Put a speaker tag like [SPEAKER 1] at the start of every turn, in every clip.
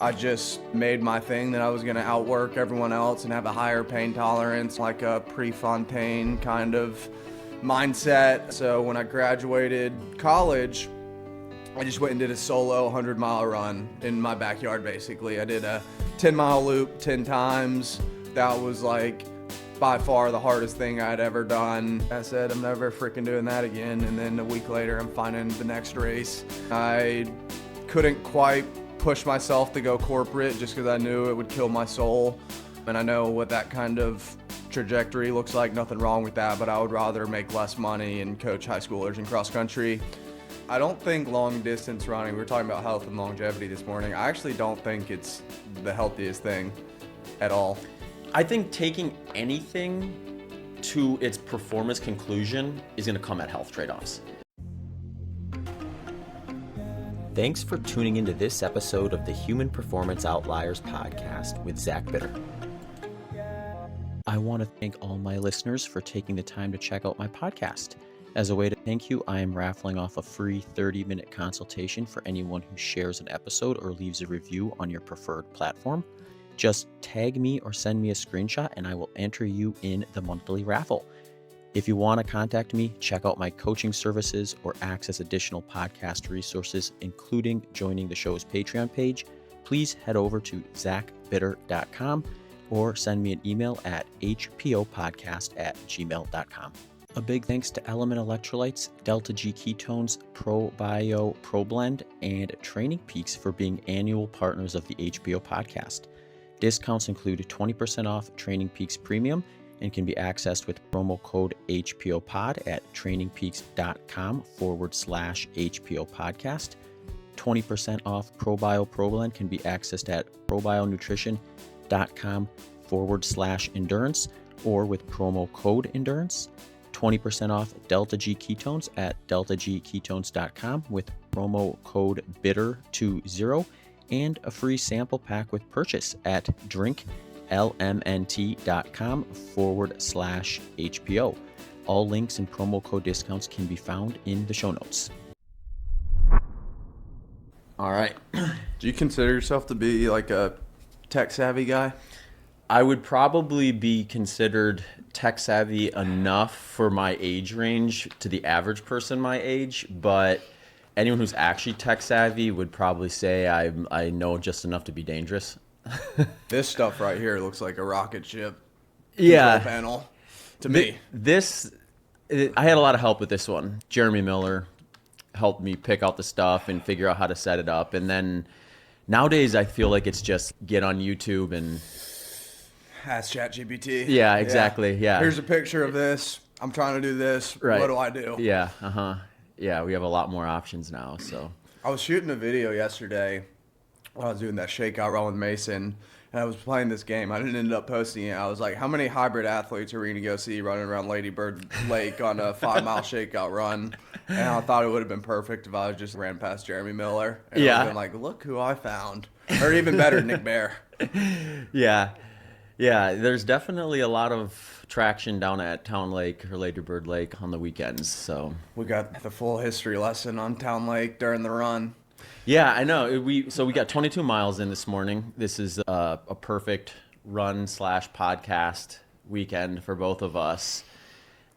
[SPEAKER 1] I just made my thing that I was going to outwork everyone else and have a higher pain tolerance, like a Prefontaine kind of mindset. So when I graduated college, I just went and did a solo 100-mile run in my backyard, basically. I did a 10-mile loop 10 times. That was like by far the hardest thing I'd ever done. I said, I'm never freaking doing that again. And then a week later, I'm finding the next race. I couldn't quite push myself to go corporate just because I knew it would kill my soul. And I know what that kind of trajectory looks like, nothing wrong with that, but I would rather make less money and coach high schoolers in cross country. I don't think long distance running, we were talking about health and longevity this morning, I actually don't think it's the healthiest thing at all.
[SPEAKER 2] I think taking anything to its performance conclusion is going to come at health trade-offs. Thanks for tuning into this episode of the Human Performance Outliers podcast with Zach Bitter. I want to thank all my listeners for taking the time to check out my podcast. As a way to thank you, I am raffling off a free 30-minute consultation for anyone who shares an episode or leaves a review on your preferred platform. Just tag me or send me a screenshot and I will enter you in the monthly raffle. If you want to contact me, check out my coaching services or access additional podcast resources, including joining the show's Patreon page, please head over to zachbitter.com or send me an email at hpopodcast@gmail.com. A big thanks to Element Electrolytes, Delta G Ketones, ProBio ProBlend, and Training Peaks for being annual partners of the HPO podcast. Discounts include 20% off Training Peaks Premium and can be accessed with promo code HPOPOD at trainingpeaks.com/HPO podcast. 20% off ProBio ProBlend can be accessed at probionutrition.com/endurance or with promo code endurance. 20% off Delta G Ketones at deltagketones.com with promo code BITTER20 and a free sample pack with purchase at drinklmnt.com/HPO. All links and promo code discounts can be found in the show notes. All right.
[SPEAKER 1] Do you consider yourself to be like a tech savvy guy?
[SPEAKER 2] I would probably be considered tech savvy enough for my age range to the average person my age, but anyone who's actually tech savvy would probably say I know just enough to be dangerous.
[SPEAKER 1] This stuff right here looks like a rocket ship
[SPEAKER 2] Yeah.
[SPEAKER 1] panel to me.
[SPEAKER 2] I had a lot of help with this one. Jeremy Miller helped me pick out the stuff and figure out how to set it up. And then nowadays I feel like it's just get on YouTube and
[SPEAKER 1] Ask ChatGPT.
[SPEAKER 2] Yeah, exactly. Yeah.
[SPEAKER 1] Here's a picture of this. I'm trying to do this.
[SPEAKER 2] Right.
[SPEAKER 1] What do I do?
[SPEAKER 2] Yeah. Yeah, we have a lot more options now. So
[SPEAKER 1] I was shooting a video yesterday when I was doing that shakeout run with Mason, and I was playing this game. I didn't end up posting it. I was like, how many hybrid athletes are we going to go see running around Lady Bird Lake on a 5-mile shakeout run? And I thought it would have been perfect if I just ran past Jeremy Miller. And I would have been like, look who I found. Or even better, Nick Bear.
[SPEAKER 2] Yeah. Yeah, there's definitely a lot of traction down at Town Lake or Lady Bird Lake on the weekends. So
[SPEAKER 1] we got the full history lesson on Town Lake during the run.
[SPEAKER 2] Yeah, I know. We got 22 miles in this morning. This is a perfect run/podcast weekend for both of us.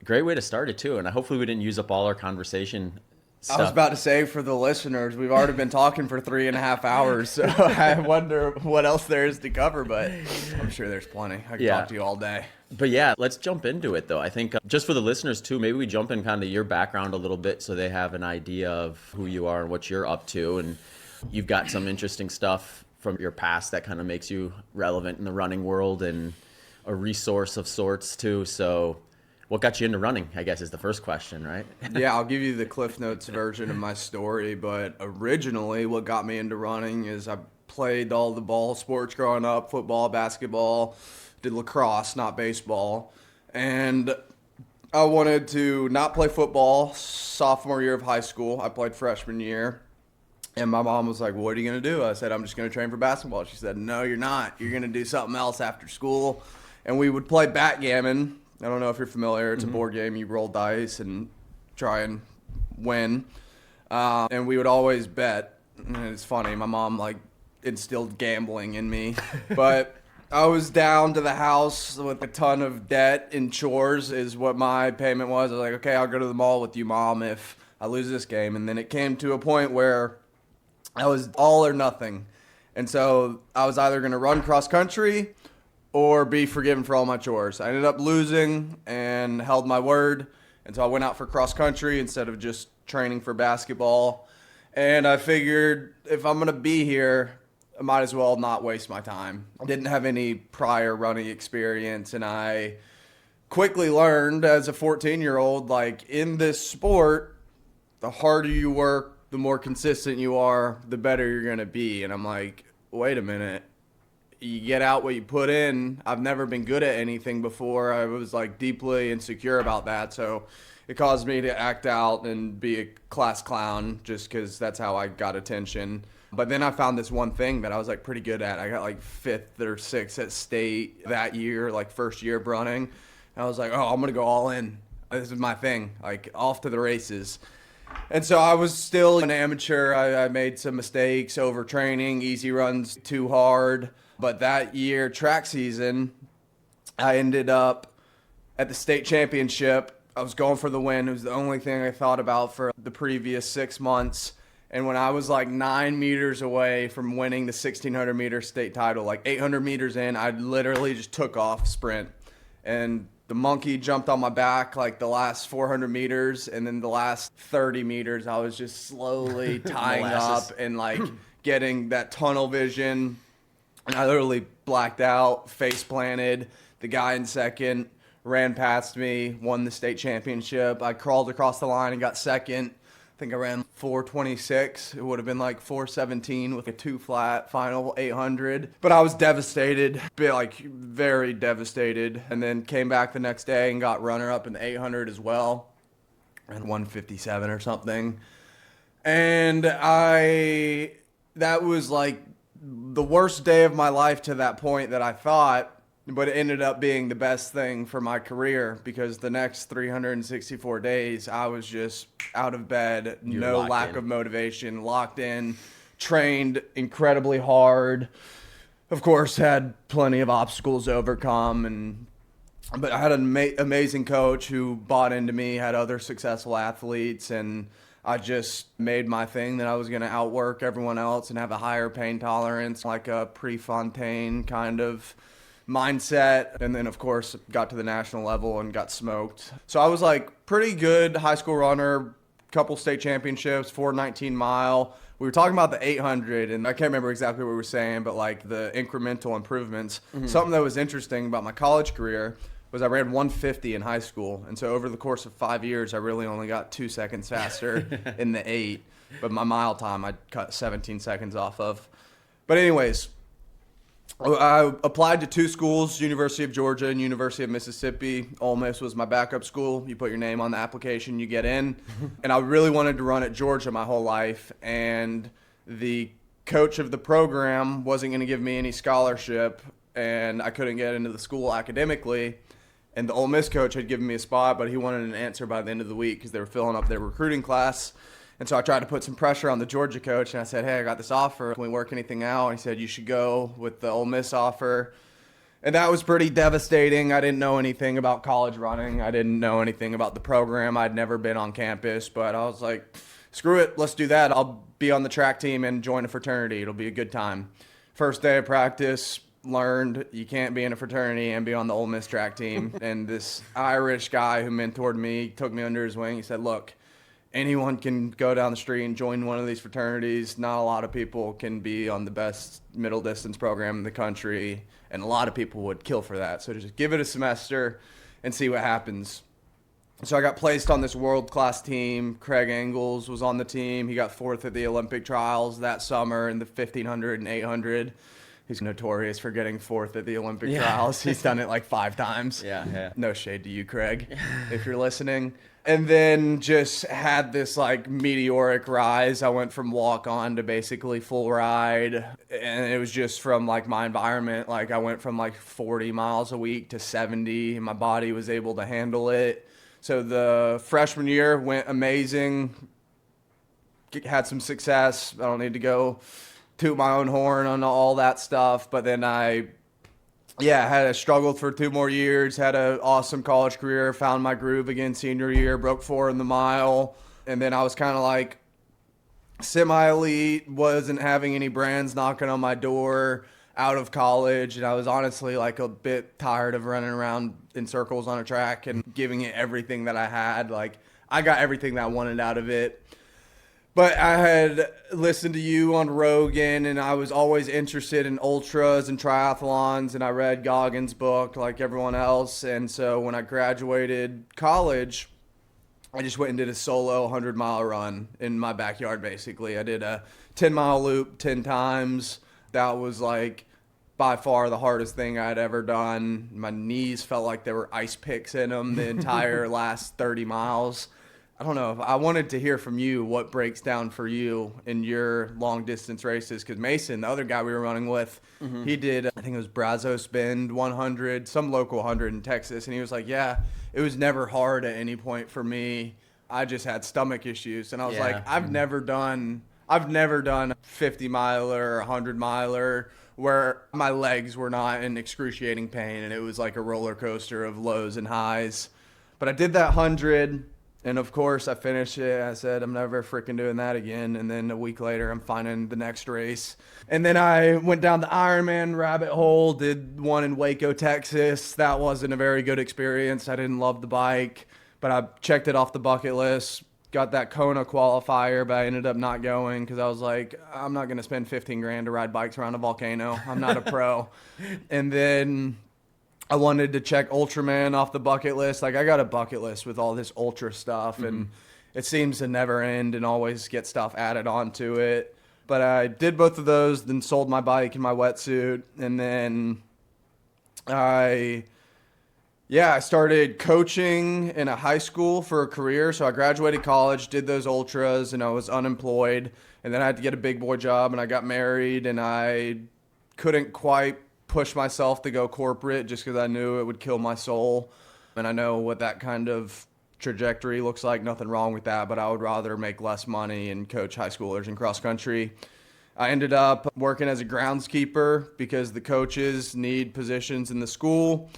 [SPEAKER 2] Great way to start it too, and hopefully we didn't use up all our conversation stuff.
[SPEAKER 1] I was about to say, for the listeners, we've already been talking for 3.5 hours, so I wonder what else there is to cover, but I'm sure there's plenty. I can talk to you all day.
[SPEAKER 2] But yeah, let's jump into it though. I think just for the listeners too, maybe we jump in kind of your background a little bit so they have an idea of who you are and what you're up to. And you've got some interesting stuff from your past that kind of makes you relevant in the running world and a resource of sorts too. So what got you into running, I guess, is the first question, right?
[SPEAKER 1] Yeah, I'll give you the Cliff Notes version of my story, but originally what got me into running is I played all the ball sports growing up, football, basketball, did lacrosse, not baseball, and I wanted to not play football sophomore year of high school. I played freshman year, and my mom was like, what are you going to do? I said, I'm just going to train for basketball. She said, no, you're not. You're going to do something else after school, and we would play backgammon. I don't know if you're familiar. It's a board game. You roll dice and try and win. And we would always bet. And it's funny. My mom instilled gambling in me. But I was down to the house with a ton of debt and chores is what my payment was. I was like, okay, I'll go to the mall with you, Mom, if I lose this game. And then it came to a point where I was all or nothing. And so I was either going to run cross country or be forgiven for all my chores. I ended up losing and held my word. And so I went out for cross country instead of just training for basketball. And I figured if I'm going to be here, I might as well not waste my time. I didn't have any prior running experience, and I quickly learned as a 14-year-old, like in this sport, the harder you work, the more consistent you are, the better you're going to be. And I'm like, wait a minute. You get out what you put in. I've never been good at anything before. I was like deeply insecure about that. So it caused me to act out and be a class clown just because that's how I got attention. But then I found this one thing that I was like pretty good at. I got like 5th or 6th at state that year, like first year of running. And I was like, oh, I'm going to go all in. This is my thing, like off to the races. And so I was still an amateur. I made some mistakes, overtraining, easy runs too hard. But that year, track season, I ended up at the state championship. I was going for the win. It was the only thing I thought about for the previous 6 months. And when I was like 9 meters away from winning the 1,600 meter state title, like 800 meters in, I literally just took off sprint. And the monkey jumped on my back like the last 400 meters. And then the last 30 meters, I was just slowly tying up and like getting that tunnel vision. And I literally blacked out, face planted. The guy in second ran past me, won the state championship. I crawled across the line and got second. I think I ran 4:26. It would have been like 4:17 with a 2 flat final 800. But I was devastated, like very devastated. And then came back the next day and got runner up in the 800 as well. Ran 1:57 or something. And that was like the worst day of my life to that point that I thought, but it ended up being the best thing for my career because the next 364 days I was just out of bed, no lack of motivation, locked in, trained incredibly hard. Of course, had plenty of obstacles to overcome, but I had an amazing coach who bought into me, had other successful athletes, and I just made my thing that I was going to outwork everyone else and have a higher pain tolerance, like a Prefontaine kind of mindset. And then, of course, got to the national level and got smoked. So I was like pretty good high school runner, couple state championships, 4:19 mile. We were talking about the 800, and I can't remember exactly what we were saying, but like the incremental improvements. Mm-hmm. Something that was interesting about my college career was I ran 150 in high school. And so over the course of 5 years, I really only got 2 seconds faster in the 8. But my mile time, I cut 17 seconds off of. But anyways, I applied to 2 schools, University of Georgia and University of Mississippi. Ole Miss was my backup school. You put your name on the application, you get in. And I really wanted to run at Georgia my whole life. And the coach of the program wasn't going to give me any scholarship, and I couldn't get into the school academically. And the Ole Miss coach had given me a spot, but he wanted an answer by the end of the week because they were filling up their recruiting class. And so I tried to put some pressure on the Georgia coach, and I said, hey, I got this offer. Can we work anything out? And he said, you should go with the Ole Miss offer. And that was pretty devastating. I didn't know anything about college running. I didn't know anything about the program. I'd never been on campus, but I was like, screw it, let's do that. I'll be on the track team and join a fraternity. It'll be a good time. First day of practice, learned you can't be in a fraternity and be on the Ole Miss track team. And this Irish guy who mentored me took me under his wing. He said, look, anyone can go down the street and join one of these fraternities. Not a lot of people can be on the best middle distance program in the country, and a lot of people would kill for that. So just give it a semester and see what happens. So I got placed on this world-class team. Craig Engels was on the team. He got 4th at the Olympic trials that summer in the 1,500 and 800. He's notorious for getting 4th at the Olympic trials. He's done it like 5 times. Yeah. No shade to you, Craig, if you're listening. And then just had this like meteoric rise. I went from walk-on to basically full ride. And it was just from like my environment. Like I went from like 40 miles a week to 70. And my body was able to handle it. So the freshman year went amazing. Had some success. I don't need to go toot my own horn on all that stuff. But then had struggled for 2 more years, had an awesome college career, found my groove again senior year, broke 4 in the mile. And then I was kind of like semi-elite, wasn't having any brands knocking on my door out of college. And I was honestly like a bit tired of running around in circles on a track and giving it everything that I had. Like, I got everything that I wanted out of it. But I had listened to you on Rogan, and I was always interested in ultras and triathlons, and I read Goggins' book like everyone else. And so when I graduated college, I just went and did a solo 100-mile run in my backyard, basically. I did a 10-mile loop 10 times. That was like by far the hardest thing I'd ever done. My knees felt like there were ice picks in them the entire last 30 miles. I don't know. I wanted to hear from you what breaks down for you in your long distance races, because Mason, the other guy we were running with, he did, I think it was Brazos Bend 100, some local 100 in Texas, and he was like, yeah, it was never hard at any point for me. I just had stomach issues. And I was like, I've never done a 50-miler or 100-miler where my legs were not in excruciating pain, and it was like a roller coaster of lows and highs. But I did that 100. And of course, I finished it. I said, I'm never freaking doing that again. And then a week later, I'm finding the next race. And then I went down the Ironman rabbit hole, did one in Waco, Texas. That wasn't a very good experience. I didn't love the bike, but I checked it off the bucket list. Got that Kona qualifier, but I ended up not going because I was like, I'm not going to spend 15 grand to ride bikes around a volcano. I'm not a pro. And then I wanted to check Ultraman off the bucket list. Like, I got a bucket list with all this ultra stuff, and it seems to never end and always get stuff added onto it. But I did both of those, then sold my bike and my wetsuit, and then I started coaching in a high school for a career. So I graduated college, did those ultras, and I was unemployed. And then I had to get a big boy job, and I got married, and I couldn't quite push myself to go corporate just because I knew it would kill my soul. And I know what that kind of trajectory looks like. Nothing wrong with that, but I would rather make less money and coach high schoolers in cross country. I ended up working as a groundskeeper because the coaches need positions in the school.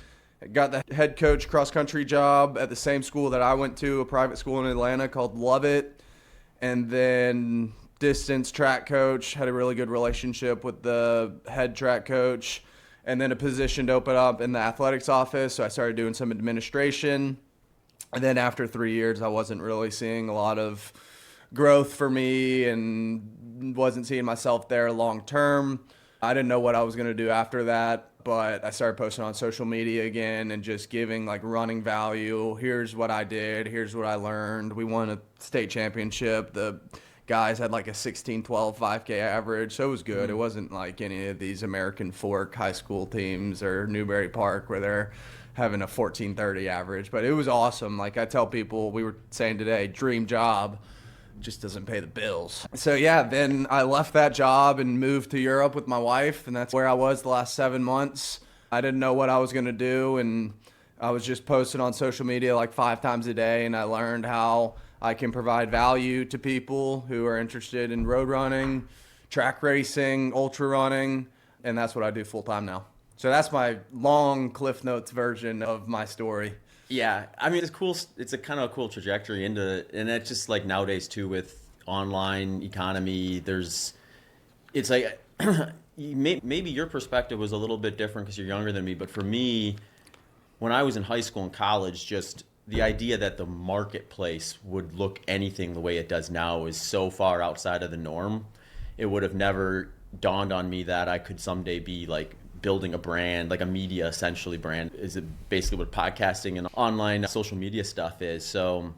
[SPEAKER 1] I got the head coach cross country job at the same school that I went to, a private school in Atlanta called Love It. And then distance track coach, had a really good relationship with the head track coach. And then a position to open up in the athletics office. So I started doing some administration. And then after 3 years, I wasn't really seeing a lot of growth for me and wasn't seeing myself there long term. I didn't know what I was going to do after that, but I started posting on social media again and just giving like running value. Here's what I did. Here's what I learned. We won a state championship. The guys had like a 16-12 5K average, so it was good. It wasn't like any of these American Fork high school teams or Newberry Park where they're having a 14:30 average, but it was awesome. Like I tell people, we were saying today, dream job, just doesn't pay the bills. So yeah, then I left that job and moved to Europe with my wife, and that's where I was the last 7 months. I didn't know what I was going to do, and I was just posting on social media like 5 times a day, and I learned how I can provide value to people who are interested in road running, track racing, ultra running, and that's what I do full time now. So that's my long Cliff Notes version of my story.
[SPEAKER 2] Yeah, I mean, it's cool. It's a kind of a cool trajectory into it, and it's just like nowadays too with online economy. It's like maybe your perspective was a little bit different because you're younger than me, but for me, when I was in high school and college, just the idea that the marketplace would look anything the way it does now is so far outside of the norm. It would have never dawned on me that I could someday be like building a brand, like a media essentially brand, is it basically what podcasting and online social media stuff is. So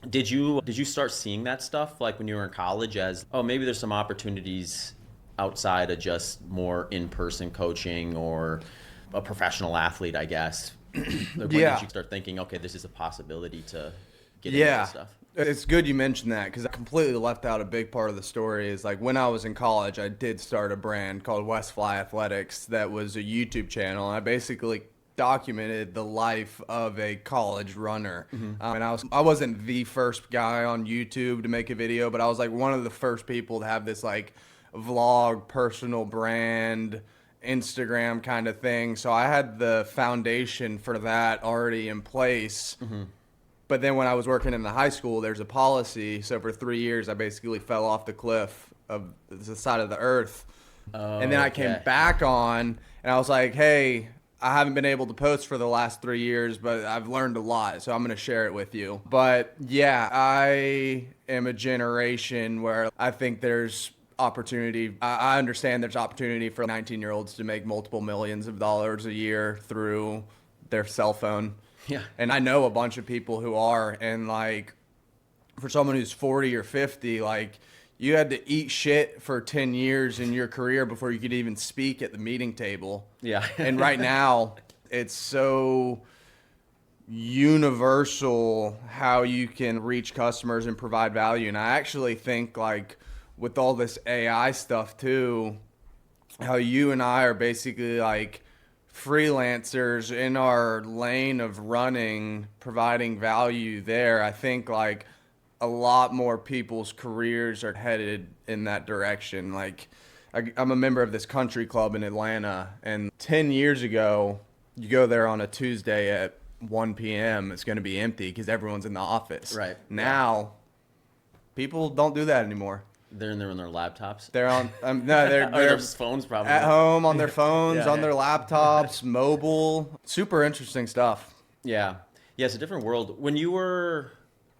[SPEAKER 2] did you start seeing that stuff like when you were in college as, oh, maybe there's some opportunities outside of just more in-person coaching or a professional athlete, I guess? When did you start thinking, okay, this is a possibility to get into this stuff?
[SPEAKER 1] It's good you mentioned that because I completely left out a big part of the story. Is like when I was in college, I did start a brand called WesFly Athletics that was a YouTube channel. And I basically documented the life of a college runner. And I wasn't the first guy on YouTube to make a video, but I was like one of the first people to have this like vlog, personal brand, Instagram kind of thing. So I had the foundation for that already in place. But then when I was working in the high school, there's a policy. So for 3 years, I basically fell off the cliff of the side of the earth. And then I came back on, and I was like, hey, I haven't been able to post for the last 3 years, but I've learned a lot, so I'm going to share it with you. But yeah, I am a generation where I think there's opportunity. I understand there's opportunity for 19-year-olds to make multiple millions of dollars a year through their cell phone.
[SPEAKER 2] Yeah.
[SPEAKER 1] And I know a bunch of people who are, and like for someone who's 40 or 50, like you had to eat shit for 10 years in your career before you could even speak at the meeting table.
[SPEAKER 2] Yeah.
[SPEAKER 1] And right now it's so universal how you can reach customers and provide value. And I actually think like with all this AI stuff too, how you and I are basically like freelancers in our lane of running, providing value there. I think like a lot more people's careers are headed in that direction. Like I'm a member of this country club in Atlanta, and 10 years ago, you go there on a Tuesday at 1 p.m., it's going to be empty because everyone's in the office.
[SPEAKER 2] Right.
[SPEAKER 1] Now, people don't do that anymore.
[SPEAKER 2] They're in there on their laptops.
[SPEAKER 1] They're on, no, they're
[SPEAKER 2] their phones probably.
[SPEAKER 1] At home on their phones,
[SPEAKER 2] Yeah,
[SPEAKER 1] on
[SPEAKER 2] yeah.
[SPEAKER 1] their laptops, mobile. Super interesting stuff.
[SPEAKER 2] Yeah. Yeah, it's a different world. When you were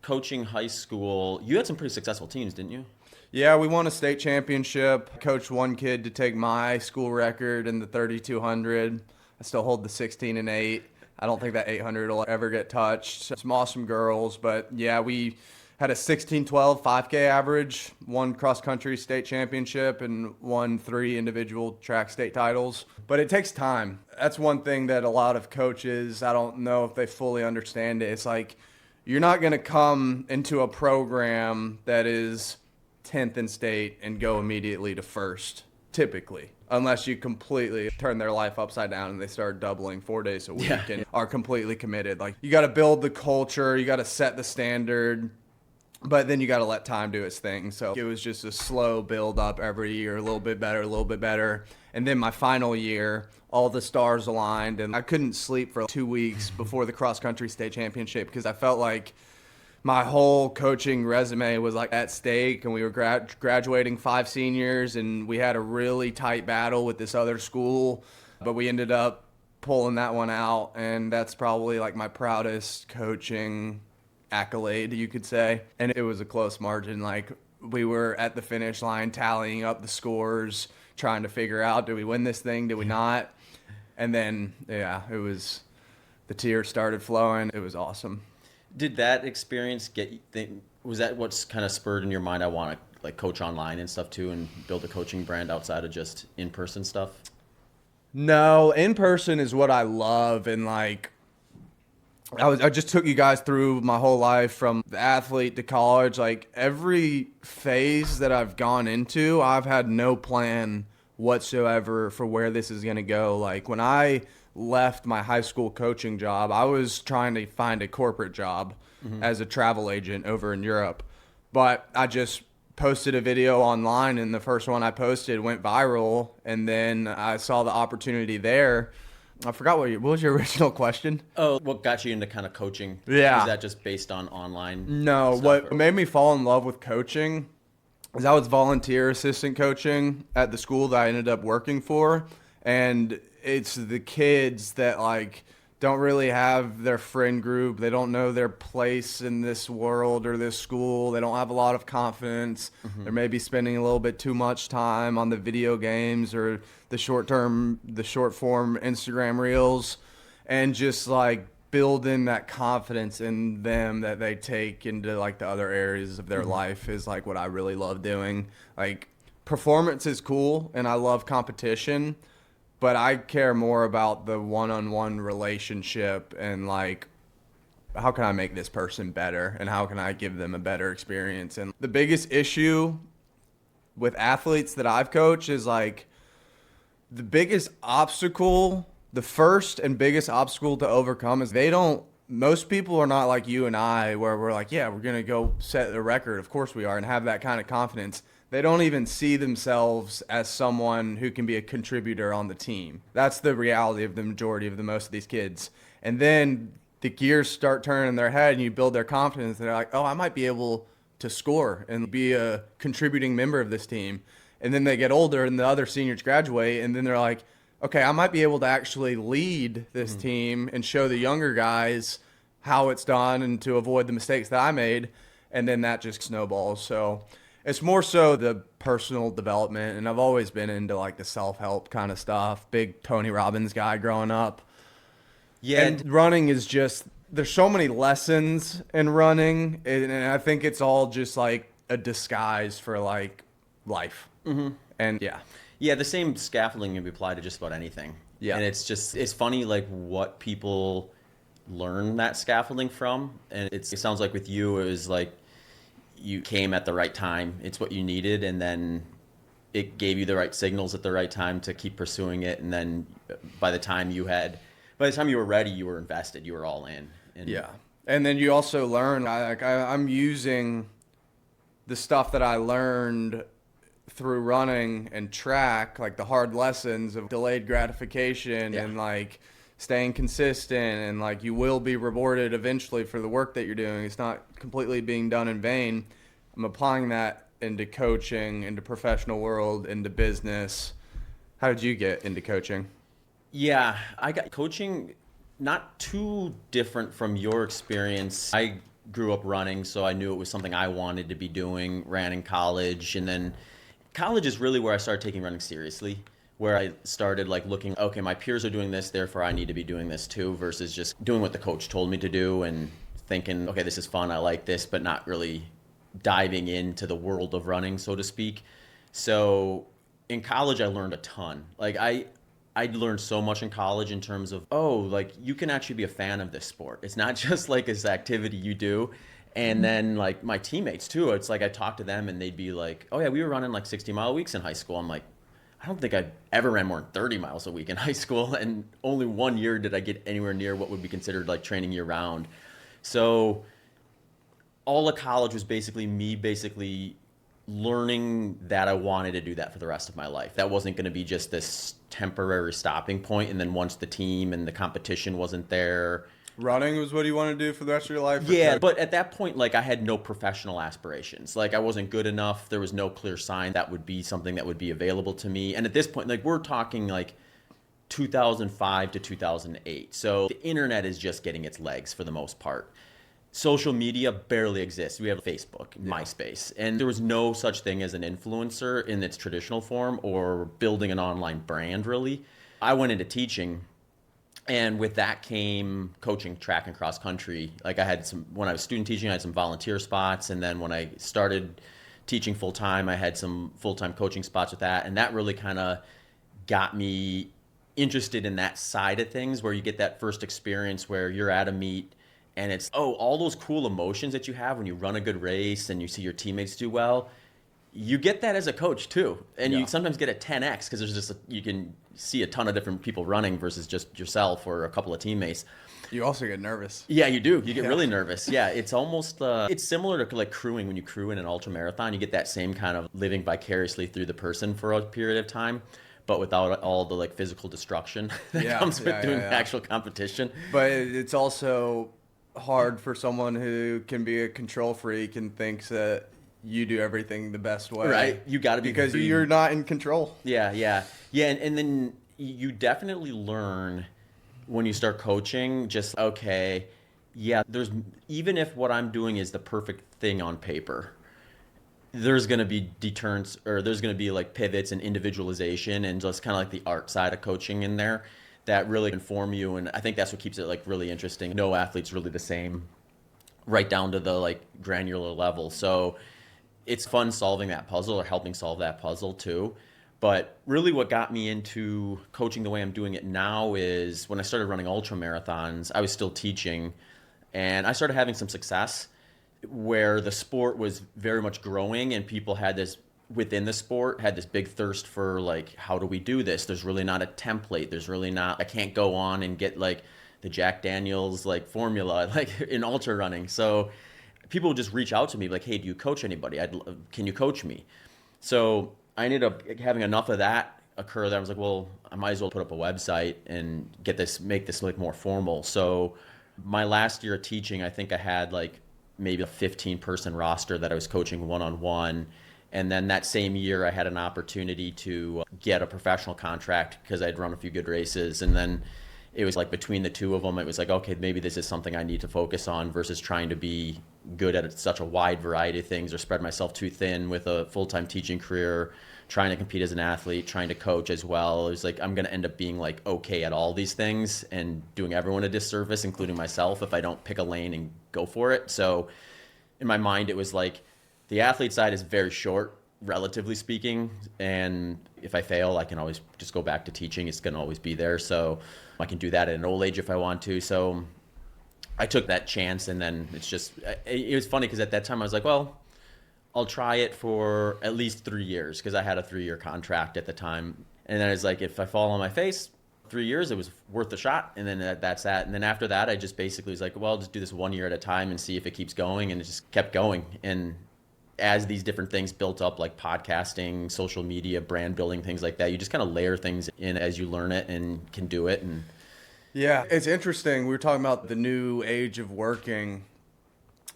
[SPEAKER 2] coaching high school, you had some pretty successful teams, didn't you?
[SPEAKER 1] Yeah, we won a state championship. Coached one kid to take my school record in the 3,200. I still hold the 16 and 8. I don't think that 800 will ever get touched. Some awesome girls, but yeah, we had a 16-12 5K average, won cross-country state championship, and won 3 individual track state titles. But it takes time. That's one thing that a lot of coaches, I don't know if they fully understand it. It's like you're not going to come into a program that is 10th in state and go immediately to first, typically, unless you completely turn their life upside down and they start doubling 4 days a week and are completely committed. Like you got to build the culture, you got to set the standard, but then you got to let time do its thing. So it was just a slow build up every year, a little bit better, a little bit better. And then my final year, all the stars aligned, and I couldn't sleep for 2 weeks before the cross country state championship because I felt like my whole coaching resume was like at stake, and we were graduating 5 seniors, and we had a really tight battle with this other school, but we ended up pulling that one out, and that's probably like my proudest coaching accolade, you could say. And it was a close margin. Like we were at the finish line tallying up the scores, trying to figure out, did we win this thing, did we not? And then yeah, it was, the tears started flowing. It was awesome.
[SPEAKER 2] Did that experience was that what's kind of spurred in your mind, I want to like coach online and stuff too, and build a coaching brand outside of just in-person stuff?
[SPEAKER 1] No, in-person is what I love. And like I just took you guys through my whole life from the athlete to college. Like every phase that I've gone into, I've had no plan whatsoever for where this is going to go. Like when I left my high school coaching job, I was trying to find a corporate job as a travel agent over in Europe. But I just posted a video online, and the first one I posted went viral, and then I saw the opportunity there. I forgot what was your original question?
[SPEAKER 2] Oh, what got you into kind of coaching?
[SPEAKER 1] Yeah.
[SPEAKER 2] Is that just based on online?
[SPEAKER 1] No,
[SPEAKER 2] stuff,
[SPEAKER 1] what made me fall in love with coaching is I was volunteer assistant coaching at the school that I ended up working for, and it's the kids that like don't really have their friend group. They don't know their place in this world or this school. They don't have a lot of confidence. They're maybe spending a little bit too much time on the video games or the short form Instagram reels, and just like building that confidence in them that they take into like the other areas of their life is like what I really love doing. Like performance is cool and I love competition, but I care more about the one-on-one relationship and like, how can I make this person better and how can I give them a better experience? And the biggest issue with athletes that I've coached is like the biggest obstacle, the first and biggest obstacle to overcome is most people are not like you and I where we're like, yeah, we're going to go set a record. Of course we are, and have that kind of confidence. They don't even see themselves as someone who can be a contributor on the team. That's the reality of the majority of most of these kids. And then the gears start turning in their head and you build their confidence. And they're like, oh, I might be able to score and be a contributing member of this team. And then they get older and the other seniors graduate. And then they're like, okay, I might be able to actually lead this team and show the younger guys how it's done and to avoid the mistakes that I made. And then that just snowballs. So it's more so the personal development. And I've always been into like the self-help kind of stuff. Big Tony Robbins guy growing up. Yeah. And running is just, there's so many lessons in running. And I think it's all just like a disguise for like life. Mm-hmm. And yeah.
[SPEAKER 2] Yeah, the same scaffolding can be applied to just about anything. Yeah. And it's funny like what people learn that scaffolding from. And it sounds like with you, it was like you came at the right time. It's what you needed. And then it gave you the right signals at the right time to keep pursuing it. And then by the time you were ready, you were invested, you were all in. And
[SPEAKER 1] yeah. And then you also learn, I'm using the stuff that I learned through running and track, like the hard lessons of delayed gratification and like staying consistent, and like you will be rewarded eventually for the work that you're doing. It's not completely being done in vain. I'm applying that into coaching, into professional world, into business. How did you get into coaching?
[SPEAKER 2] Yeah, I got coaching not too different from your experience. I grew up running, so I knew it was something I wanted to be doing, ran in college, and then college is really where I started taking running seriously, where I started like looking, okay, my peers are doing this, therefore I need to be doing this too, versus just doing what the coach told me to do and thinking, okay, this is fun, I like this, but not really diving into the world of running, so to speak. So in college, I learned a ton. Like I learned so much in college in terms of, like you can actually be a fan of this sport. It's not just like this activity you do. And then like my teammates too, it's like I talked to them and they'd be like, oh yeah, we were running like 60-mile weeks in high school. I'm like, I don't think I ever ran more than 30 miles a week in high school. And only 1 year did I get anywhere near what would be considered like training year round. So all of college was basically me learning that I wanted to do that for the rest of my life. That wasn't going to be just this temporary stopping point. And then once the team and the competition wasn't there,
[SPEAKER 1] running was what you want to do for the rest of your life?
[SPEAKER 2] Yeah, but at that point, like I had no professional aspirations. Like I wasn't good enough. There was no clear sign that would be something that would be available to me. And at this point, like we're talking like 2005 to 2008. So the internet is just getting its legs for the most part. Social media barely exists. We have Facebook, MySpace, and there was no such thing as an influencer in its traditional form or building an online brand really. I went into teaching. And with that came coaching track and cross country. Like when I was student teaching, I had some volunteer spots. And then when I started teaching full time, I had some full-time coaching spots with that. And that really kind of got me interested in that side of things, where you get that first experience where you're at a meet and it's, all those cool emotions that you have when you run a good race and you see your teammates do well. You get that as a coach too. And you sometimes get a 10x because there's you can see a ton of different people running versus just yourself or a couple of teammates.
[SPEAKER 1] You also get nervous.
[SPEAKER 2] Yeah, you do. You get really nervous. Yeah, it's almost, it's similar to like crewing. When you crew in an ultra marathon, you get that same kind of living vicariously through the person for a period of time, but without all the like physical destruction that comes with doing the actual competition.
[SPEAKER 1] But it's also hard for someone who can be a control freak and thinks that you do everything the best way.
[SPEAKER 2] Right. You got to be.
[SPEAKER 1] Because you're not in control.
[SPEAKER 2] Yeah. And then you definitely learn when you start coaching, just, okay, there's, even if what I'm doing is the perfect thing on paper, there's going to be deterrents, or there's going to be like pivots and individualization and just kind of like the art side of coaching in there that really inform you. And I think that's what keeps it like really interesting. No athlete's really the same, right down to the like granular level. So it's fun solving that puzzle or helping solve that puzzle too. But really what got me into coaching the way I'm doing it now is when I started running ultra marathons, I was still teaching, and I started having some success where the sport was very much growing, and people had this, within the sport, had this big thirst for like, how do we do this? There's really not a template. There's really not, I can't go on and get like the Jack Daniels like formula like in ultra running. So people would just reach out to me like, hey, do you coach anybody? Can you coach me? So I ended up having enough of that occur that I was like, well, I might as well put up a website and make this like more formal. So my last year of teaching, I think I had like maybe a 15-person roster that I was coaching one-on-one. And then that same year, I had an opportunity to get a professional contract because I'd run a few good races. And then it was like between the two of them, it was like, okay, maybe this is something I need to focus on versus trying to be good at such a wide variety of things or spread myself too thin with a full-time teaching career, trying to compete as an athlete, trying to coach as well. It was like, I'm going to end up being like okay at all these things and doing everyone a disservice, including myself, if I don't pick a lane and go for it. So in my mind, it was like the athlete side is very short, relatively speaking. And if I fail, I can always just go back to teaching. It's going to always be there. So I can do that at an old age if I want to. So I took that chance. And then it was funny because at that time I was like, well, I'll try it for at least 3 years because I had a 3-year contract at the time. And then it's like, if I fall on my face, 3 years, it was worth the shot. And then that's that. And then after that, I just basically was like, well, I'll just do this 1 year at a time and see if it keeps going. And it just kept going. And as these different things built up, like podcasting, social media, brand building, things like that, you just kind of layer things in as you learn it and can do it. And
[SPEAKER 1] Yeah, it's interesting. We were talking about the new age of working.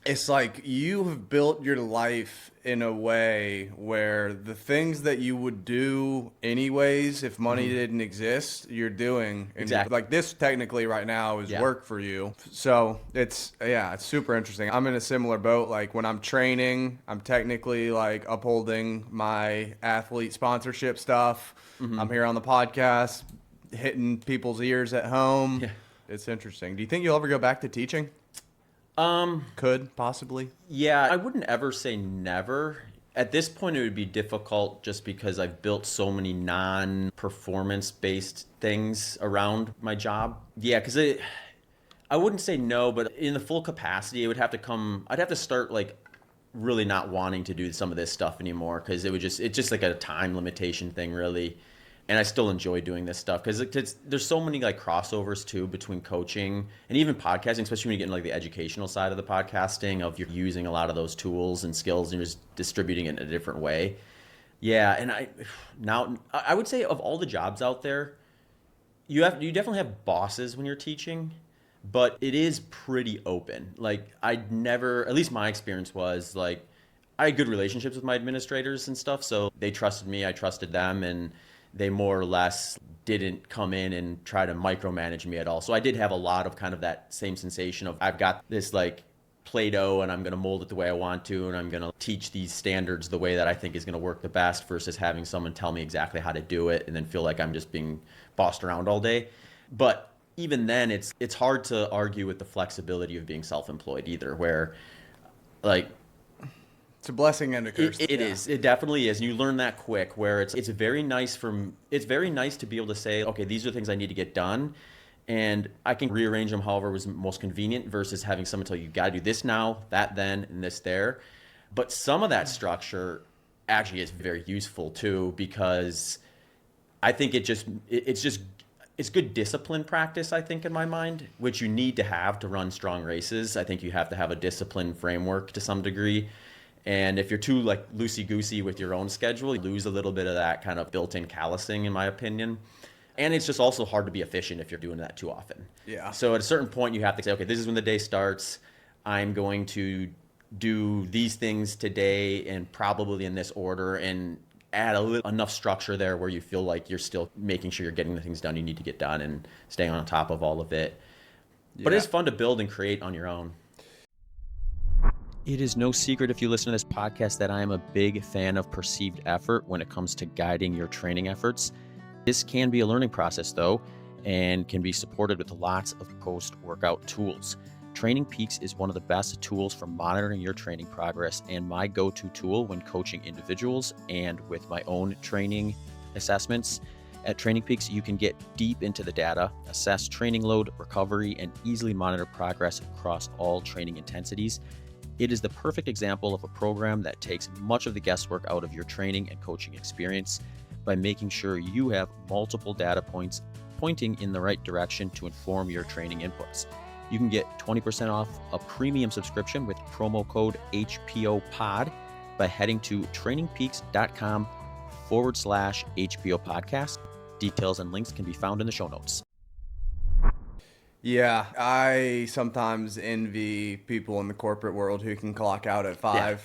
[SPEAKER 1] It's like you have built your life in a way where the things that you would do anyways if money didn't exist, you're doing.
[SPEAKER 2] Exactly.
[SPEAKER 1] Like this technically right now is work for you. So it's super interesting. I'm in a similar boat. Like when I'm training, I'm technically like upholding my athlete sponsorship stuff. I'm here on the podcast, hitting people's ears at home.
[SPEAKER 2] Yeah.
[SPEAKER 1] It's interesting. Do you think you'll ever go back to teaching? Could possibly.
[SPEAKER 2] Yeah, I wouldn't ever say never. At this point, it would be difficult just because I've built so many non-performance based things around my job. Yeah, because I wouldn't say no, but in the full capacity, it would have to come. I'd have to start like really not wanting to do some of this stuff anymore because it's just like a time limitation thing, really. And I still enjoy doing this stuff because there's so many like crossovers too between coaching and even podcasting, especially when you get into like the educational side of the podcasting of you're using a lot of those tools and skills and you're just distributing it in a different way. Yeah, and I would say of all the jobs out there, you definitely have bosses when you're teaching, but it is pretty open. Like I'd never, at least my experience was like I had good relationships with my administrators and stuff, so they trusted me, I trusted them, and they more or less didn't come in and try to micromanage me at all. So I did have a lot of kind of that same sensation of I've got this like Play-Doh and I'm going to mold it the way I want to and I'm going to teach these standards the way that I think is going to work the best versus having someone tell me exactly how to do it and then feel like I'm just being bossed around all day. But even then, it's hard to argue with the flexibility of being self-employed either, where like
[SPEAKER 1] It's a blessing and a curse.
[SPEAKER 2] It is. It definitely is. And you learn that quick where it's very nice to be able to say, okay, these are the things I need to get done. And I can rearrange them however was most convenient versus having someone tell you got to do this now, that then, and this there. But some of that structure actually is very useful too, because I think it's good discipline practice, I think, in my mind, which you need to have to run strong races. I think you have to have a discipline framework to some degree. And if you're too like loosey-goosey with your own schedule, you lose a little bit of that kind of built-in callousing, in my opinion. And it's just also hard to be efficient if you're doing that too often.
[SPEAKER 1] Yeah.
[SPEAKER 2] So at a certain point, you have to say, okay, this is when the day starts. I'm going to do these things today and probably in this order, and add enough structure there where you feel like you're still making sure you're getting the things done you need to get done and staying on top of all of it. Yeah. But it's fun to build and create on your own. It is no secret if you listen to this podcast that I am a big fan of perceived effort when it comes to guiding your training efforts. This can be a learning process though, and can be supported with lots of post-workout tools. Training Peaks is one of the best tools for monitoring your training progress and my go-to tool when coaching individuals and with my own training assessments. At Training Peaks, you can get deep into the data, assess training load, recovery, and easily monitor progress across all training intensities. It is the perfect example of a program that takes much of the guesswork out of your training and coaching experience by making sure you have multiple data points pointing in the right direction to inform your training inputs. You can get 20% off a premium subscription with promo code HPOPOD by heading to trainingpeaks.com/HPO podcast. Details and links can be found in the show notes.
[SPEAKER 1] Yeah, I sometimes envy people in the corporate world who can clock out at 5. Yeah.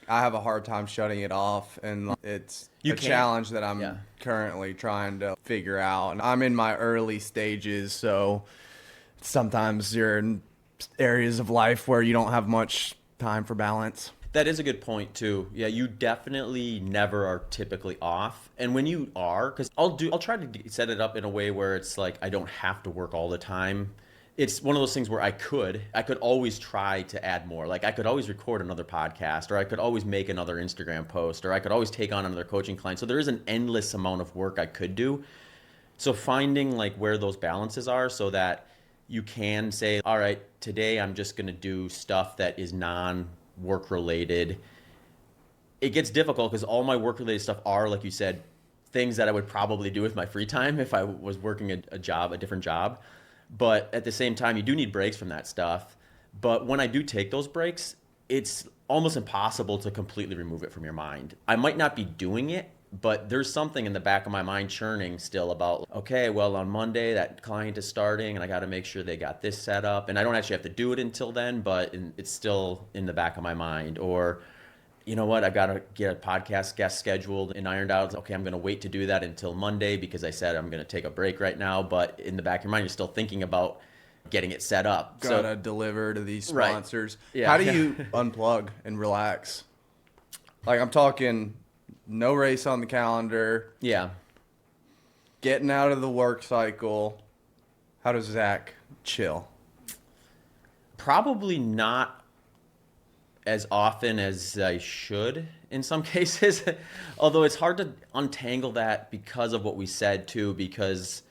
[SPEAKER 1] I have a hard time shutting it off, and it's challenge that I'm currently trying to figure out. And I'm in my early stages, so sometimes you're in areas of life where you don't have much time for balance.
[SPEAKER 2] That is a good point too. Yeah, you definitely never are typically off. And when you are, because I'll try to set it up in a way where it's like I don't have to work all the time. It's one of those things where I could always try to add more. Like I could always record another podcast, or I could always make another Instagram post, or I could always take on another coaching client. So there is an endless amount of work I could do. So finding like where those balances are so that you can say, all right, today I'm just going to do stuff that is non-work related. It gets difficult because all my work related stuff are, like you said, things that I would probably do with my free time if I was working a different job. But at the same time, you do need breaks from that stuff. But when I do take those breaks, it's almost impossible to completely remove it from your mind. I might not be doing it, but there's something in the back of my mind churning still about, okay, well, on Monday, that client is starting, and I got to make sure they got this set up. And I don't actually have to do it until then, but it's still in the back of my mind. Or, you know what, I've got to get a podcast guest scheduled and ironed out. Okay, I'm going to wait to do that until Monday because I said I'm going to take a break right now. But in the back of your mind, you're still thinking about getting it set up.
[SPEAKER 1] Gotta deliver to these sponsors. Right. Yeah. How do you unplug and relax? Like I'm talking no race on the calendar.
[SPEAKER 2] Yeah.
[SPEAKER 1] Getting out of the work cycle. How does Zach chill?
[SPEAKER 2] Probably not as often as I should in some cases. Although it's hard to untangle that because of what we said too, because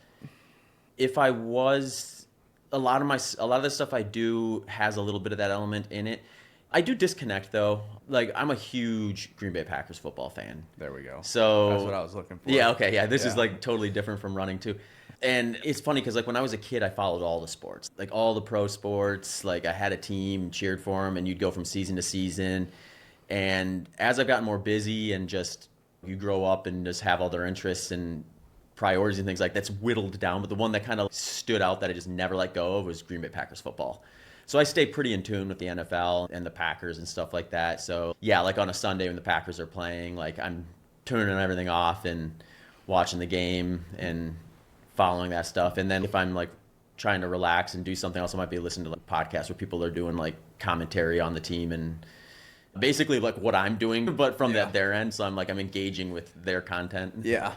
[SPEAKER 2] if I was, a lot of the stuff I do has a little bit of that element in it. I do disconnect though. Like I'm a huge Green Bay Packers football fan.
[SPEAKER 1] There we go.
[SPEAKER 2] So
[SPEAKER 1] that's what I was looking for.
[SPEAKER 2] Yeah. Okay. Yeah. This is like totally different from running too. And it's funny because like when I was a kid, I followed all the sports, like all the pro sports. Like I had a team, cheered for them, and you'd go from season to season. And as I've gotten more busy and just you grow up and just have all their interests and priorities and things like that's whittled down. But the one that kind of stood out that I just never let go of was Green Bay Packers football. So I stay pretty in tune with the NFL and the Packers and stuff like that. So yeah, like on a Sunday when the Packers are playing, like I'm turning everything off and watching the game and following that stuff. And then if I'm like trying to relax and do something else, I might be listening to like podcasts where people are doing like commentary on the team and basically like what I'm doing, but from their end. So I'm engaging with their content.
[SPEAKER 1] Yeah.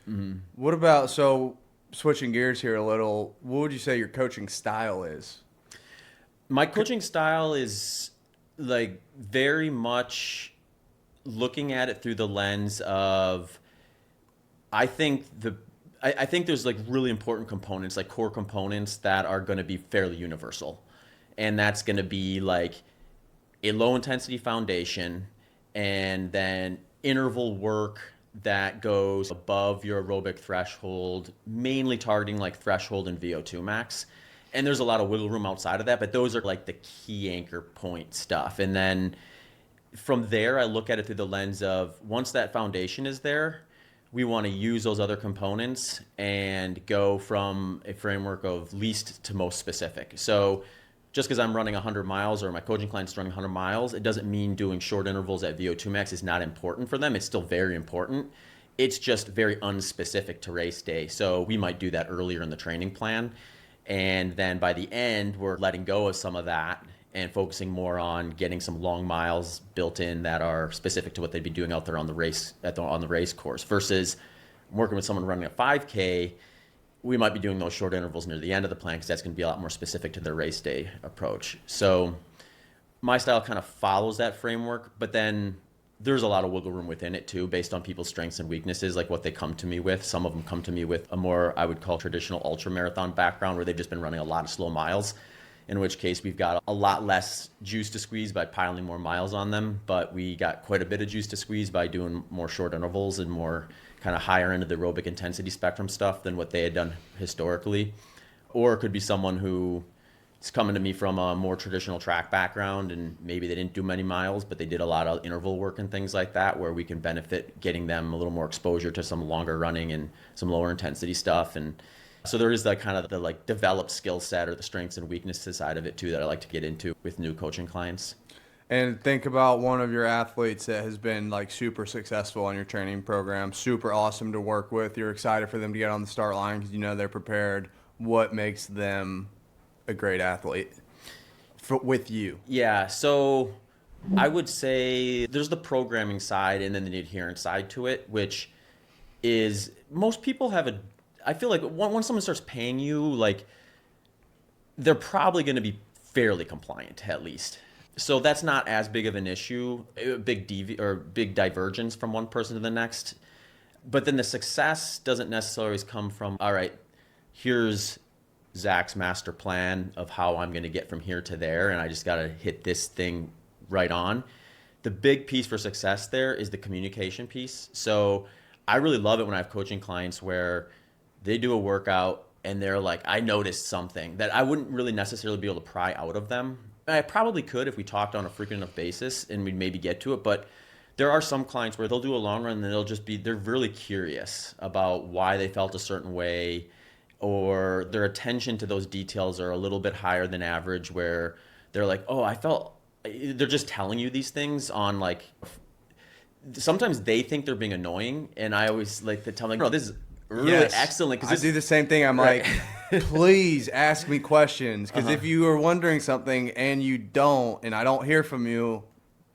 [SPEAKER 1] Mm-hmm. What about, so switching gears here a little, what would you say your coaching style is?
[SPEAKER 2] My coaching style is like very much looking at it through the lens of, I think there's like really important components, like core components that are going to be fairly universal. And that's going to be like a low intensity foundation and then interval work that goes above your aerobic threshold, mainly targeting like threshold and VO2 max. And there's a lot of wiggle room outside of that, but those are like the key anchor point stuff. And then from there, I look at it through the lens of once that foundation is there, we want to use those other components and go from a framework of least to most specific. So just because I'm running 100 miles or my coaching client's running 100 miles, it doesn't mean doing short intervals at VO2 max is not important for them. It's still very important. It's just very unspecific to race day. So we might do that earlier in the training plan. And then by the end, we're letting go of some of that and focusing more on getting some long miles built in that are specific to what they'd be doing out there on the race on the race course. Versus working with someone running a 5K, we might be doing those short intervals near the end of the plan because that's going to be a lot more specific to their race day approach. So my style kind of follows that framework, but then there's a lot of wiggle room within it too, based on people's strengths and weaknesses, like what they come to me with. Some of them come to me with a more, I would call traditional ultra marathon background where they've just been running a lot of slow miles, in which case we've got a lot less juice to squeeze by piling more miles on them, but we got quite a bit of juice to squeeze by doing more short intervals and more kind of higher end of the aerobic intensity spectrum stuff than what they had done historically. Or it could be someone who it's coming to me from a more traditional track background, and maybe they didn't do many miles, but they did a lot of interval work and things like that, where we can benefit getting them a little more exposure to some longer running and some lower intensity stuff. And so there is that kind of the like developed skill set or the strengths and weaknesses side of it too that I like to get into with new coaching clients.
[SPEAKER 1] And think about one of your athletes that has been like super successful on your training program, super awesome to work with. You're excited for them to get on the start line because you know they're prepared. What makes them a great athlete with you?
[SPEAKER 2] Yeah, so I would say there's the programming side and then the adherence side to it, which is most people have a, I feel like once someone starts paying you, like they're probably going to be fairly compliant at least. So that's not as big of an issue, a big big divergence from one person to the next. But then the success doesn't necessarily always come from, all right, here's Zach's master plan of how I'm going to get from here to there, and I just got to hit this thing right on. The big piece for success there is the communication piece. So I really love it when I have coaching clients where they do a workout and they're like, I noticed something that I wouldn't really necessarily be able to pry out of them. I probably could if we talked on a frequent enough basis and we'd maybe get to it, but there are some clients where they'll do a long run and they're really curious about why they felt a certain way, or their attention to those details are a little bit higher than average, where they're like, oh, they're just telling you these things on like, sometimes they think they're being annoying, and I always like to tell them, no, this is really excellent.
[SPEAKER 1] I do the same thing. I'm right. Like, please ask me questions, because if you are wondering something and you don't, and I don't hear from you,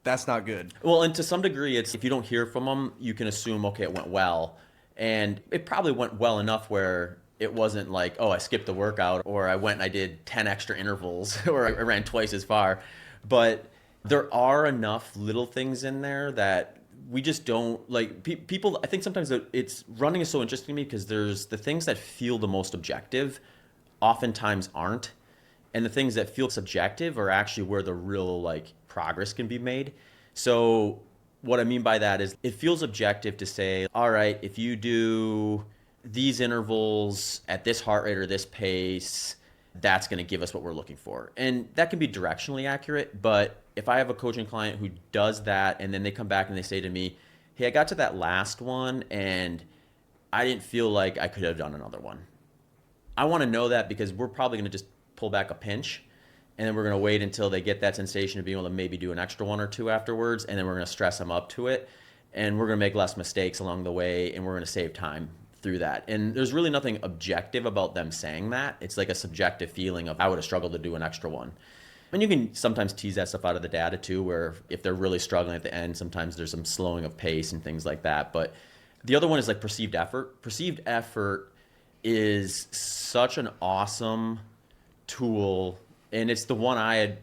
[SPEAKER 1] that's not good.
[SPEAKER 2] Well, and to some degree, it's if you don't hear from them, you can assume, okay, it went well. And it probably went well enough where it wasn't like, oh, I skipped the workout, or I went and I did 10 extra intervals, or I ran twice as far. But there are enough little things in there that we just don't like. People, I think sometimes it's running is so interesting to me because there's the things that feel the most objective oftentimes aren't, and the things that feel subjective are actually where the real like progress can be made. So what I mean by that is it feels objective to say, all right, if you do these intervals at this heart rate or this pace, that's going to give us what we're looking for. And that can be directionally accurate, but if I have a coaching client who does that and then they come back and they say to me, hey, I got to that last one and I didn't feel like I could have done another one. I want to know that, because we're probably going to just pull back a pinch, and then we're going to wait until they get that sensation of being able to maybe do an extra one or two afterwards, and then we're going to stress them up to it, and we're going to make less mistakes along the way, and we're going to save time through that. And there's really nothing objective about them saying that. It's like a subjective feeling of I would have struggled to do an extra one. And you can sometimes tease that stuff out of the data too, where if they're really struggling at the end, sometimes there's some slowing of pace and things like that. But the other one is like perceived effort. Perceived effort is such an awesome tool, and it's the one I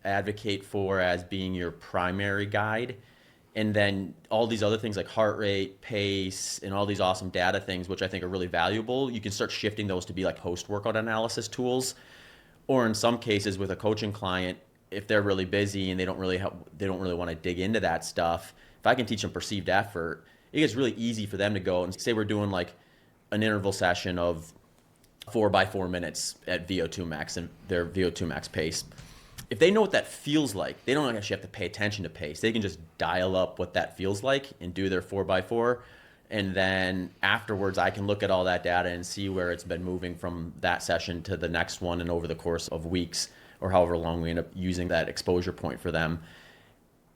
[SPEAKER 2] advocate for as being your primary guide. And then all these other things like heart rate, pace, and all these awesome data things, which I think are really valuable, you can start shifting those to be like post-workout analysis tools. Or in some cases with a coaching client, if they're really busy and they don't really want to dig into that stuff, if I can teach them perceived effort, it gets really easy for them to go and say we're doing like an interval session of 4 by 4 minutes at VO2 max and their VO2 max pace. If they know what that feels like, they don't actually have to pay attention to pace. They can just dial up what that feels like and do their 4 by 4. And then afterwards, I can look at all that data and see where it's been moving from that session to the next one and over the course of weeks or however long we end up using that exposure point for them.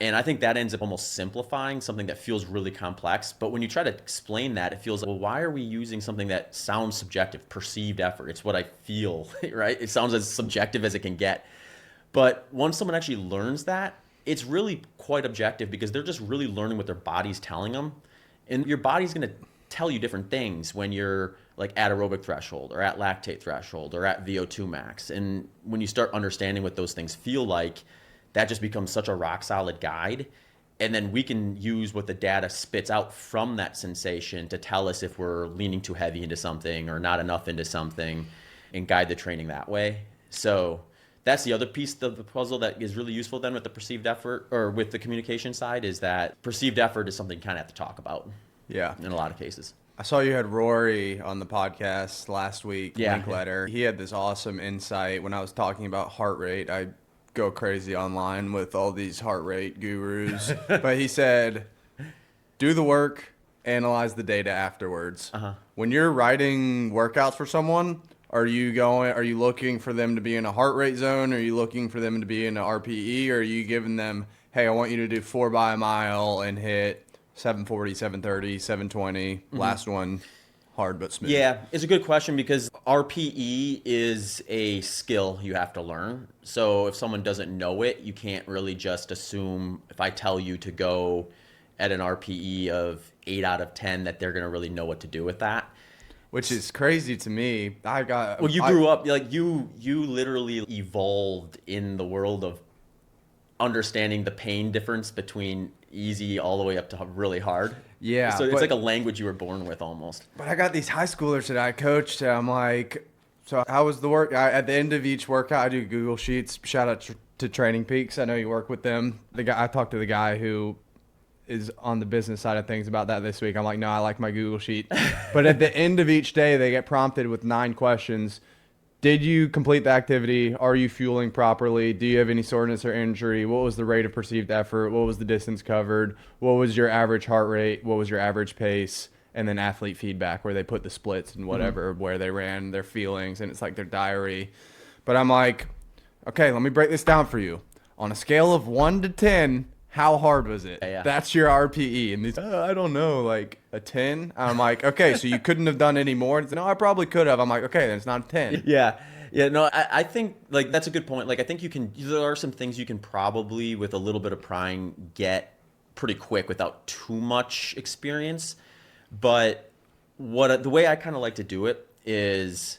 [SPEAKER 2] And I think that ends up almost simplifying something that feels really complex. But when you try to explain that, it feels like, well, why are we using something that sounds subjective? Perceived effort. It's what I feel, right? It sounds as subjective as it can get. But once someone actually learns that, it's really quite objective, because they're just really learning what their body's telling them. And your body's going to tell you different things when you're like at aerobic threshold or at lactate threshold or at VO2 max. And when you start understanding what those things feel like, that just becomes such a rock solid guide. And then we can use what the data spits out from that sensation to tell us if we're leaning too heavy into something or not enough into something, and guide the training that way. So that's the other piece of the puzzle that is really useful then with the perceived effort, or with the communication side, is that perceived effort is something you kind of have to talk about.
[SPEAKER 1] Yeah.
[SPEAKER 2] In a lot of cases.
[SPEAKER 1] I saw you had Rory on the podcast last week,
[SPEAKER 2] Yeah.
[SPEAKER 1] Linkletter. He had this awesome insight when I was talking about heart rate. I go crazy online with all these heart rate gurus. But he said, do the work, analyze the data afterwards. When you're writing workouts for someone, are you looking for them to be in a heart rate zone? Are you looking for them to be in an RPE? Or are you giving them, hey, I want you to do 4 by a mile and hit 740, 730, 720, last one hard but smooth?
[SPEAKER 2] Yeah, it's a good question because RPE is a skill you have to learn. So if someone doesn't know it, you can't really just assume if I tell you to go at an RPE of 8 out of 10 that they're going to really know what to do with that.
[SPEAKER 1] Which is crazy to me.
[SPEAKER 2] Well, you grew up, like you literally evolved in the world of understanding the pain difference between easy all the way up to really hard.
[SPEAKER 1] Yeah.
[SPEAKER 2] So it's like a language you were born with almost.
[SPEAKER 1] But I got these high schoolers that I coached. And I'm like, so how was the work? At the end of each workout, I do Google Sheets. Shout out to Training Peaks. I know you work with them. I talked to the guy who is on the business side of things about that this week. I'm like, no, I like my Google Sheet. But at the end of each day, they get prompted with 9 questions. Did you complete the activity? Are you fueling properly? Do you have any soreness or injury? What was the rate of perceived effort? What was the distance covered? What was your average heart rate? What was your average pace? And then athlete feedback, where they put the splits and whatever, where they ran, their feelings, and it's like their diary. But I'm like, okay, let me break this down for you. On a scale of 1 to 10, how hard was it?
[SPEAKER 2] Yeah.
[SPEAKER 1] That's your RPE. And these, I don't know, like a 10. I'm like, okay, so you couldn't have done any more? No, I probably could have. I'm like, okay, then it's not a 10.
[SPEAKER 2] Yeah. No, I think like that's a good point. Like I think there are some things you can probably with a little bit of prying get pretty quick without too much experience. But the way I kind of like to do it is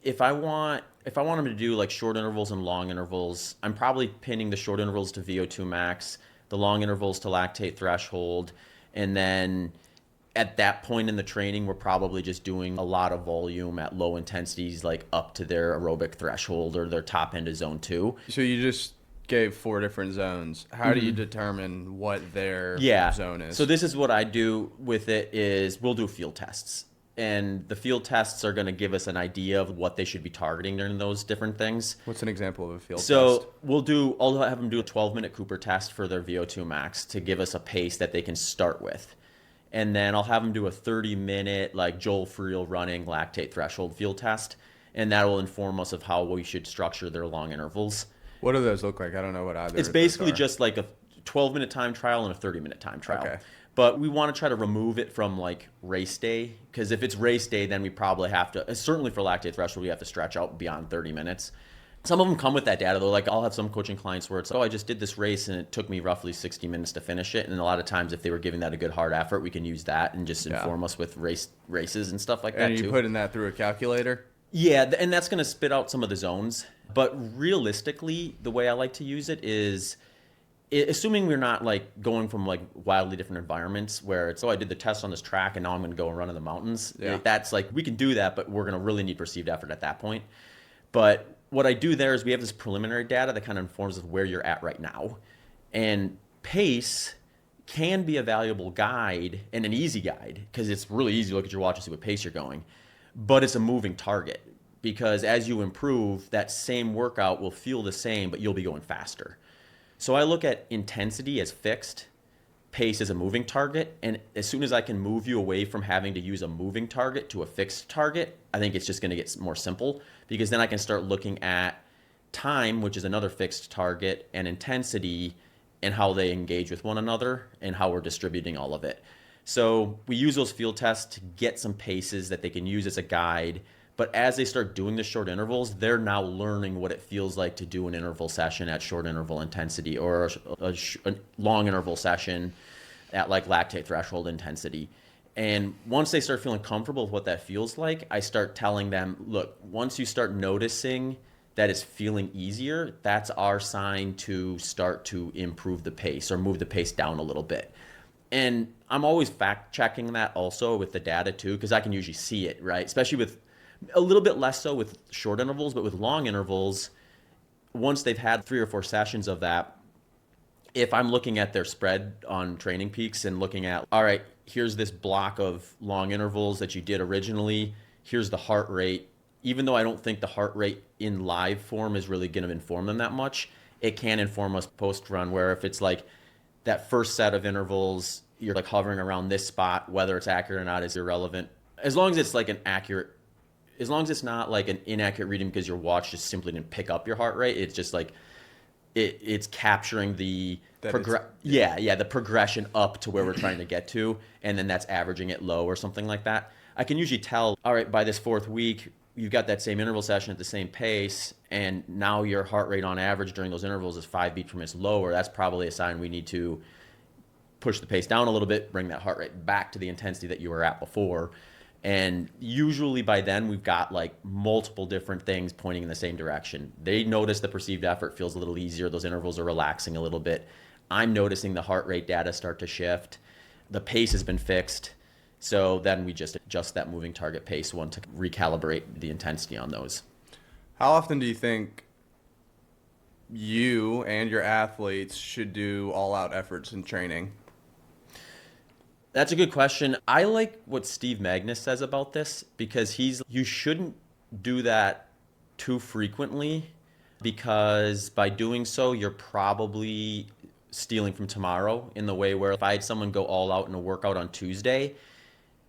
[SPEAKER 2] if I want them to do like short intervals and long intervals, I'm probably pinning the short intervals to VO2 max, the long intervals to lactate threshold, and then at that point in the training, we're probably just doing a lot of volume at low intensities, like up to their aerobic threshold or their top end of zone 2.
[SPEAKER 1] So you just gave 4 different zones. How do you determine what their zone is?
[SPEAKER 2] So this is what I do with it is we'll do field tests. And the field tests are going to give us an idea of what they should be targeting during those different things.
[SPEAKER 1] What's an example of a field test?
[SPEAKER 2] So I'll have them do a 12-minute Cooper test for their VO2 max to give us a pace that they can start with. And then I'll have them do a 30-minute like Joel Friel running lactate threshold field test. And that will inform us of how we should structure their long intervals.
[SPEAKER 1] What do those look like? I don't know what either.
[SPEAKER 2] It's basically just like a 12-minute time trial and a 30-minute time trial.
[SPEAKER 1] Okay.
[SPEAKER 2] But we want to try to remove it from like race day, because if it's race day, then we probably have to, certainly for lactate threshold, we have to stretch out beyond 30 minutes. Some of them come with that data though. Like I'll have some coaching clients where it's, I just did this race and it took me roughly 60 minutes to finish it. And a lot of times if they were giving that a good hard effort, we can use that and just inform us with races and stuff like that too.
[SPEAKER 1] And you putting that through a calculator?
[SPEAKER 2] Yeah, and that's going to spit out some of the zones. But realistically, the way I like to use it is, assuming we're not like going from like wildly different environments where it's, I did the test on this track and now I'm going to go and run in the mountains.
[SPEAKER 1] Yeah.
[SPEAKER 2] That's like, we can do that, but we're going to really need perceived effort at that point. But what I do there is we have this preliminary data that kind of informs of where you're at right now. And pace can be a valuable guide and an easy guide because it's really easy to look at your watch and see what pace you're going. But it's a moving target because as you improve, that same workout will feel the same, but you'll be going faster. So I look at intensity as fixed, pace as a moving target, and as soon as I can move you away from having to use a moving target to a fixed target, I think it's just going to get more simple because then I can start looking at time, which is another fixed target, and intensity and how they engage with one another and how we're distributing all of it. So we use those field tests to get some paces that they can use as a guide. But as they start doing the short intervals, they're now learning what it feels like to do an interval session at short interval intensity or a long interval session at like lactate threshold intensity. And once they start feeling comfortable with what that feels like, I start telling them, look, once you start noticing that it's feeling easier, that's our sign to start to improve the pace or move the pace down a little bit. And I'm always fact checking that also with the data too, because I can usually see it, right? Especially with a little bit less so with short intervals, but with long intervals, once they've had 3 or 4 sessions of that, if I'm looking at their spread on Training Peaks and looking at, all right, here's this block of long intervals that you did originally. Here's the heart rate. Even though I don't think the heart rate in live form is really going to inform them that much, it can inform us post-run, where if it's like that first set of intervals, you're like hovering around this spot, whether it's accurate or not is irrelevant. As long as it's like as long as it's not like an inaccurate reading because your watch just simply didn't pick up your heart rate, it's just like it's capturing the the progression up to where we're trying to get to, and then that's averaging it low or something like that. I can usually tell, all right, by this 4th week, you've got that same interval session at the same pace, and now your heart rate on average during those intervals is 5 beats per minute lower. That's probably a sign we need to push the pace down a little bit, bring that heart rate back to the intensity that you were at before. And usually by then we've got like multiple different things pointing in the same direction. They notice the perceived effort feels a little easier. Those intervals are relaxing a little bit. I'm noticing the heart rate data start to shift. The pace has been fixed. So then we just adjust that moving target pace one to recalibrate the intensity on those.
[SPEAKER 1] How often do you think you and your athletes should do all-out efforts in training?
[SPEAKER 2] That's a good question. I like what Steve Magnus says about this, because you shouldn't do that too frequently, because by doing so, you're probably stealing from tomorrow, in the way where if I had someone go all out in a workout on Tuesday,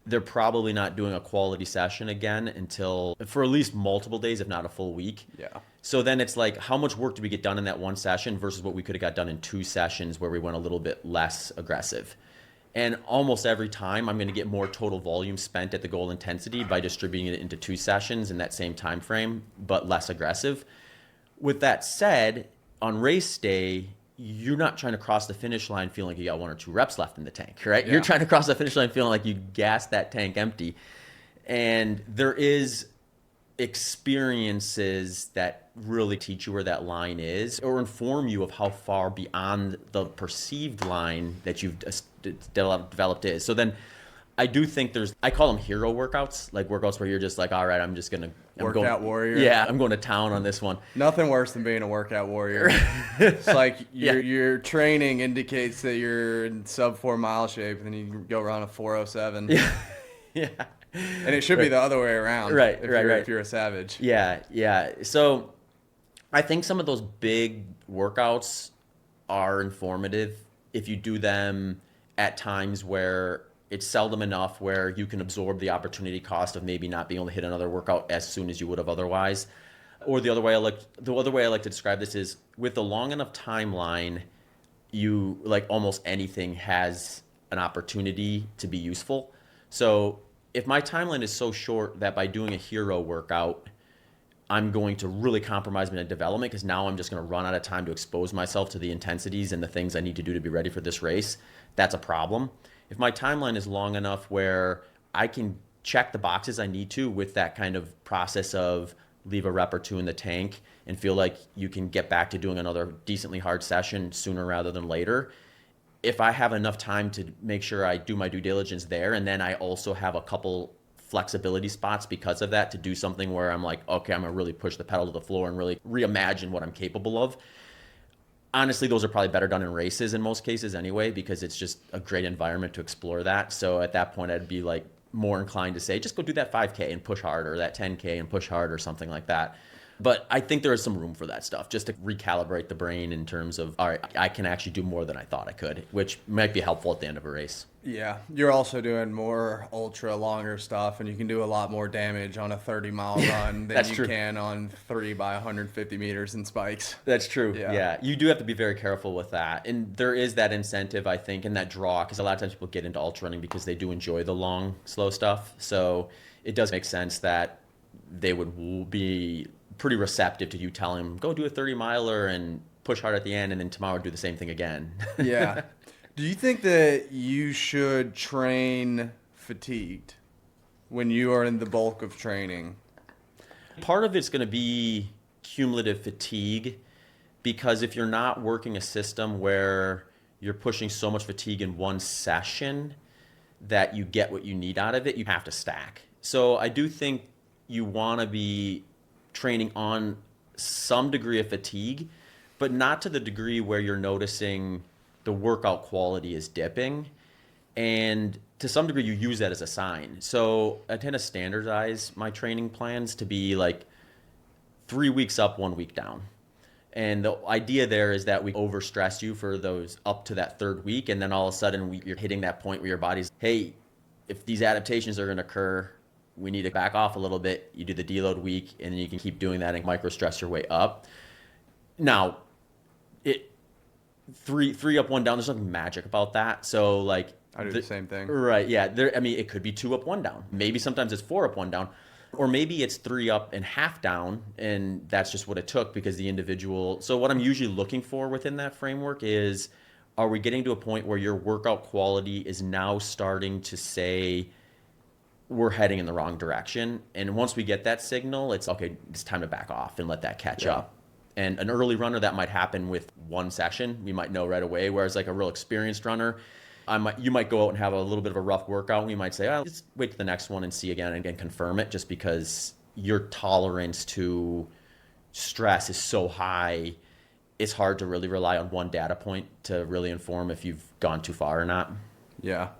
[SPEAKER 2] they're probably not doing a quality session again until for at least multiple days, if not a full week.
[SPEAKER 1] Yeah.
[SPEAKER 2] So then it's like, how much work did we get done in that one session versus what we could have got done in 2 sessions where we went a little bit less aggressive? And almost every time I'm going to get more total volume spent at the goal intensity by distributing it into 2 sessions in that same time frame, but less aggressive. With that said, on race day, you're not trying to cross the finish line feeling like you got 1 or 2 reps left in the tank, right? Yeah. You're trying to cross the finish line feeling like you gassed that tank empty. And there is experiences that really teach you where that line is, or inform you of how far beyond the perceived line that you've developed is. So then I do think I call them hero workouts, like workouts where you're just like, all right, I'm
[SPEAKER 1] warrior.
[SPEAKER 2] Yeah, I'm going to town on this one.
[SPEAKER 1] Nothing worse than being a workout warrior. It's like your training indicates that you're in sub 4 mile shape, and then you go around a 407.
[SPEAKER 2] Yeah.
[SPEAKER 1] And it should be the other way around.
[SPEAKER 2] Right.
[SPEAKER 1] If you're a savage.
[SPEAKER 2] Yeah. So I think some of those big workouts are informative if you do them at times where it's seldom enough where you can absorb the opportunity cost of maybe not being able to hit another workout as soon as you would have otherwise. Or the other way I like to describe this is, with a long enough timeline, you like almost anything has an opportunity to be useful. So if my timeline is so short that by doing a hero workout, I'm going to really compromise my development, because now I'm just going to run out of time to expose myself to the intensities and the things I need to do to be ready for this race, that's a problem. If my timeline is long enough where I can check the boxes I need to with that kind of process of leave a rep or 2 in the tank and feel like you can get back to doing another decently hard session sooner rather than later, if I have enough time to make sure I do my due diligence there, and then I also have a couple flexibility spots because of that to do something where I'm like, okay, I'm going to really push the pedal to the floor and really reimagine what I'm capable of. Honestly, those are probably better done in races in most cases anyway, because it's just a great environment to explore that. So at that point, I'd be like more inclined to say, just go do that 5K and push hard, or that 10K and push hard, or something like that. But I think there is some room for that stuff, just to recalibrate the brain in terms of, all right, I can actually do more than I thought I could, which might be helpful at the end of a race.
[SPEAKER 1] Yeah, you're also doing more ultra longer stuff, and you can do a lot more damage on a 30-mile run than you can on 3 by 150 meters in spikes.
[SPEAKER 2] That's true. Yeah. You do have to be very careful with that. And there is that incentive, I think, and that draw, because a lot of times people get into ultra running because they do enjoy the long, slow stuff. So it does make sense that they would be pretty receptive to you telling them, go do a 30-miler and push hard at the end, and then tomorrow do the same thing again.
[SPEAKER 1] Yeah. Do you think that you should train fatigued when you are in the bulk of training?
[SPEAKER 2] Part of it's going to be cumulative fatigue, because if you're not working a system where you're pushing so much fatigue in one session that you get what you need out of it, you have to stack. So I do think you want to be training on some degree of fatigue, but not to the degree where you're noticing the workout quality is dipping. And to some degree, you use that as a sign. So I tend to standardize my training plans to be like 3 weeks up, 1 week down. And the idea there is that we overstress you for those up to that third week. And then all of a sudden you're hitting that point where your body's, hey, if these adaptations are going to occur, we need to back off a little bit. You do the deload week, and then you can keep doing that and micro stress your way up. Now, three up, one down, there's nothing magic about that. So like,
[SPEAKER 1] I do the same thing.
[SPEAKER 2] Right. Yeah. It could be 2 up, 1 down. Maybe sometimes it's 4 up, 1 down. Or maybe it's 3 up and half down, and that's just what it took because the individual. So what I'm usually looking for within that framework is, are we getting to a point where your workout quality is now starting to say we're heading in the wrong direction? And once we get that signal, it's okay, it's time to back off and let that catch up. And an early runner, that might happen with 1 session. We might know right away. Whereas like a real experienced runner, you might go out and have a little bit of a rough workout, and you might say, oh, let's wait to the next one and see again and confirm it, just because your tolerance to stress is so high. It's hard to really rely on one data point to really inform if you've gone too far or not.
[SPEAKER 1] Yeah.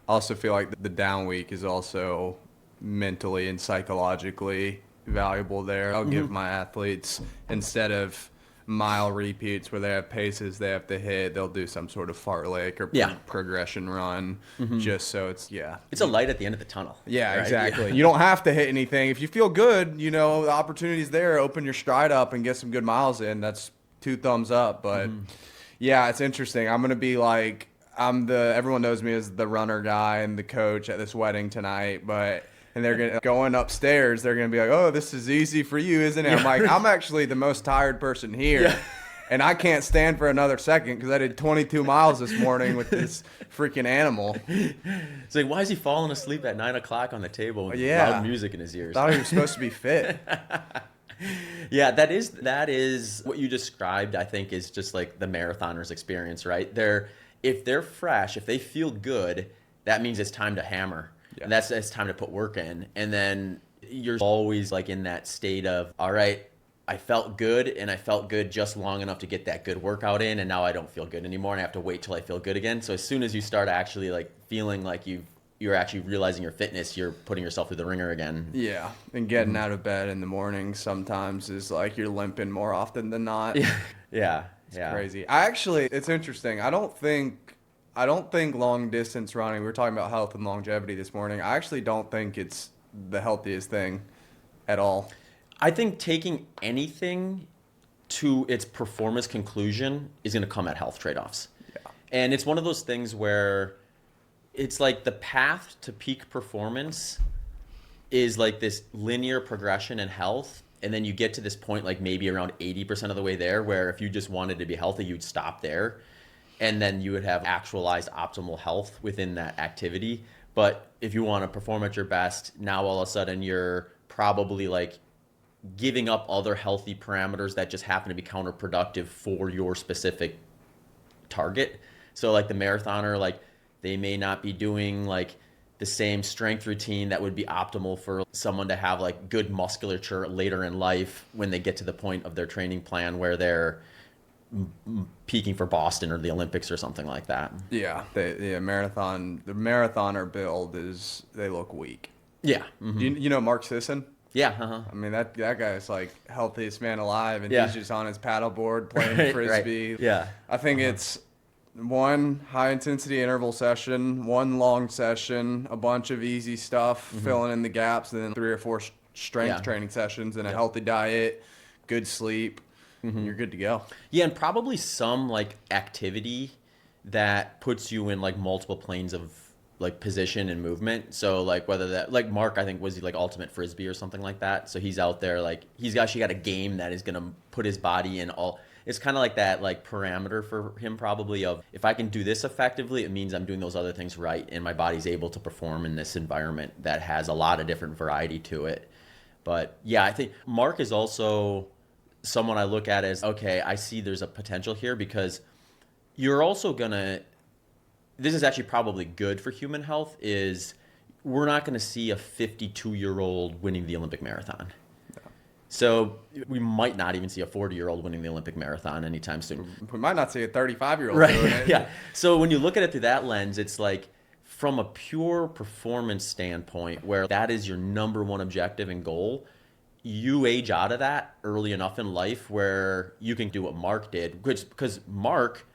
[SPEAKER 1] I also feel like the down week is also mentally and psychologically valuable there. I'll give my athletes, instead of mile repeats where they have paces they have to hit, they'll do some sort of fartlek or progression run, just so it's
[SPEAKER 2] a light at the end of the tunnel.
[SPEAKER 1] Yeah,
[SPEAKER 2] right?
[SPEAKER 1] exactly. You don't have to hit anything. If you feel good, the opportunity's there. Open your stride up and get some good miles in. That's 2 thumbs up. But yeah, it's interesting. I'm gonna be like, everyone knows me as the runner guy and the coach at this wedding tonight, and they're going upstairs, they're going to be like, oh, this is easy for you, isn't it? I'm like, I'm actually the most tired person here. And I can't stand for another second because I did 22 miles this morning with this freaking animal.
[SPEAKER 2] It's like, why is he falling asleep at 9 o'clock on the table with loud music in his ears?
[SPEAKER 1] Thought he was supposed to be fit.
[SPEAKER 2] Yeah, that is what you described, I think, is just like the marathoner's experience, right? If they're fresh, if they feel good, that means it's time to hammer. Yeah. And it's time to put work in. And then you're always like in that state of, all right, I felt good, and I felt good just long enough to get that good workout in, and now I don't feel good anymore, and I have to wait till I feel good again. So as soon as you start actually like feeling like you're actually realizing your fitness, you're putting yourself through the ringer again.
[SPEAKER 1] Yeah, and getting out of bed in the morning sometimes is like you're limping more often than not.
[SPEAKER 2] Yeah.
[SPEAKER 1] It's crazy. It's interesting. I don't think long distance running, we were talking about health and longevity this morning, I actually don't think it's the healthiest thing at all.
[SPEAKER 2] I think taking anything to its performance conclusion is going to come at health trade-offs. Yeah. And it's one of those things where it's like the path to peak performance is like this linear progression in health. And then you get to this point, like maybe around 80% of the way there, where if you just wanted to be healthy, you'd stop there. And then you would have actualized optimal health within that activity. But if you want to perform at your best, now all of a sudden you're probably like giving up other healthy parameters that just happen to be counterproductive for your specific target. So like the marathoner, like they may not be doing like the same strength routine that would be optimal for someone to have like good musculature later in life when they get to the point of their training plan where they're peaking for Boston or the Olympics or something like that.
[SPEAKER 1] Yeah, the marathoner build they look weak.
[SPEAKER 2] Yeah.
[SPEAKER 1] You know Mark Sisson?
[SPEAKER 2] Yeah.
[SPEAKER 1] I mean, that guy is like healthiest man alive, and he's just on his paddleboard playing frisbee.
[SPEAKER 2] Right. Yeah.
[SPEAKER 1] I think it's 1 high intensity interval session, 1 long session, a bunch of easy stuff, filling in the gaps, and then 3 or 4 strength training sessions, and a healthy diet, good sleep. You're good to go. Yeah,
[SPEAKER 2] and probably some like activity that puts you in like multiple planes of like position and movement. So like whether that, like Mark, I think was he like ultimate frisbee or something like that. So he's out there like he's actually got a game that is gonna put his body in all. It's kind of like that like parameter for him probably of, if I can do this effectively, it means I'm doing those other things right, and my body's able to perform in this environment that has a lot of different variety to it. But yeah, I think Mark is also someone I look at as, okay, I see there's a potential here, because you're also gonna, this is actually probably good for human health, is we're not gonna see a 52-year-old winning the Olympic marathon. No. So we might not even see a 40-year-old winning the Olympic marathon anytime soon.
[SPEAKER 1] We might not see a 35-year-old
[SPEAKER 2] right.
[SPEAKER 1] doing it.
[SPEAKER 2] Yeah. So when you look at it through that lens, it's like from a pure performance standpoint, where that is your number one objective and goal, you age out of that early enough in life where you can do what Mark did, because Mark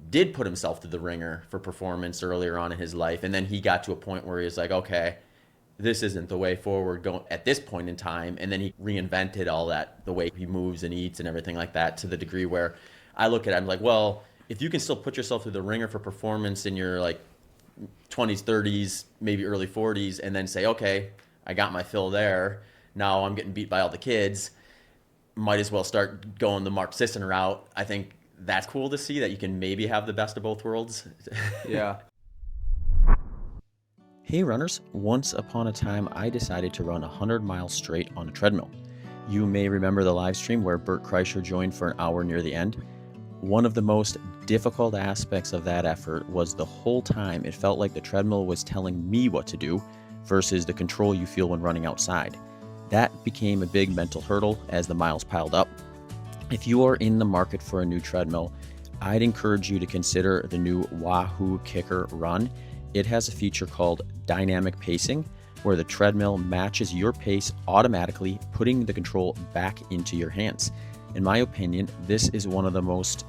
[SPEAKER 2] did put himself through the ringer for performance earlier on in his life. And then he got to a point where he was like, okay, this isn't the way forward going at this point in time. And then he reinvented all that, the way he moves and eats and everything like that, to the degree where I look at it, I'm like, well, if you can still put yourself through the ringer for performance in your like 20s, 30s, maybe early 40s, and then say, okay, I got my fill there. Now I'm getting beat by all the kids. Might as well start going the Mark Sisson route. I think that's cool to see that you can maybe have the best of both worlds.
[SPEAKER 1] Yeah.
[SPEAKER 2] Hey runners, once upon a time I decided to run 100 miles straight on a treadmill. You may remember the live stream where Bert Kreischer joined for an hour near the end. One of the most difficult aspects of that effort was the whole time it felt like the treadmill was telling me what to do versus the control you feel when running outside. That became a big mental hurdle as the miles piled up. If you are in the market for a new treadmill, I'd encourage you to consider the new Wahoo Kicker Run. It has a feature called dynamic pacing, where the treadmill matches your pace automatically, putting the control back into your hands. In my opinion, this is one of the most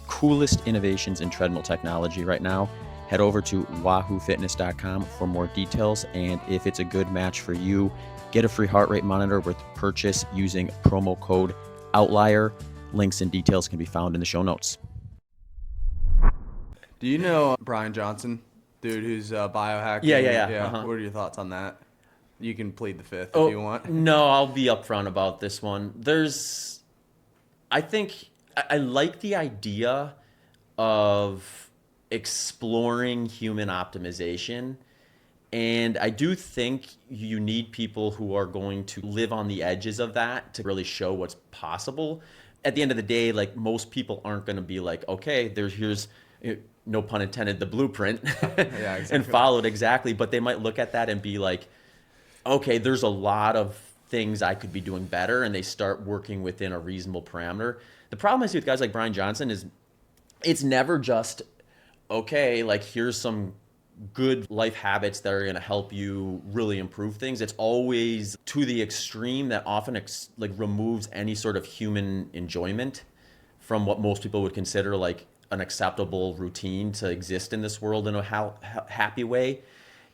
[SPEAKER 2] coolest innovations in treadmill technology right now. Head over to wahoofitness.com for more details, and if it's a good match for you, get a free heart rate monitor with purchase using promo code OUTLIER. Links and details can be found in the show notes.
[SPEAKER 1] Do you know Brian Johnson, dude who's biohacking?
[SPEAKER 2] Yeah. Uh-huh.
[SPEAKER 1] What are your thoughts on that? You can plead the fifth if you want.
[SPEAKER 2] No, I'll be upfront about this one. I think I like the idea of exploring human optimization. And I do think you need people who are going to live on the edges of that to really show what's possible. At the end of the day, like, most people aren't going to be like, okay, here's, no pun intended, the blueprint
[SPEAKER 1] Yeah, exactly.
[SPEAKER 2] and follow it exactly. But they might look at that and be like, okay, there's a lot of things I could be doing better. And they start working within a reasonable parameter. The problem I see with guys like Brian Johnson is it's never just, okay, like, here's some good life habits that are going to help you really improve things. It's always to the extreme that often removes any sort of human enjoyment from what most people would consider like an acceptable routine to exist in this world in a happy way.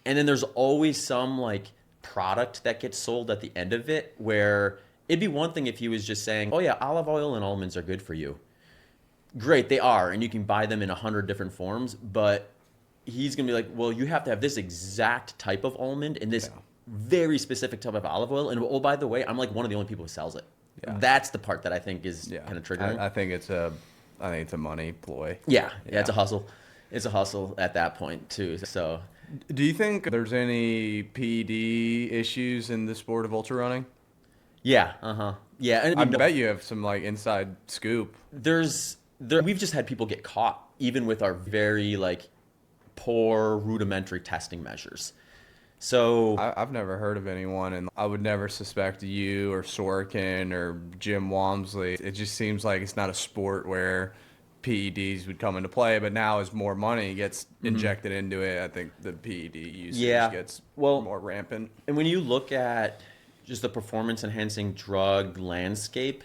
[SPEAKER 2] And then there's always some like product that gets sold at the end of it, where it'd be one thing if he was just saying, oh yeah, olive oil and almonds are good for you. Great, they are, and you can buy them in 100 different forms, but he's going to be like, well, you have to have this exact type of almond and this very specific type of olive oil. And oh, by the way, I'm like one of the only people who sells it. Yeah. That's the part that I think is kind of triggering.
[SPEAKER 1] I think it's a money ploy.
[SPEAKER 2] Yeah, it's a hustle. It's a hustle at that point too. So,
[SPEAKER 1] do you think there's any PED issues in the sport of ultra running?
[SPEAKER 2] Yeah. Yeah. And
[SPEAKER 1] I bet you have some like inside scoop.
[SPEAKER 2] We've just had people get caught even with our very like poor rudimentary testing measures. So
[SPEAKER 1] I've never heard of anyone, and I would never suspect you or Sorkin or Jim Walmsley. It just seems like it's not a sport where PEDs would come into play, but now as more money gets injected into it, I think the PED usage gets more rampant.
[SPEAKER 2] And when you look at just the performance enhancing drug landscape,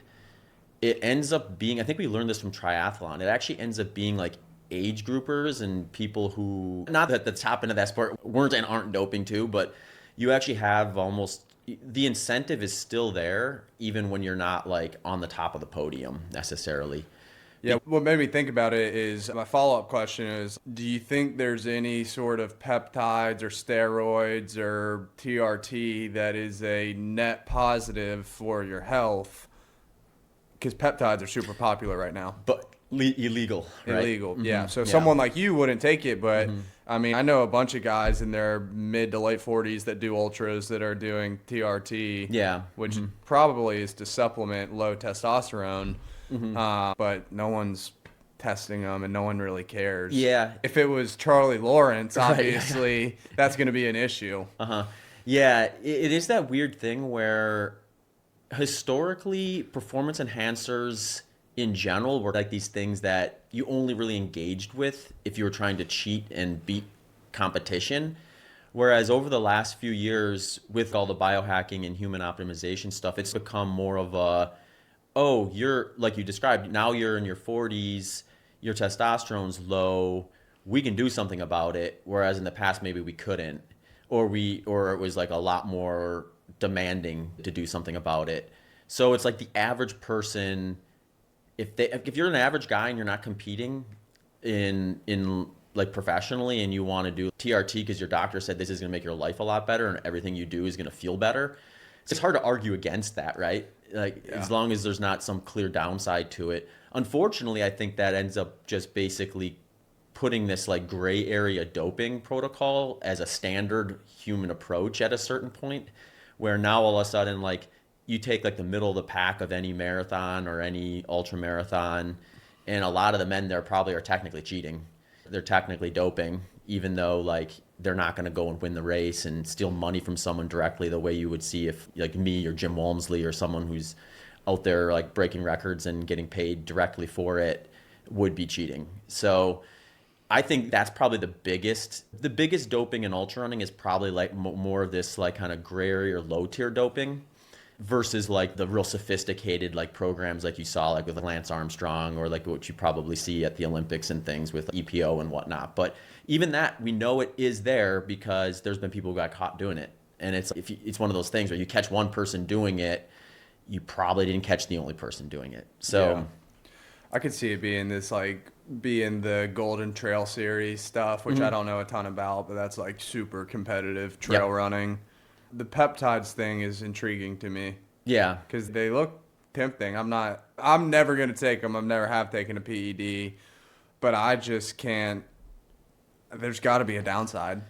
[SPEAKER 2] it ends up being, I think we learned this from triathlon, it actually ends up being like age groupers and people who, not that the top end of that sport weren't and aren't doping too, but you actually have almost, the incentive is still there even when you're not like on the top of the podium necessarily.
[SPEAKER 1] Yeah, what made me think about it is, my follow-up question is, do you think there's any sort of peptides or steroids or TRT that is a net positive for your health? Because peptides are super popular right now.
[SPEAKER 2] But illegal, right?
[SPEAKER 1] Illegal, yeah. So someone like you wouldn't take it, but I mean, I know a bunch of guys in their mid to late 40s that do ultras that are doing TRT, which probably is to supplement low testosterone, but no one's testing them and no one really cares.
[SPEAKER 2] Yeah.
[SPEAKER 1] If it was Charlie Lawrence, obviously, that's going to be an issue.
[SPEAKER 2] Yeah, it is that weird thing where historically performance enhancers in general were like these things that you only really engaged with if you were trying to cheat and beat competition. Whereas over the last few years with all the biohacking and human optimization stuff, it's become more of a, oh, you're like you described, now you're in your 40s, your testosterone's low, we can do something about it. Whereas in the past, maybe we couldn't, or it was like a lot more demanding to do something about it. So it's like the average person, if you're an average guy and you're not competing in like professionally, and you want to do TRT because your doctor said this is going to make your life a lot better and everything you do is going to feel better, it's hard to argue against that, right? Like, as long as there's not some clear downside to it. Unfortunately, I think that ends up just basically putting this like gray area doping protocol as a standard human approach at a certain point, where now all of a sudden, like, you take like the middle of the pack of any marathon or any ultra marathon, and a lot of the men there probably are technically cheating. They're technically doping, even though like they're not going to go and win the race and steal money from someone directly the way you would see if like me or Jim Walmsley or someone who's out there like breaking records and getting paid directly for it would be cheating. So I think that's probably the biggest doping in ultra running is probably like more of this like kind of gray area or low tier doping versus like the real sophisticated like programs like you saw like with Lance Armstrong, or like what you probably see at the Olympics and things with EPO and whatnot. But even that, we know it is there because there's been people who got caught doing it. And it's one of those things where you catch one person doing it, you probably didn't catch the only person doing it. So
[SPEAKER 1] yeah. I could see it being the Golden Trail Series stuff, which I don't know a ton about, but that's like super competitive trail running. The peptides thing is intriguing to me.
[SPEAKER 2] Yeah.
[SPEAKER 1] Because they look tempting. I'm never going to take them. I've never have taken a PED, but I just can't. There's got to be a downside.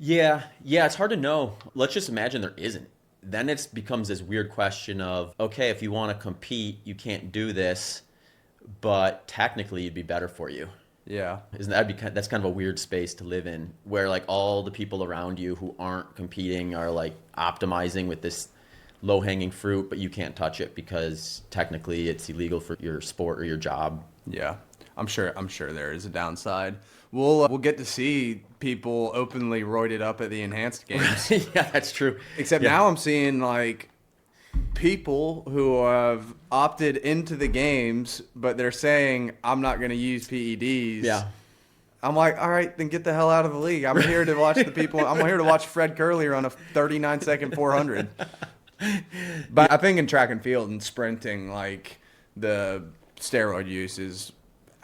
[SPEAKER 2] Yeah. It's hard to know. Let's just imagine there isn't. Then it becomes this weird question of, okay, if you want to compete, you can't do this, but technically it'd be better for you.
[SPEAKER 1] Yeah.
[SPEAKER 2] That's kind of a weird space to live in, where like all the people around you who aren't competing are like optimizing with this low-hanging fruit, but you can't touch it because technically it's illegal for your sport or your job.
[SPEAKER 1] Yeah. I'm sure there is a downside. We'll get to see people openly roided up at the enhanced games.
[SPEAKER 2] Yeah, that's true.
[SPEAKER 1] Except now I'm seeing like people who have opted into the games, but they're saying, I'm not going to use PEDs.
[SPEAKER 2] Yeah.
[SPEAKER 1] I'm like, all right, then get the hell out of the league. I'm here to watch the people. I'm here to watch Fred Curley run a 39-second 400. But I think in track and field and sprinting, like the steroid use is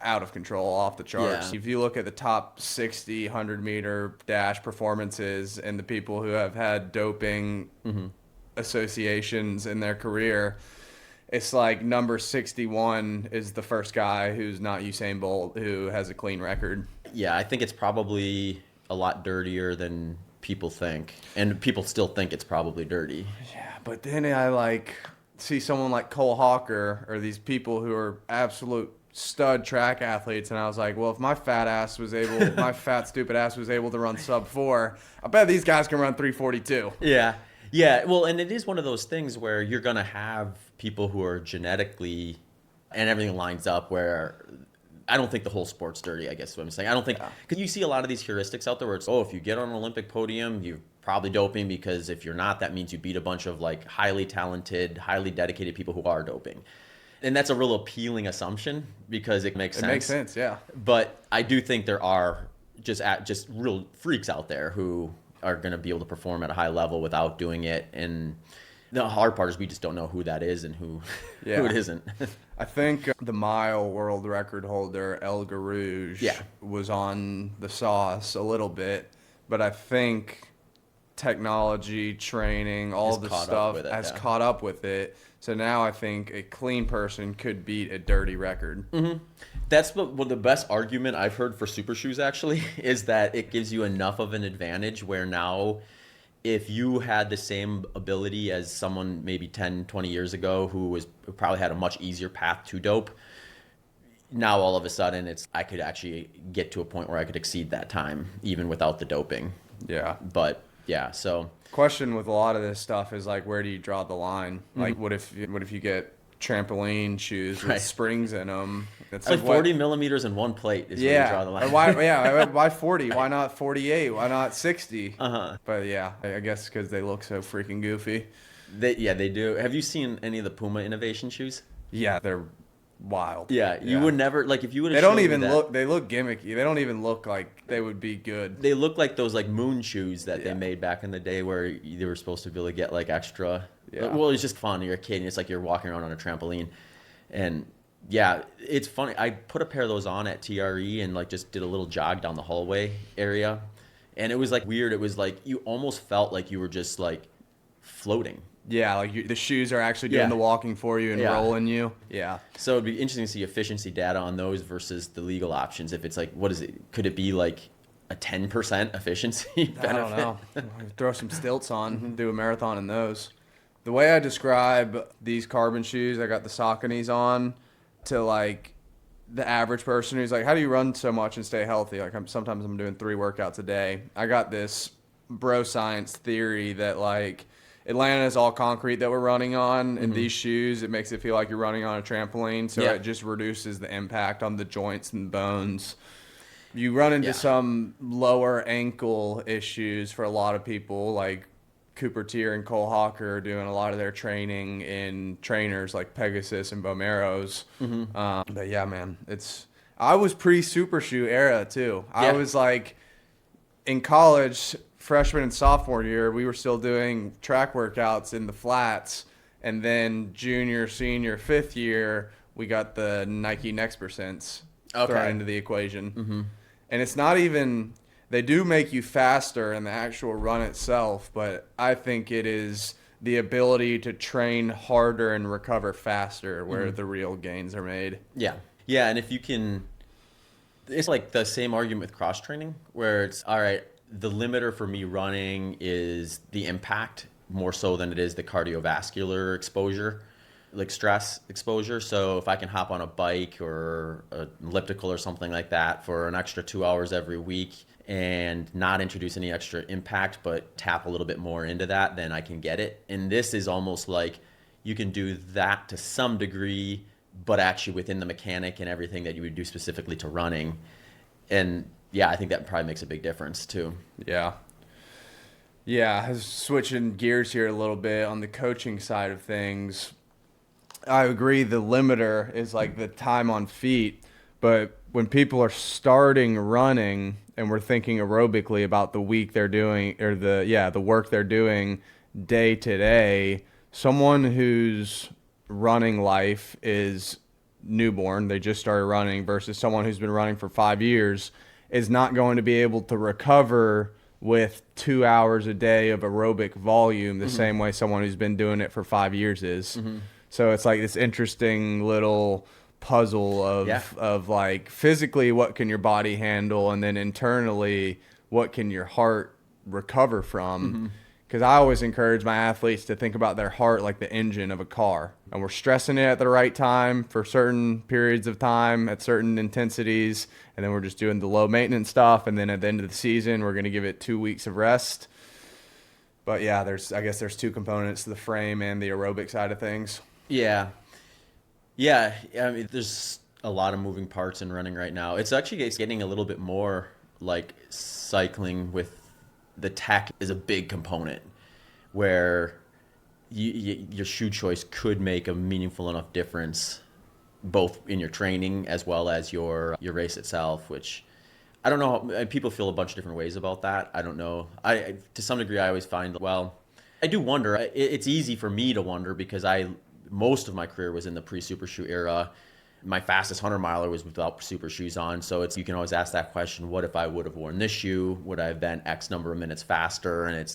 [SPEAKER 1] out of control, off the charts.
[SPEAKER 2] Yeah.
[SPEAKER 1] If you look at the top 60 100-meter dash performances and the people who have had doping associations in their career, it's like number 61 is the first guy who's not Usain Bolt who has a clean record.
[SPEAKER 2] Yeah, I think it's probably a lot dirtier than people think, and people still think it's probably dirty.
[SPEAKER 1] Yeah, but then I like see someone like Cole Hawker or these people who are absolute stud track athletes, and I was like, well, if my fat stupid ass was able to run sub 4, I bet these guys can run 342.
[SPEAKER 2] Yeah, well, and it is one of those things where you're going to have people who are genetically, and everything lines up, where I don't think the whole sport's dirty, I guess is what I'm saying. I don't think, because you see a lot of these heuristics out there where it's, if you get on an Olympic podium, you're probably doping, because if you're not, that means you beat a bunch of like highly talented, highly dedicated people who are doping. And that's a real appealing assumption because it makes sense.
[SPEAKER 1] It makes sense, yeah.
[SPEAKER 2] But I do think there are just real freaks out there who are going to be able to perform at a high level without doing it. And the hard part is we just don't know who that is and who it isn't.
[SPEAKER 1] I think the mile world record holder, El Garouge, was on the sauce a little bit. But I think technology, training, all the stuff has caught up with it. So now I think a clean person could beat a dirty record.
[SPEAKER 2] Mm-hmm. That's what the best argument I've heard for super shoes actually is that it gives you enough of an advantage where now if you had the same ability as someone maybe 10, 20 years ago who probably had a much easier path to dope, now all of a sudden I could actually get to a point where I could exceed that time even without the doping.
[SPEAKER 1] Yeah.
[SPEAKER 2] But yeah, so
[SPEAKER 1] question with a lot of this stuff is like, where do you draw the line? Like, what if you get trampoline shoes with springs in them.
[SPEAKER 2] It's like 40 millimeters in one plate is where you draw the line.
[SPEAKER 1] Why 40? Why not 48? Why not 60? But yeah, I guess because they look so freaking goofy.
[SPEAKER 2] They do. Have you seen any of the Puma innovation shoes?
[SPEAKER 1] Yeah, they're wild.
[SPEAKER 2] Yeah, you would never, like, if you would have
[SPEAKER 1] They don't even look, they look gimmicky. They don't even look like they would be good.
[SPEAKER 2] They look like those, like, moon shoes that they made back in the day where they were supposed to be able to get, like, extra. Yeah. Well, it's just fun. You're a kid and it's like you're walking around on a trampoline. And yeah, it's funny. I put a pair of those on at TRE and, like, just did a little jog down the hallway area. And it was, like, weird. It was like you almost felt like you were just, like, floating.
[SPEAKER 1] Yeah, like the shoes are actually doing the walking for you and rolling you. Yeah.
[SPEAKER 2] So it'd be interesting to see efficiency data on those versus the legal options. If it's like, what is it? Could it be like a 10% efficiency benefit?
[SPEAKER 1] I don't know. Throw some stilts on, do a marathon in those. The way I describe these carbon shoes, I got the Sauconys on, to like the average person who's like, how do you run so much and stay healthy? Like sometimes I'm doing 3 workouts a day. I got this bro science theory that like Atlanta is all concrete that we're running on. In these shoes, it makes it feel like you're running on a trampoline. So it just reduces the impact on the joints and bones. You run into some lower ankle issues for a lot of people, like Cooper Tier and Cole Hawker are doing a lot of their training in trainers like Pegasus and Vomeros. But yeah, man, I was pre-super shoe era too. I was like in college, freshman and sophomore year, we were still doing track workouts in the flats. And then junior, senior, 5th year, we got the Nike Next Percents thrown into the equation. And it's not even, they do make you faster in the actual run itself, but I think it is the ability to train harder and recover faster where the real gains are made.
[SPEAKER 2] Yeah. Yeah, and if you can, it's like the same argument with cross training where it's, all right, the limiter for me running is the impact more so than it is the cardiovascular exposure, like stress exposure. So if I can hop on a bike or an elliptical or something like that for an extra 2 hours every week and not introduce any extra impact, but tap a little bit more into that, then I can get it. And this is almost like you can do that to some degree, but actually within the mechanic and everything that you would do specifically to running. And yeah, I think that probably makes a big difference too.
[SPEAKER 1] Yeah. Yeah, switching gears here a little bit on the coaching side of things. I agree the limiter is like the time on feet, but when people are starting running and we're thinking aerobically about the week they're doing or the work they're doing day to day, someone whose running life is newborn, they just started running, versus someone who's been running for 5 years is not going to be able to recover with 2 hours a day of aerobic volume the same way someone who's been doing it for 5 years is. So it's like this interesting little puzzle of like physically what can your body handle, and then internally what can your heart recover from. Because I always encourage my athletes to think about their heart like the engine of a car, and we're stressing it at the right time for certain periods of time at certain intensities, and then we're just doing the low maintenance stuff, and then at the end of the season we're going to give it 2 weeks of rest. But yeah, I guess there's 2 components to the frame and the aerobic side of things.
[SPEAKER 2] Yeah, I mean, there's a lot of moving parts in running right now. It's getting a little bit more like cycling with the tech is a big component where your shoe choice could make a meaningful enough difference both in your training as well as your race itself, which I don't know. People feel a bunch of different ways about that. I don't know. To some degree, I always find, I do wonder. It's easy for me to wonder because most of my career was in the pre-super shoe era. My fastest 100-miler was without super shoes on. So you can always ask that question, what if I would have worn this shoe? Would I have been X number of minutes faster? And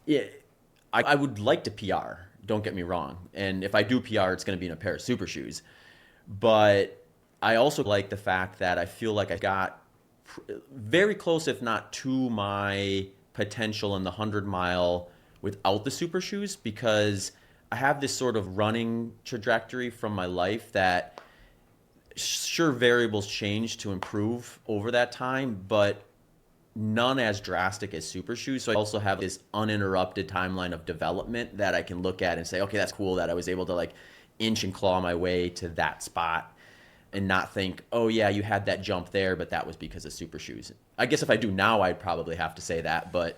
[SPEAKER 2] I would like to PR, don't get me wrong. And if I do PR, it's going to be in a pair of super shoes. But I also like the fact that I feel like I got very close, if not to my potential in the 100-mile without the super shoes, because I have this sort of running trajectory from my life that sure, variables change to improve over that time, but none as drastic as super shoes. So I also have this uninterrupted timeline of development that I can look at and say, okay, that's cool that I was able to like inch and claw my way to that spot and not think, oh yeah, you had that jump there, but that was because of super shoes. I guess if I do now, I'd probably have to say that, but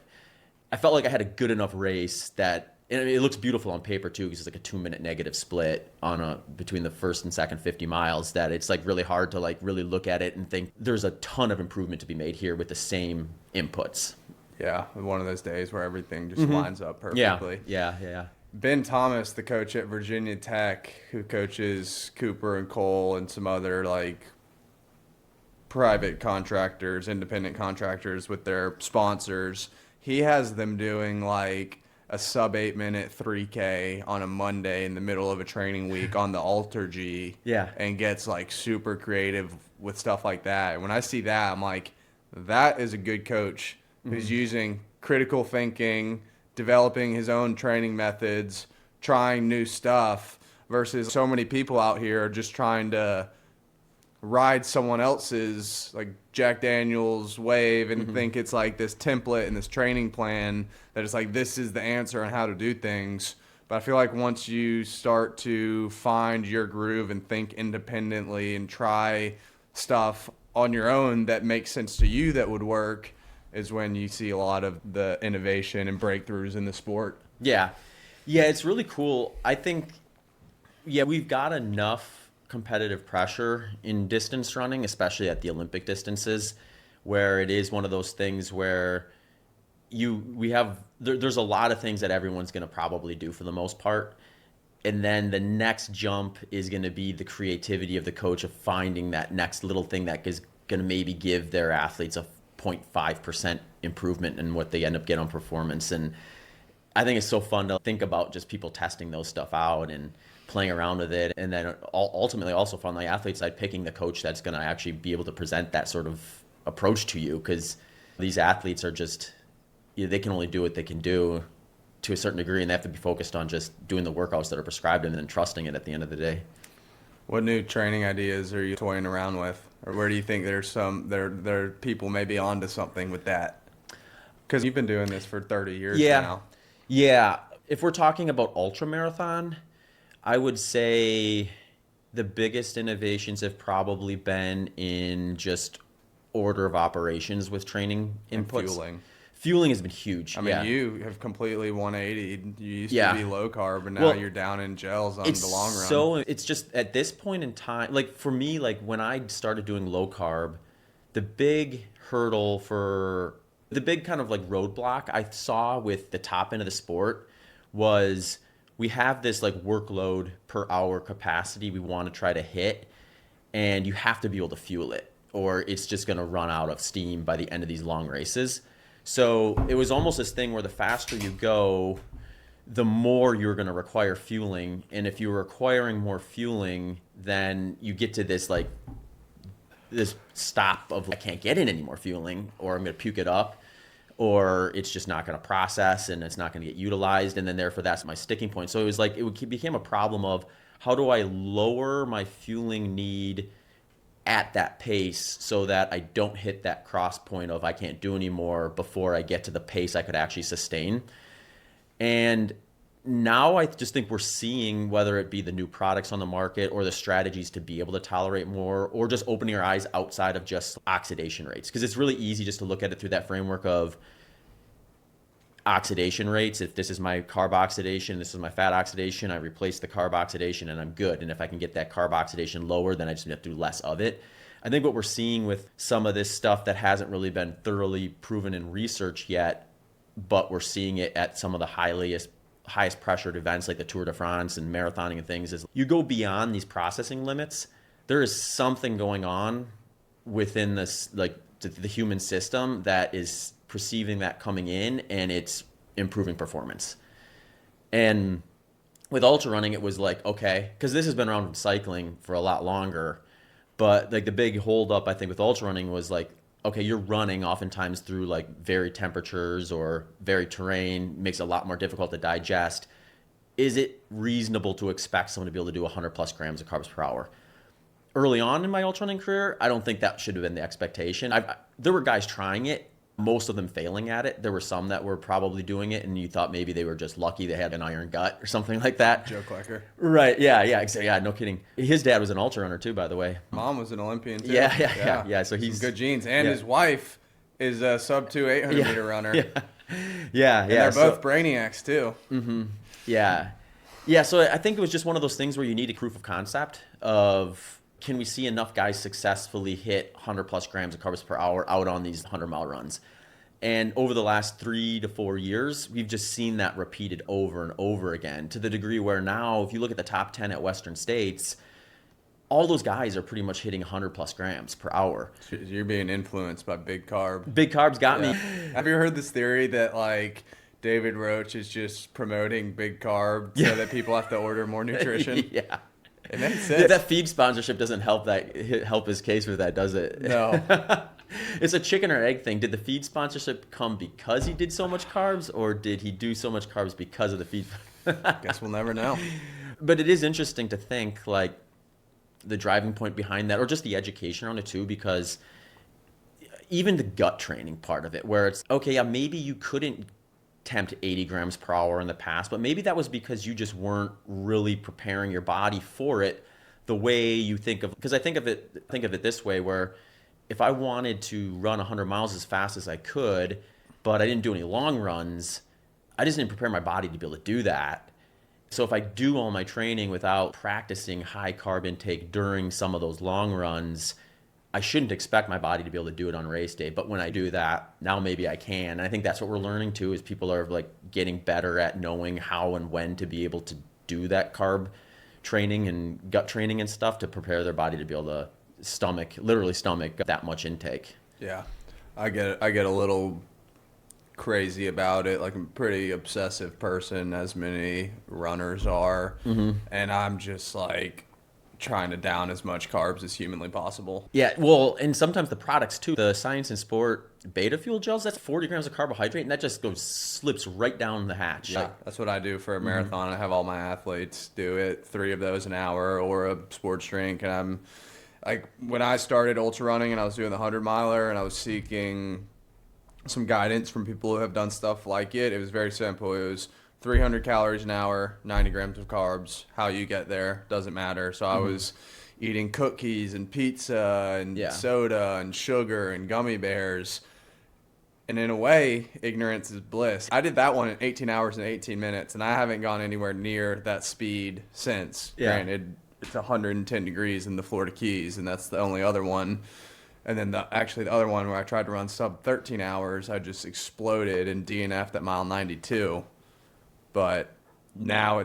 [SPEAKER 2] I felt like I had a good enough race that, and it looks beautiful on paper too, because it's like a 2-minute negative split between the first and second 50 miles, that it's like really hard to like really look at it and think there's a ton of improvement to be made here with the same inputs.
[SPEAKER 1] Yeah, one of those days where everything just lines up perfectly.
[SPEAKER 2] Yeah.
[SPEAKER 1] Ben Thomas, the coach at Virginia Tech, who coaches Cooper and Cole and some other like private contractors, independent contractors with their sponsors, he has them doing like a sub 8-minute 3K on a Monday in the middle of a training week on the Alter G.
[SPEAKER 2] Yeah.
[SPEAKER 1] And gets like super creative with stuff like that. And when I see that, I'm like, that is a good coach who's using critical thinking, developing his own training methods, trying new stuff, versus so many people out here are just trying to ride someone else's like Jack Daniels wave and think it's like this template and this training plan that it's like this is the answer on how to do things. But I feel like once you start to find your groove and think independently and try stuff on your own that makes sense to you that would work, is when you see a lot of the innovation and breakthroughs in the sport.
[SPEAKER 2] Yeah, it's really cool. I think, we've got enough competitive pressure in distance running, especially at the Olympic distances, where it is one of those things where there's a lot of things that everyone's going to probably do for the most part. And then the next jump is going to be the creativity of the coach of finding that next little thing that is going to maybe give their athletes a 0.5% improvement in what they end up getting on performance. And I think it's so fun to think about just people testing those stuff out and playing around with it. And then ultimately also fun, like athlete side, picking the coach that's going to actually be able to present that sort of approach to you. Because these athletes are just, they can only do what they can do to a certain degree, and they have to be focused on just doing the workouts that are prescribed and then trusting it at the end of the day.
[SPEAKER 1] What new training ideas are you toying around with? Or where do you think there are people maybe onto something with that? Because you've been doing this for 30 years now.
[SPEAKER 2] Yeah. If we're talking about ultramarathon, I would say the biggest innovations have probably been in just order of operations with training inputs.
[SPEAKER 1] And fueling.
[SPEAKER 2] Fueling has been huge.
[SPEAKER 1] I mean, you have completely 180'd. You used to be low carb, and now you're down in gels on the long run.
[SPEAKER 2] So it's just at this point in time, like for me, like when I started doing low carb, the big hurdle the big kind of like roadblock I saw with the top end of the sport was we have this like workload per hour capacity we want to try to hit, and you have to be able to fuel it, or it's just going to run out of steam by the end of these long races. So it was almost this thing where the faster you go, the more you're going to require fueling. And if you're requiring more fueling, then you get to this like this stop of I can't get in any more fueling, or I'm going to puke it up, or it's just not going to process and it's not going to get utilized. And then therefore that's my sticking point. So it was like it became a problem of how do I lower my fueling need at that pace so that I don't hit that cross point of I can't do anymore before I get to the pace I could actually sustain. And now I just think we're seeing, whether it be the new products on the market or the strategies to be able to tolerate more, or just opening our eyes outside of just oxidation rates. Because it's really easy just to look at it through that framework of oxidation rates. If this is my carb oxidation, this is my fat oxidation, I replace the carb oxidation and I'm good. And if I can get that carb oxidation lower, then I just have to do less of it. I think what we're seeing with some of this stuff that hasn't really been thoroughly proven in research yet, but we're seeing it at some of the highest pressured events like the Tour de France and marathoning and things, is you go beyond these processing limits, there is something going on within this, like the human system, that is perceiving that coming in, and it's improving performance. And with ultra running, it was like, okay, because this has been around in cycling for a lot longer, but like the big hold up I think with ultra running was like, okay, you're running oftentimes through like varied temperatures or varied terrain, makes it a lot more difficult to digest. Is it reasonable to expect someone to be able to do 100 plus grams of carbs per hour? Early on in my ultra running career, I don't think that should have been the expectation. There were guys trying it, most of them failing at it. There were some that were probably doing it and you thought maybe they were just lucky they had an iron gut or something like that.
[SPEAKER 1] Joe Klecker.
[SPEAKER 2] Right. Yeah. Exactly. Yeah. No kidding. His dad was an ultra runner too, by the way.
[SPEAKER 1] Mom was an Olympian too.
[SPEAKER 2] Yeah. So he's
[SPEAKER 1] some good genes. And his wife is a sub 2 800 meter runner.
[SPEAKER 2] Yeah.
[SPEAKER 1] And they're both brainiacs too.
[SPEAKER 2] Mm-hmm. Yeah. So I think it was just one of those things where you need a proof of concept of, can we see enough guys successfully hit 100 plus grams of carbs per hour out on these 100-mile runs? And over the last 3 to 4 years, we've just seen that repeated over and over again, to the degree where now, if you look at the top 10 at Western States, all those guys are pretty much hitting 100 plus grams per hour.
[SPEAKER 1] You're being influenced by Big Carb.
[SPEAKER 2] Big Carb's got me.
[SPEAKER 1] Have you heard this theory that like David Roach is just promoting Big Carb so that people have to order more nutrition?
[SPEAKER 2] Yeah.
[SPEAKER 1] It makes sense.
[SPEAKER 2] That feed sponsorship doesn't help his case with that, does it?
[SPEAKER 1] No.
[SPEAKER 2] It's a chicken or egg thing. Did the feed sponsorship come because he did so much carbs, or did he do so much carbs because of the feed?
[SPEAKER 1] Guess we'll never know.
[SPEAKER 2] But it is interesting to think like the driving point behind that, or just the education on it too, because even the gut training part of it, where it's, okay, yeah, maybe you couldn't tempt 80 grams per hour in the past, but maybe that was because you just weren't really preparing your body for it the way you think of, because I think of it this way, where if I wanted to run 100 miles as fast as I could, but I didn't do any long runs, I just didn't prepare my body to be able to do that. So if I do all my training without practicing high carb intake during some of those long runs, I shouldn't expect my body to be able to do it on race day. But when I do that, now maybe I can. And I think that's what we're learning too, is people are like getting better at knowing how and when to be able to do that carb training and gut training and stuff to prepare their body to be able to literally stomach that much intake.
[SPEAKER 1] Yeah. I get a little crazy about it. Like, I'm a pretty obsessive person, as many runners are. Mm-hmm. And I'm just like trying to down as much carbs as humanly possible.
[SPEAKER 2] Yeah, well, and sometimes the products too, the Science and Sport Beta Fuel gels, that's 40 grams of carbohydrate, and that just slips right down the hatch.
[SPEAKER 1] Yeah, that's what I do for a marathon. Mm-hmm. I have all my athletes do it, 3 of those an hour, or a sports drink. And I'm like, when I started ultra running and I was doing the 100-miler and I was seeking some guidance from people who have done stuff like it was very simple. It was 300 calories an hour, 90 grams of carbs. How you get there doesn't matter. So I was eating cookies and pizza and soda and sugar and gummy bears. And in a way, ignorance is bliss. I did that one in 18 hours and 18 minutes, and I haven't gone anywhere near that speed since. Yeah. Granted, it's 110 degrees in the Florida Keys, and that's the only other one. And then the other one where I tried to run sub 13 hours, I just exploded and DNF'd at mile 92. But now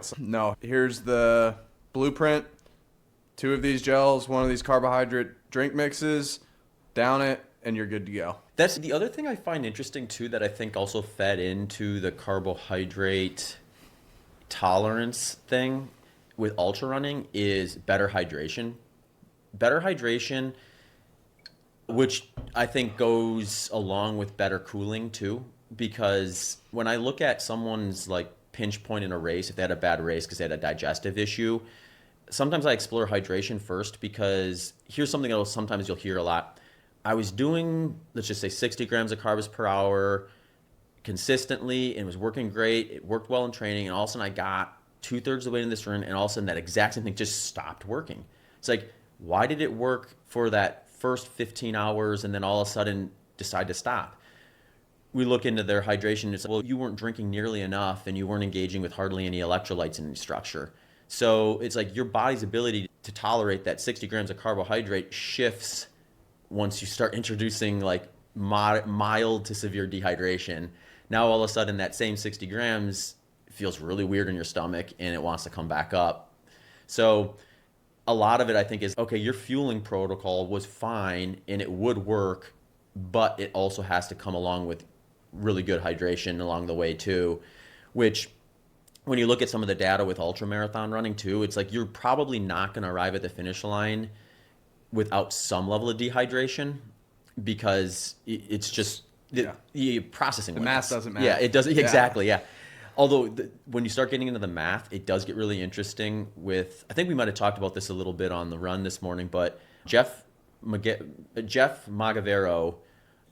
[SPEAKER 1] here's the blueprint. 2 of these gels, 1 of these carbohydrate drink mixes, down it, and you're good to go.
[SPEAKER 2] That's the other thing I find interesting too, that I think also fed into the carbohydrate tolerance thing with ultra running, is better hydration. Better hydration, which I think goes along with better cooling too, because when I look at someone's like pinch point in a race, if they had a bad race because they had a digestive issue, sometimes I explore hydration first, because here's something else sometimes you'll hear a lot. I was doing, let's just say 60 grams of carbs per hour consistently, and it was working great. It worked well in training, and all of a sudden I got 2/3 of the way in this run, and all of a sudden that exact same thing just stopped working. It's like, why did it work for that first 15 hours and then all of a sudden decide to stop? We look into their hydration, and it's like, well, you weren't drinking nearly enough and you weren't engaging with hardly any electrolytes in any structure. So it's like your body's ability to tolerate that 60 grams of carbohydrate shifts once you start introducing like mild to severe dehydration. Now all of a sudden that same 60 grams feels really weird in your stomach and it wants to come back up. So a lot of it, I think, is, okay, your fueling protocol was fine and it would work, but it also has to come along with really good hydration along the way too, which when you look at some of the data with ultra marathon running too, it's like you're probably not going to arrive at the finish line without some level of dehydration, because it's just the processing.
[SPEAKER 1] The math doesn't matter.
[SPEAKER 2] Yeah, it doesn't. Yeah. Exactly. Yeah. Although when you start getting into the math, it does get really interesting with, I think we might have talked about this a little bit on the run this morning, but Jeff Magavero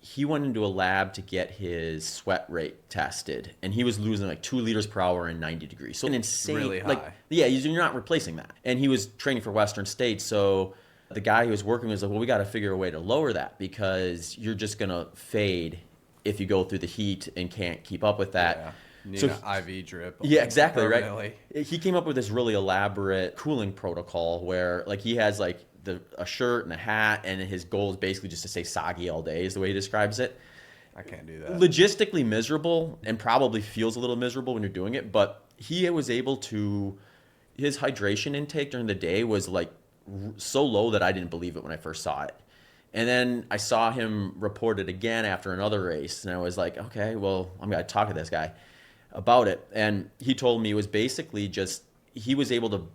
[SPEAKER 2] he went into a lab to get his sweat rate tested, and he was losing like 2 liters per hour in 90 degrees. So an insane,
[SPEAKER 1] Really high.
[SPEAKER 2] like, yeah, you're not replacing that. And he was training for Western States, so the guy who was working was like, well, we got to figure a way to lower that because you're just going to fade if you go through the heat and can't keep up with that.
[SPEAKER 1] Yeah. You need
[SPEAKER 2] So
[SPEAKER 1] an IV drip.
[SPEAKER 2] yeah, exactly,
[SPEAKER 1] permanently.
[SPEAKER 2] right? He came up with this really elaborate cooling protocol where like he has like a shirt and a hat, and his goal is basically just to stay soggy all day is the way he describes it.
[SPEAKER 1] I can't do that.
[SPEAKER 2] Logistically miserable, and probably feels a little miserable when you're doing it, but he was able to, his hydration intake during the day was like so low that I didn't believe it when I first saw it. And then I saw him report it again after another race, and I was like, okay, well, I'm going to talk to this guy about it. And he told me it was basically just, he was able to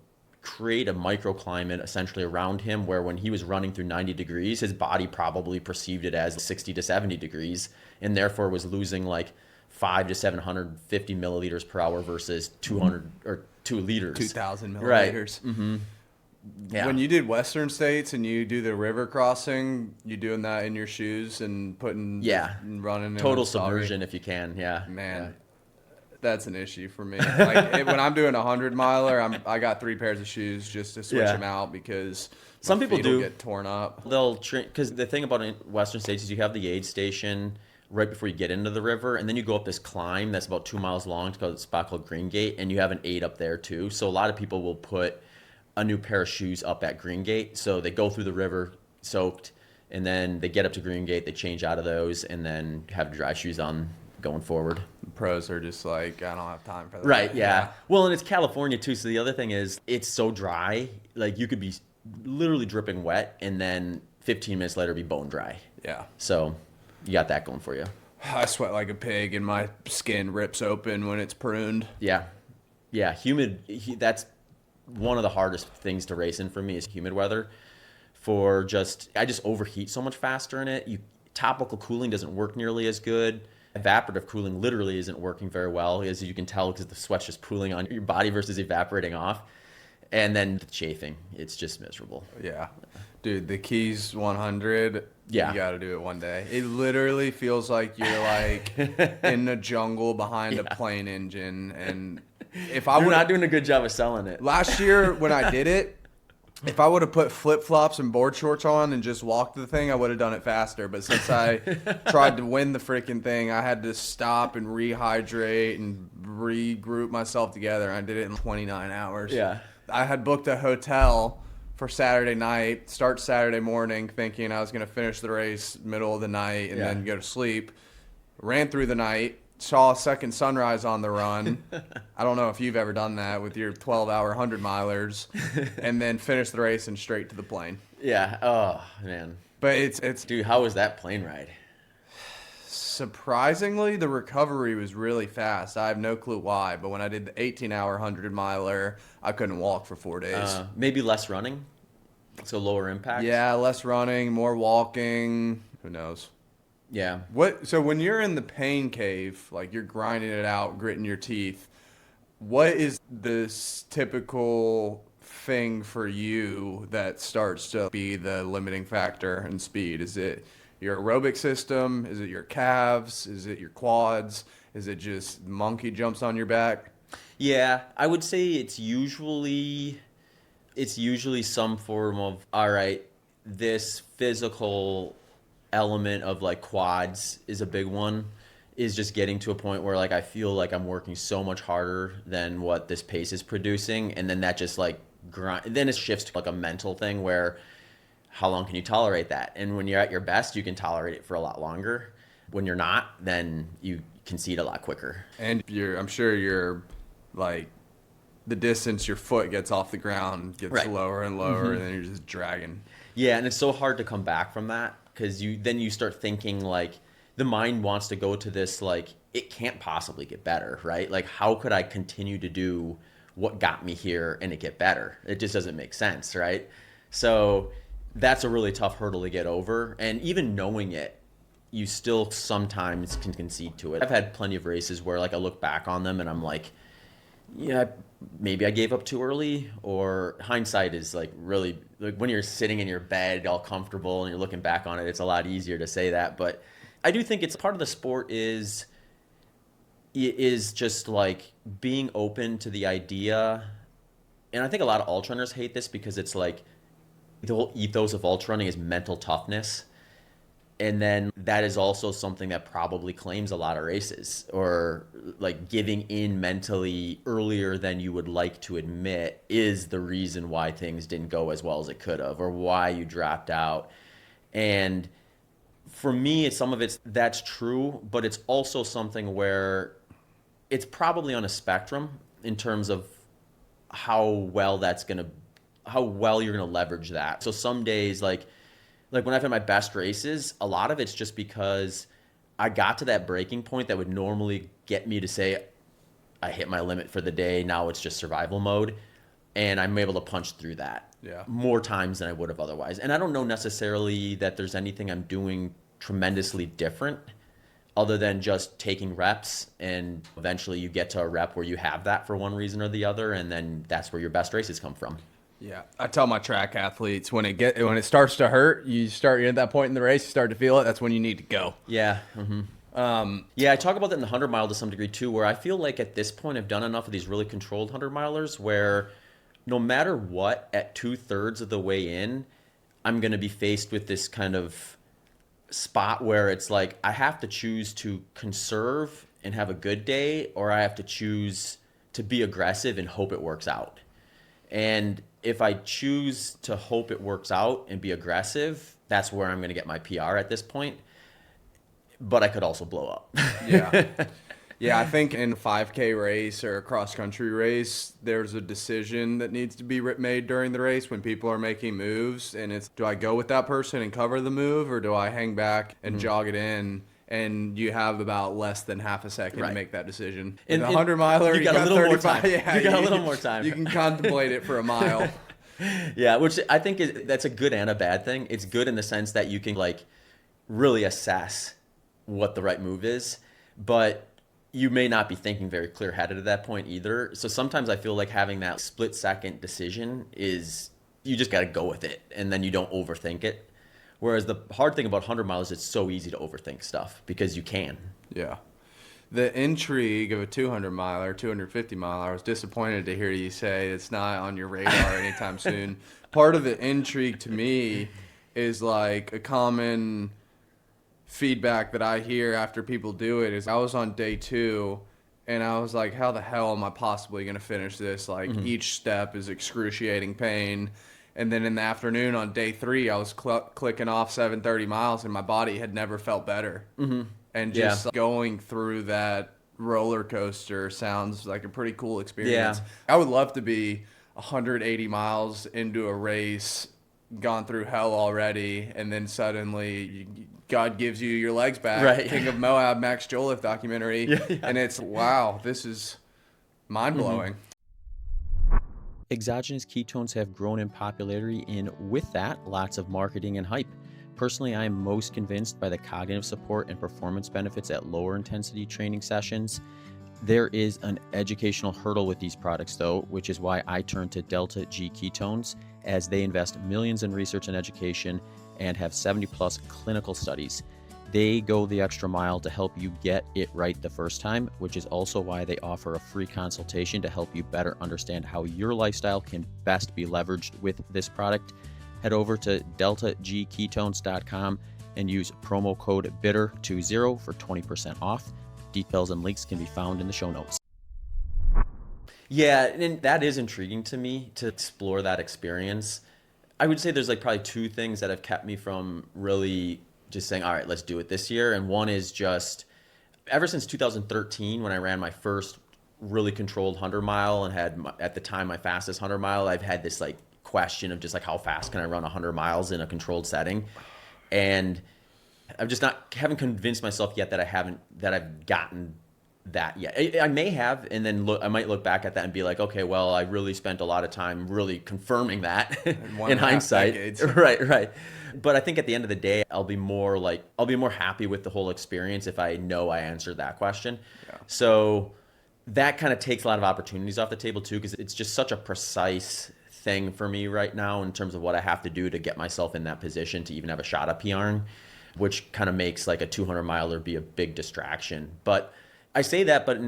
[SPEAKER 2] create a microclimate essentially around him where when he was running through 90 degrees, his body probably perceived it as 60 to 70 degrees, and therefore was losing like 5 to 750 milliliters per hour versus 200 or 2 liters.
[SPEAKER 1] 2,000 milliliters.
[SPEAKER 2] Right. Mm-hmm. Yeah.
[SPEAKER 1] When you did Western States and you do the river crossing, you doing that in your shoes and putting, and running.
[SPEAKER 2] Total submersion if you can. Yeah.
[SPEAKER 1] Man, that's an issue for me. Like when I'm doing a 100-miler, I got 3 pairs of shoes just to switch them out because
[SPEAKER 2] some people
[SPEAKER 1] feet will get torn up.
[SPEAKER 2] They'll train because the thing about Western States is you have the aid station right before you get into the river, and then you go up this climb that's about 2 miles long. It's called a spot called Green Gate, and you have an aid up there too. So a lot of people will put a new pair of shoes up at Green Gate. So they go through the river soaked, and then they get up to Green Gate, they change out of those, and then have dry shoes on going forward.
[SPEAKER 1] Pros are just like, I don't have time for that.
[SPEAKER 2] Right, yeah. Well, and it's California too, so the other thing is it's so dry. Like you could be literally dripping wet, and then 15 minutes later be bone dry.
[SPEAKER 1] Yeah.
[SPEAKER 2] So you got that going for you.
[SPEAKER 1] I sweat like a pig, and my skin rips open when it's pruned.
[SPEAKER 2] Yeah. Yeah, that's one of the hardest things to race in for me is humid weather. I just overheat so much faster in it. Topical cooling doesn't work nearly as good. Evaporative cooling literally isn't working very well, as you can tell, because the sweat's just pooling on your body versus evaporating off. And then the chafing, it's just miserable.
[SPEAKER 1] Yeah. Dude, the Keys 100, you got to do it one day. It literally feels like you're like in the jungle behind a plane engine. And if I
[SPEAKER 2] You're not doing a good job of selling it.
[SPEAKER 1] Last year when I did it, if I would have put flip-flops and board shorts on and just walked the thing, I would have done it faster. But since I tried to win the freaking thing, I had to stop and rehydrate and regroup myself together. I did it in 29 hours.
[SPEAKER 2] Yeah.
[SPEAKER 1] I had booked a hotel for Saturday night, start Saturday morning, thinking I was going to finish the race middle of the night and then go to sleep. Ran through the night. Saw a second sunrise on the run. I don't know if you've ever done that with your 12-hour 100-milers, and then finished the race and straight to the plane.
[SPEAKER 2] Yeah. Oh, man.
[SPEAKER 1] But it's
[SPEAKER 2] Dude, how was that plane ride?
[SPEAKER 1] surprisingly, the recovery was really fast. I have no clue why, but when I did the 18-hour 100-miler, I couldn't walk for 4 days.
[SPEAKER 2] Maybe less running, so lower impact.
[SPEAKER 1] Yeah, less running, more walking. Who knows?
[SPEAKER 2] Yeah.
[SPEAKER 1] So when you're in the pain cave, like you're grinding it out, gritting your teeth, what is this typical thing for you that starts to be the limiting factor in speed? Is it your aerobic system? Is it your calves? Is it your quads? Is it just monkey jumps on your back?
[SPEAKER 2] Yeah, I would say it's usually some form of, all right, this physical element of like quads is a big one, is just getting to a point where like I feel like I'm working so much harder than what this pace is producing, and then that just like then it shifts to like a mental thing where how long can you tolerate that? And when you're at your best, you can tolerate it for a lot longer. When you're not, then you concede a lot quicker.
[SPEAKER 1] And I'm sure you're like the distance your foot gets off the ground gets lower and lower, and then you're just dragging.
[SPEAKER 2] Yeah, and it's so hard to come back from that. Because you start thinking like the mind wants to go to this like it can't possibly get better, right? Like how could I continue to do what got me here and it get better? It just doesn't make sense, right? So that's a really tough hurdle to get over. And even knowing it, you still sometimes can concede to it. I've had plenty of races where like I look back on them and I'm like, yeah, maybe I gave up too early, or hindsight is like really like when you're sitting in your bed all comfortable and you're looking back on it, it's a lot easier to say that. But I do think it's part of the sport is just like being open to the idea. And I think a lot of ultra runners hate this because it's like the whole ethos of ultra running is mental toughness. And then that is also something that probably claims a lot of races, or like giving in mentally earlier than you would like to admit is the reason why things didn't go as well as it could have, or why you dropped out. And for me, that's true, but it's also something where it's probably on a spectrum in terms of how well you're gonna leverage that. So some days, like when I've had my best races, a lot of it's just because I got to that breaking point that would normally get me to say, I hit my limit for the day. Now it's just survival mode. And I'm able to punch through that more times than I would have otherwise. And I don't know necessarily that there's anything I'm doing tremendously different other than just taking reps. And eventually you get to a rep where you have that for one reason or the other. And then that's where your best races come from.
[SPEAKER 1] Yeah, I tell my track athletes when it starts to hurt, you're at that point in the race, you start to feel it. That's when you need to go.
[SPEAKER 2] Yeah. Mm-hmm. Yeah, I talk about that in the 100 mile to some degree too, where I feel like at this point I've done enough of these really controlled 100 milers where no matter what, at 2/3 of the way in, I'm going to be faced with this kind of spot where it's like I have to choose to conserve and have a good day, or I have to choose to be aggressive and hope it works out. And if I choose to hope it works out and be aggressive, that's where I'm going to get my PR at this point. But I could also blow up.
[SPEAKER 1] Yeah. Yeah, I think in a 5K race or a cross-country race, there's a decision that needs to be made during the race when people are making moves. And it's, do I go with that person and cover the move, or do I hang back and jog it in? And you have about less than half a second to make that decision. In the 100 miler,
[SPEAKER 2] you got a little more time.
[SPEAKER 1] Yeah,
[SPEAKER 2] you got a little more time.
[SPEAKER 1] You can contemplate it for a mile.
[SPEAKER 2] Yeah, which I think that's a good and a bad thing. It's good in the sense that you can like really assess what the right move is, but you may not be thinking very clear-headed at that point either. So sometimes I feel like having that split-second decision is you just got to go with it, and then you don't overthink it. Whereas the hard thing about 100 miles, it's so easy to overthink stuff because you can.
[SPEAKER 1] Yeah. The intrigue of a 200 miler, 250 miler, I was disappointed to hear you say it's not on your radar anytime soon. Part of the intrigue to me is like a common feedback that I hear after people do it is I was on day 2 and I was like, how the hell am I possibly going to finish this? Like each step is excruciating pain. And then in the afternoon on day 3, I was clicking off 730 miles and my body had never felt better. And just going through that roller coaster sounds like a pretty cool experience. Yeah. I would love to be 180 miles into a race, gone through hell already, and then suddenly God gives you your legs back.
[SPEAKER 2] Right.
[SPEAKER 1] King of Moab, Max Joliffe documentary. And it's, wow, this is mind-blowing.
[SPEAKER 2] Exogenous ketones have grown in popularity, and with that, lots of marketing and hype. Personally, I am most convinced by the cognitive support and performance benefits at lower intensity training sessions. There is an educational hurdle with these products though, which is why I turned to Delta G Ketones, as they invest millions in research and education and have 70+ clinical studies. They go the extra mile to help you get it right the first time, which is also why they offer a free consultation to help you better understand how your lifestyle can best be leveraged with this product. Head over to deltagketones.com and use promo code BITTER20 for 20% off. Details and links can be found in the show notes. Yeah, and that is intriguing to me to explore that experience. I would say there's like probably 2 things that have kept me from really just saying, all right, let's do it this year. And one is just ever since 2013, when I ran my first really controlled 100 mile and had at the time my fastest 100 mile, I've had this like question of just like how fast can I run 100 miles in a controlled setting. And I'm just haven't convinced myself yet that I've gotten that yet. I may have, and then I might look back at that and be like, okay, well, I really spent a lot of time really confirming that in hindsight. Right. But I think at the end of the day, I'll be more happy with the whole experience if I know I answered that question. Yeah. So that kind of takes a lot of opportunities off the table too, because it's just such a precise thing for me right now in terms of what I have to do to get myself in that position to even have a shot at PRing. which kind of makes like a 200 miler be a big distraction. But I say that, but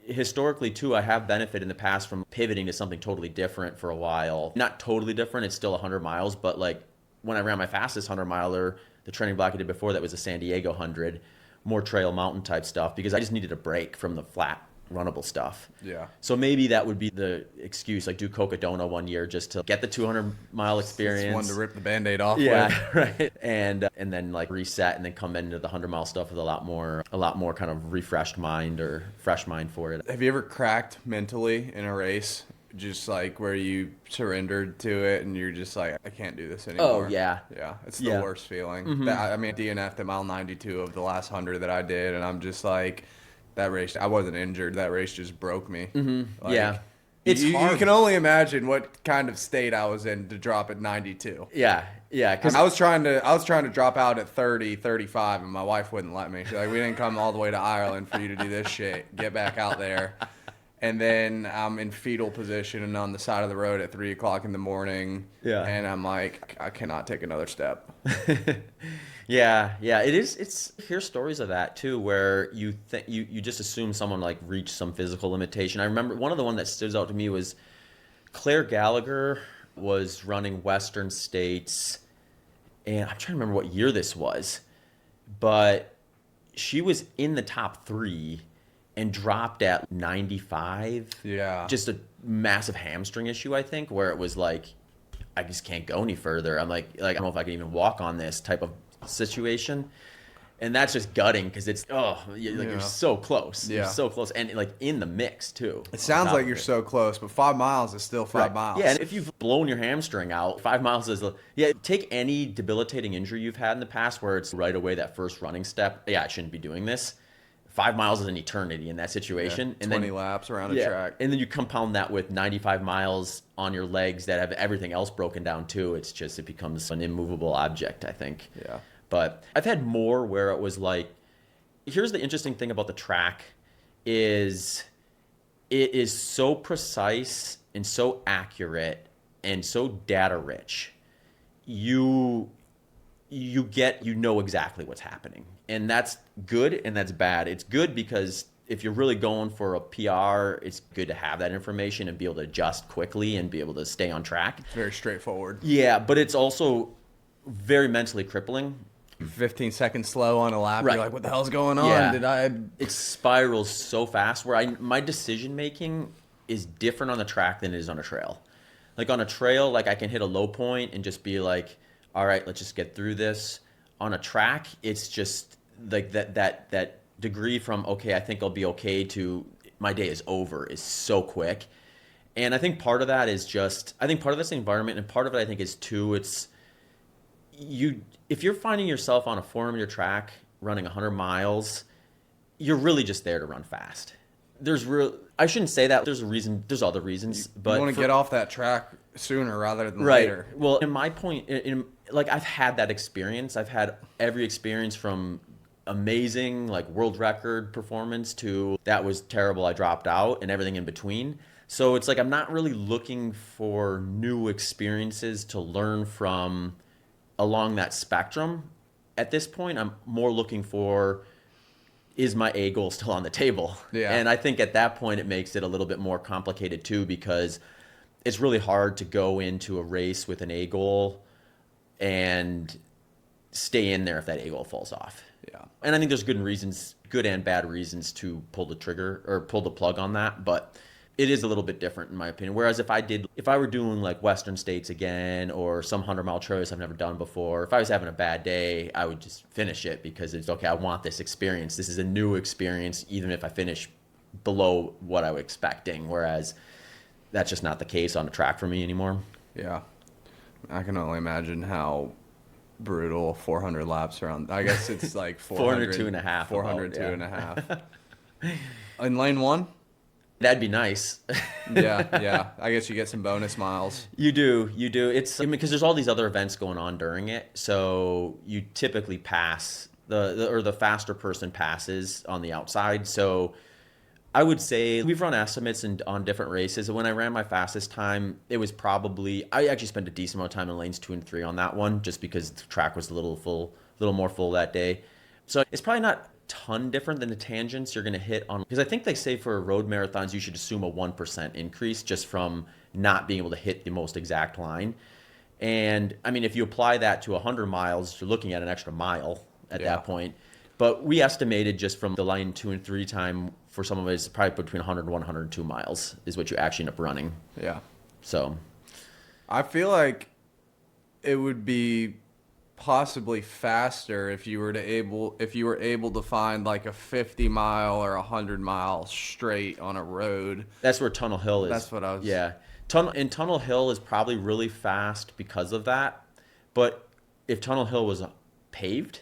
[SPEAKER 2] historically too, I have benefited in the past from pivoting to something totally different for a while. Not totally different, it's still 100 miles, but like when I ran my fastest 100 miler, the training block I did before that was a San Diego 100, more trail mountain type stuff, because I just needed a break from the flat runnable stuff.
[SPEAKER 1] Yeah.
[SPEAKER 2] So maybe that would be the excuse, like do Cocodona one year just to get the 200-mile experience.
[SPEAKER 1] It's one to rip the Band-Aid off
[SPEAKER 2] yeah,
[SPEAKER 1] with.
[SPEAKER 2] right. And then like reset and then come into the 100-mile stuff with a lot more kind of refreshed mind or fresh mind for it.
[SPEAKER 1] Have you ever cracked mentally in a race? Just like where you surrendered to it and you're just like, I can't do this anymore.
[SPEAKER 2] Oh, yeah.
[SPEAKER 1] Yeah. It's the worst feeling. I mean, DNF'd at mile 92 of the last 100 that I did, and I'm just like, that race, I wasn't injured. That race just broke me. Like,
[SPEAKER 2] Yeah. It's hard.
[SPEAKER 1] You can only imagine what kind of state I was in to drop at 92.
[SPEAKER 2] Yeah. Yeah. Because
[SPEAKER 1] I was trying to drop out at 30, 35, and my wife wouldn't let me. She's like, we didn't come all the way to Ireland for you to do this shit. Get back out there. And then I'm in fetal position and on the side of the road at 3 o'clock in the morning.
[SPEAKER 2] Yeah.
[SPEAKER 1] And I'm like, I cannot take another step.
[SPEAKER 2] Yeah, it is. It's hear stories of that too, where you just assume someone like reached some physical limitation. I remember one of the one that stood out to me was Claire Gallagher was running Western States, and I'm trying to remember what year this was, but she was in the top 3 and dropped at 95.
[SPEAKER 1] Yeah.
[SPEAKER 2] Just a massive hamstring issue, I think, where it was like, I just can't go any further. I'm like I don't know if I can even walk on this type of situation. And that's just gutting because it's, you're so close.
[SPEAKER 1] Yeah.
[SPEAKER 2] You're so close. And like in the mix too.
[SPEAKER 1] It sounds like you're so close, but 5 miles is still 5 miles.
[SPEAKER 2] Yeah, and if you've blown your hamstring out, 5 miles is, take any debilitating injury you've had in the past where it's right away that first running step. Yeah, I shouldn't be doing this. 5 miles is an eternity in that situation.
[SPEAKER 1] Yeah,
[SPEAKER 2] and
[SPEAKER 1] 20 laps around a track.
[SPEAKER 2] And then you compound that with 95 miles on your legs that have everything else broken down too. It becomes an immovable object, I think.
[SPEAKER 1] Yeah.
[SPEAKER 2] But I've had more where it was like, here's the interesting thing about the track is it is so precise and so accurate and so data rich. You know exactly what's happening. And that's good and that's bad. It's good because if you're really going for a PR, it's good to have that information and be able to adjust quickly and be able to stay on track.
[SPEAKER 1] It's very straightforward.
[SPEAKER 2] Yeah, but it's also very mentally crippling.
[SPEAKER 1] 15 seconds slow on a lap.
[SPEAKER 2] Right.
[SPEAKER 1] You're like, what the hell's going on?
[SPEAKER 2] Yeah. It spirals so fast where my decision making is different on the track than it is on a trail. Like on a trail, like I can hit a low point and just be like, all right, let's just get through this. On a track, it's just like that degree from, okay, I think I'll be okay to my day is over is so quick. And I think part of that is part of this environment, and part of it I think is too, if you're finding yourself on a 400-meter track running 100 miles, you're really just there to run fast. I shouldn't say that. There's a reason. There's other reasons. But
[SPEAKER 1] you want to get off that track sooner rather than
[SPEAKER 2] right.
[SPEAKER 1] later.
[SPEAKER 2] Well, in my point, I've had that experience. I've had every experience from amazing, like world record performance to that was terrible, I dropped out, and everything in between. So it's like I'm not really looking for new experiences to learn from along that spectrum. At this point, I'm more looking for, is my A goal still on the table?
[SPEAKER 1] Yeah.
[SPEAKER 2] And I think at that point, it makes it a little bit more complicated too, because it's really hard to go into a race with an A goal and stay in there if that A goal falls off.
[SPEAKER 1] Yeah.
[SPEAKER 2] And I think there's good and bad reasons to pull the trigger or pull the plug on that, but it is a little bit different in my opinion. Whereas if I were doing like Western States again or some 100-mile trails I've never done before, if I was having a bad day, I would just finish it because it's okay, I want this experience. This is a new experience, even if I finish below what I was expecting. Whereas that's just not the case on the track for me anymore.
[SPEAKER 1] Yeah. I can only imagine how brutal 400 laps around. I guess it's like
[SPEAKER 2] 402 and a half.
[SPEAKER 1] 402 and a half. In lane one?
[SPEAKER 2] That'd be nice.
[SPEAKER 1] Yeah. I guess you get some bonus miles.
[SPEAKER 2] You do. It's because there's all these other events going on during it, so you typically pass the faster person passes on the outside. So I would say we've run estimates on different races. And when I ran my fastest time, it was probably, I actually spent a decent amount of time in lanes 2 and 3 on that one, just because the track was a little more full that day. So it's probably not a ton different than the tangents you're going to hit on, because I think they say for road marathons, you should assume a 1% increase just from not being able to hit the most exact line. And I mean, if you apply that to 100 miles, you're looking at an extra mile at that point. But we estimated just from the line 2 and 3 time for some of it is probably between 101 and 102 miles is what you actually end up running.
[SPEAKER 1] Yeah.
[SPEAKER 2] So
[SPEAKER 1] I feel like it would be possibly faster if you were able to find like a 50 mile or 100 mile straight on a road.
[SPEAKER 2] That's where Tunnel Hill is.
[SPEAKER 1] That's what I was.
[SPEAKER 2] Yeah. Tunnel Hill is probably really fast because of that. But if Tunnel Hill was paved,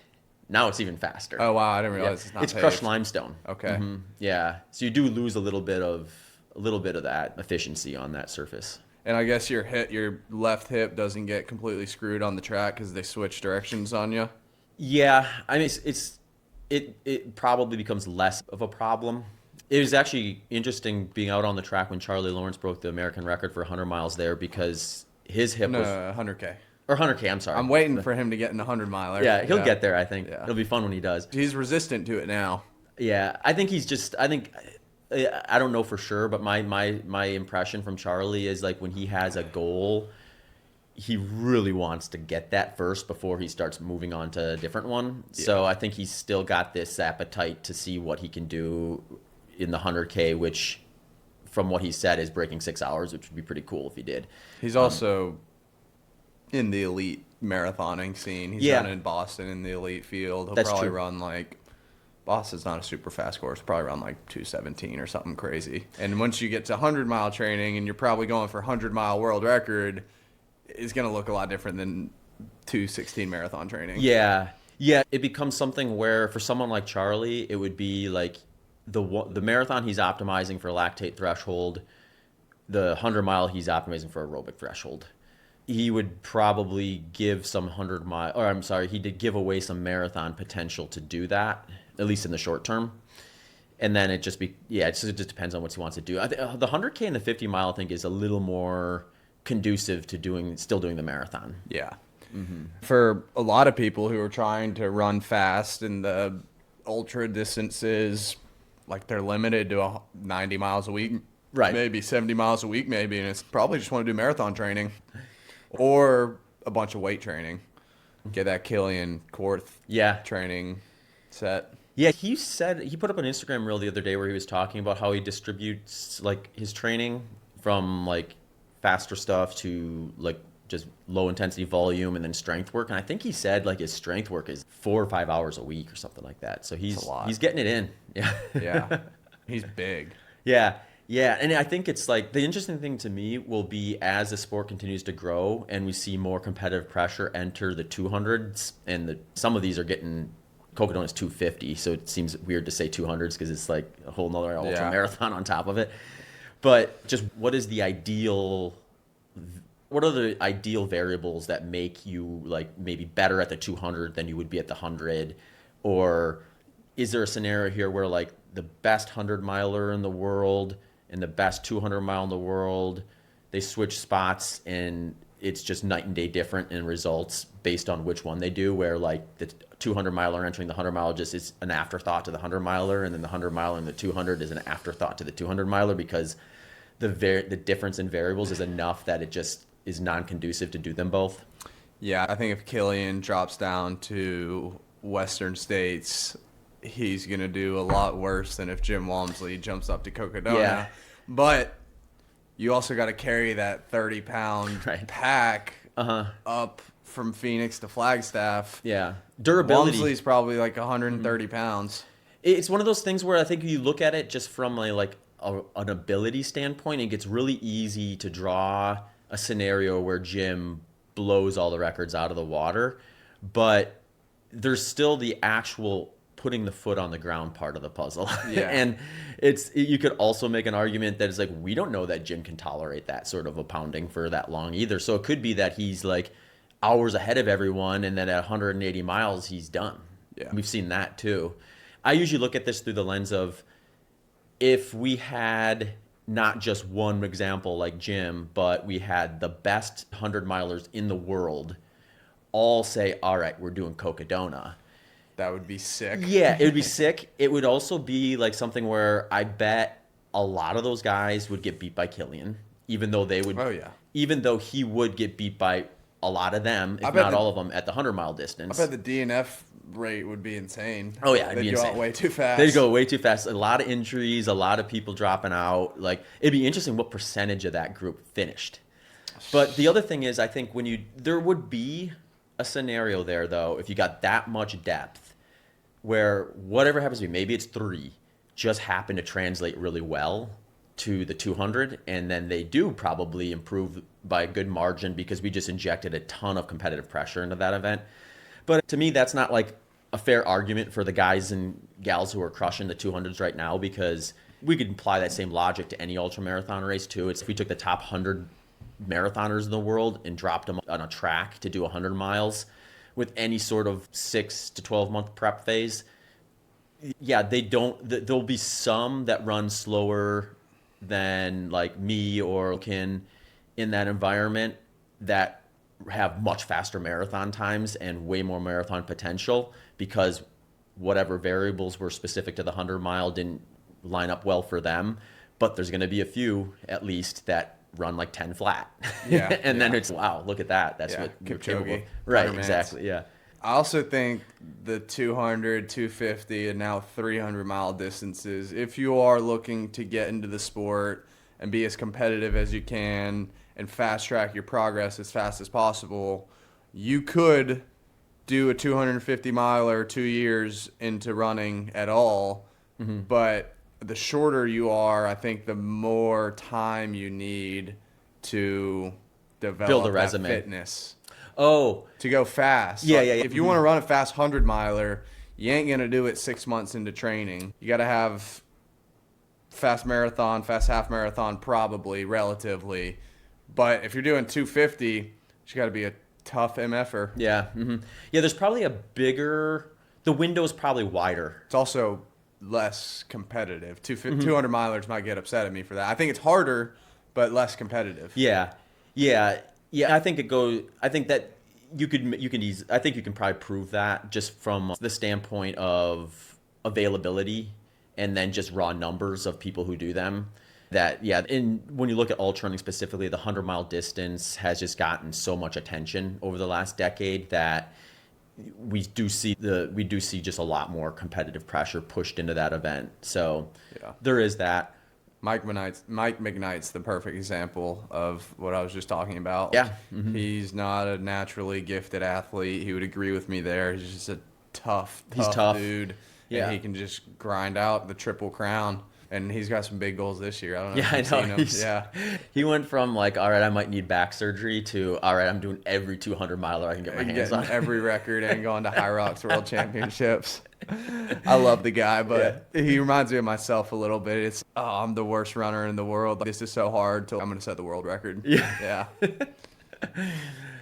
[SPEAKER 2] now it's even faster.
[SPEAKER 1] Oh wow, I didn't realize it's not
[SPEAKER 2] It's
[SPEAKER 1] paved.
[SPEAKER 2] crushed limestone.
[SPEAKER 1] Okay.
[SPEAKER 2] Mm-hmm. Yeah. So you do lose a little bit of that efficiency on that surface.
[SPEAKER 1] And I guess your left hip doesn't get completely screwed on the track because they switch directions on you.
[SPEAKER 2] Yeah, I mean it probably becomes less of a problem. It was actually interesting being out on the track when Charlie Lawrence broke the American record for 100 miles there, because his hip was
[SPEAKER 1] 100K.
[SPEAKER 2] Or 100K, I'm sorry.
[SPEAKER 1] I'm waiting for him to get in the 100 miler.
[SPEAKER 2] Yeah, he'll get there, I think.
[SPEAKER 1] Yeah.
[SPEAKER 2] It'll be fun when he does.
[SPEAKER 1] He's resistant to it now.
[SPEAKER 2] Yeah, I think I don't know for sure, but my impression from Charlie is like when he has a goal, he really wants to get that first before he starts moving on to a different one. Yeah. So I think he's still got this appetite to see what he can do in the 100K, which from what he said is breaking 6 hours, which would be pretty cool if he did.
[SPEAKER 1] He's also in the elite marathoning scene. He's down in Boston in the elite field. He'll probably run like, Boston's not a super fast course, probably run like 2:17 or something crazy. And once you get to 100-mile training and you're probably going for 100-mile world record, it's going to look a lot different than 2:16 marathon training.
[SPEAKER 2] Yeah. Yeah, it becomes something where for someone like Charlie, it would be like the marathon he's optimizing for lactate threshold, the 100-mile he's optimizing for aerobic threshold. He would probably give some 100-mile, or I'm sorry, he did give away some marathon potential to do that, at least in the short term. And then it just depends on what he wants to do. The 100K and the 50-mile, I think, is a little more conducive to still doing the marathon.
[SPEAKER 1] Yeah. Mm-hmm. For a lot of people who are trying to run fast in the ultra distances, like they're limited to 90 miles a week,
[SPEAKER 2] right?
[SPEAKER 1] Maybe 70 miles a week, maybe, and it's probably just want to do marathon training or a bunch of weight training. Get that Killian Korth training set.
[SPEAKER 2] Yeah, he put up an Instagram reel the other day where he was talking about how he distributes like his training from like faster stuff to like just low intensity volume and then strength work. And I think he said like his strength work is 4 or 5 hours a week or something like that. So he's getting it in. Yeah.
[SPEAKER 1] Yeah. He's big.
[SPEAKER 2] Yeah. Yeah. And I think it's like the interesting thing to me will be as the sport continues to grow and we see more competitive pressure enter the 200s, and some of these are getting Cocodona is 250. So it seems weird to say 200s because it's like a whole nother ultra marathon on top of it. But just what are the ideal variables that make you like maybe better at the 200 than you would be at the 100? Or is there a scenario here where like the best 100-miler in the world and the best 200-mile in the world, they switch spots and it's just night and day different in results based on which one they do, where like the 200-miler entering the 100-miler just is an afterthought to the 100-miler, and then the 100-miler and the 200 is an afterthought to the 200-miler because the difference in variables is enough that it just is non-conducive to do them both?
[SPEAKER 1] Yeah, I think if Killian drops down to Western States, he's going to do a lot worse than if Jim Walmsley jumps up to Cocodona.
[SPEAKER 2] Yeah.
[SPEAKER 1] But you also got to carry that 30-pound pack up from Phoenix to Flagstaff.
[SPEAKER 2] Yeah. Durability.
[SPEAKER 1] Walmsley's probably like 130 pounds.
[SPEAKER 2] It's one of those things where I think you look at it just from an ability standpoint, it gets really easy to draw a scenario where Jim blows all the records out of the water, but there's still the actual putting the foot on the ground part of the puzzle. Yeah. And you could also make an argument that it's like, we don't know that Jim can tolerate that sort of a pounding for that long either. So it could be that he's like hours ahead of everyone, and then at 180 miles, he's done. Yeah. We've seen that too. I usually look at this through the lens of if we had not just one example like Jim, but we had the best 100-milers in the world all say, all right, we're doing Cocodona.
[SPEAKER 1] That would be sick.
[SPEAKER 2] Yeah, it would be sick. It would also be like something where I bet a lot of those guys would get beat by Killian, even though they would.
[SPEAKER 1] Oh, yeah.
[SPEAKER 2] Even though he would get beat by a lot of them, if not all of them, at the 100-mile distance.
[SPEAKER 1] I bet the DNF rate would be insane.
[SPEAKER 2] Oh yeah, it'd be insane.
[SPEAKER 1] They'd go out way too fast.
[SPEAKER 2] They'd go way too fast. A lot of injuries, a lot of people dropping out. Like, it'd be interesting what percentage of that group finished. But the other thing is, I think there would be a scenario there though, if you got that much depth, where whatever happens to be, maybe it's 3, just happen to translate really well to the 200, and then they do probably improve by a good margin because we just injected a ton of competitive pressure into that event. But to me, that's not like a fair argument for the guys and gals who are crushing the 200s right now, because we could apply that same logic to any ultramarathon race too. It's if we took the top 100 marathoners in the world and dropped them on a track to do 100 miles with any sort of 6 to 12 month prep phase. Yeah, there'll be some that run slower than like me or Kin in that environment that have much faster marathon times and way more marathon potential, because whatever variables were specific to the 100-mile didn't line up well for them. But there's going to be a few at least that run like 10 flat.
[SPEAKER 1] Yeah.
[SPEAKER 2] And then it's, wow, look at that. That's what you're capable of. Right, exactly. Yeah.
[SPEAKER 1] I also think the 200, 250, and now 300-mile distances, if you are looking to get into the sport and be as competitive as you can and fast-track your progress as fast as possible, you could do a 250-miler 2 years into running at all. Mm-hmm. But the shorter you are, I think the more time you need to develop
[SPEAKER 2] build a resume.
[SPEAKER 1] Fitness.
[SPEAKER 2] Oh.
[SPEAKER 1] To go fast.
[SPEAKER 2] Yeah,
[SPEAKER 1] like,
[SPEAKER 2] yeah, yeah.
[SPEAKER 1] If you want to run a fast 100-miler, you ain't going to do it 6 months into training. You got to have fast marathon, fast half marathon, probably, relatively. But if you're doing 250, you got to be a tough MFer.
[SPEAKER 2] Yeah. Mm-hmm. Yeah, there's probably the window is probably wider.
[SPEAKER 1] It's also less competitive. 200 milers might get upset at me for that. I think it's harder, but less competitive.
[SPEAKER 2] Yeah. I think that you can probably prove that just from the standpoint of availability and then just raw numbers of people who do them. That, yeah, and when you look at ultra running specifically, the 100-mile distance has just gotten so much attention over the last decade that we do see just a lot more competitive pressure pushed into that event. So yeah, there is that.
[SPEAKER 1] Mike McKnight's the perfect example of what I was just talking about.
[SPEAKER 2] Yeah.
[SPEAKER 1] Mm-hmm. He's not a naturally gifted athlete. He would agree with me there. He's just a tough dude. Yeah. And he can just grind out the Triple Crown. And he's got some big goals this year. I don't know if you've seen him. Yeah.
[SPEAKER 2] He went from like, all right, I might need back surgery to, all right, I'm doing every 200-miler I can get my hands on.
[SPEAKER 1] Every record and going to High Rocks World Championships. I love the guy, but he reminds me of myself a little bit. It's, I'm the worst runner in the world. This is so hard. I'm going to set the world record. Yeah.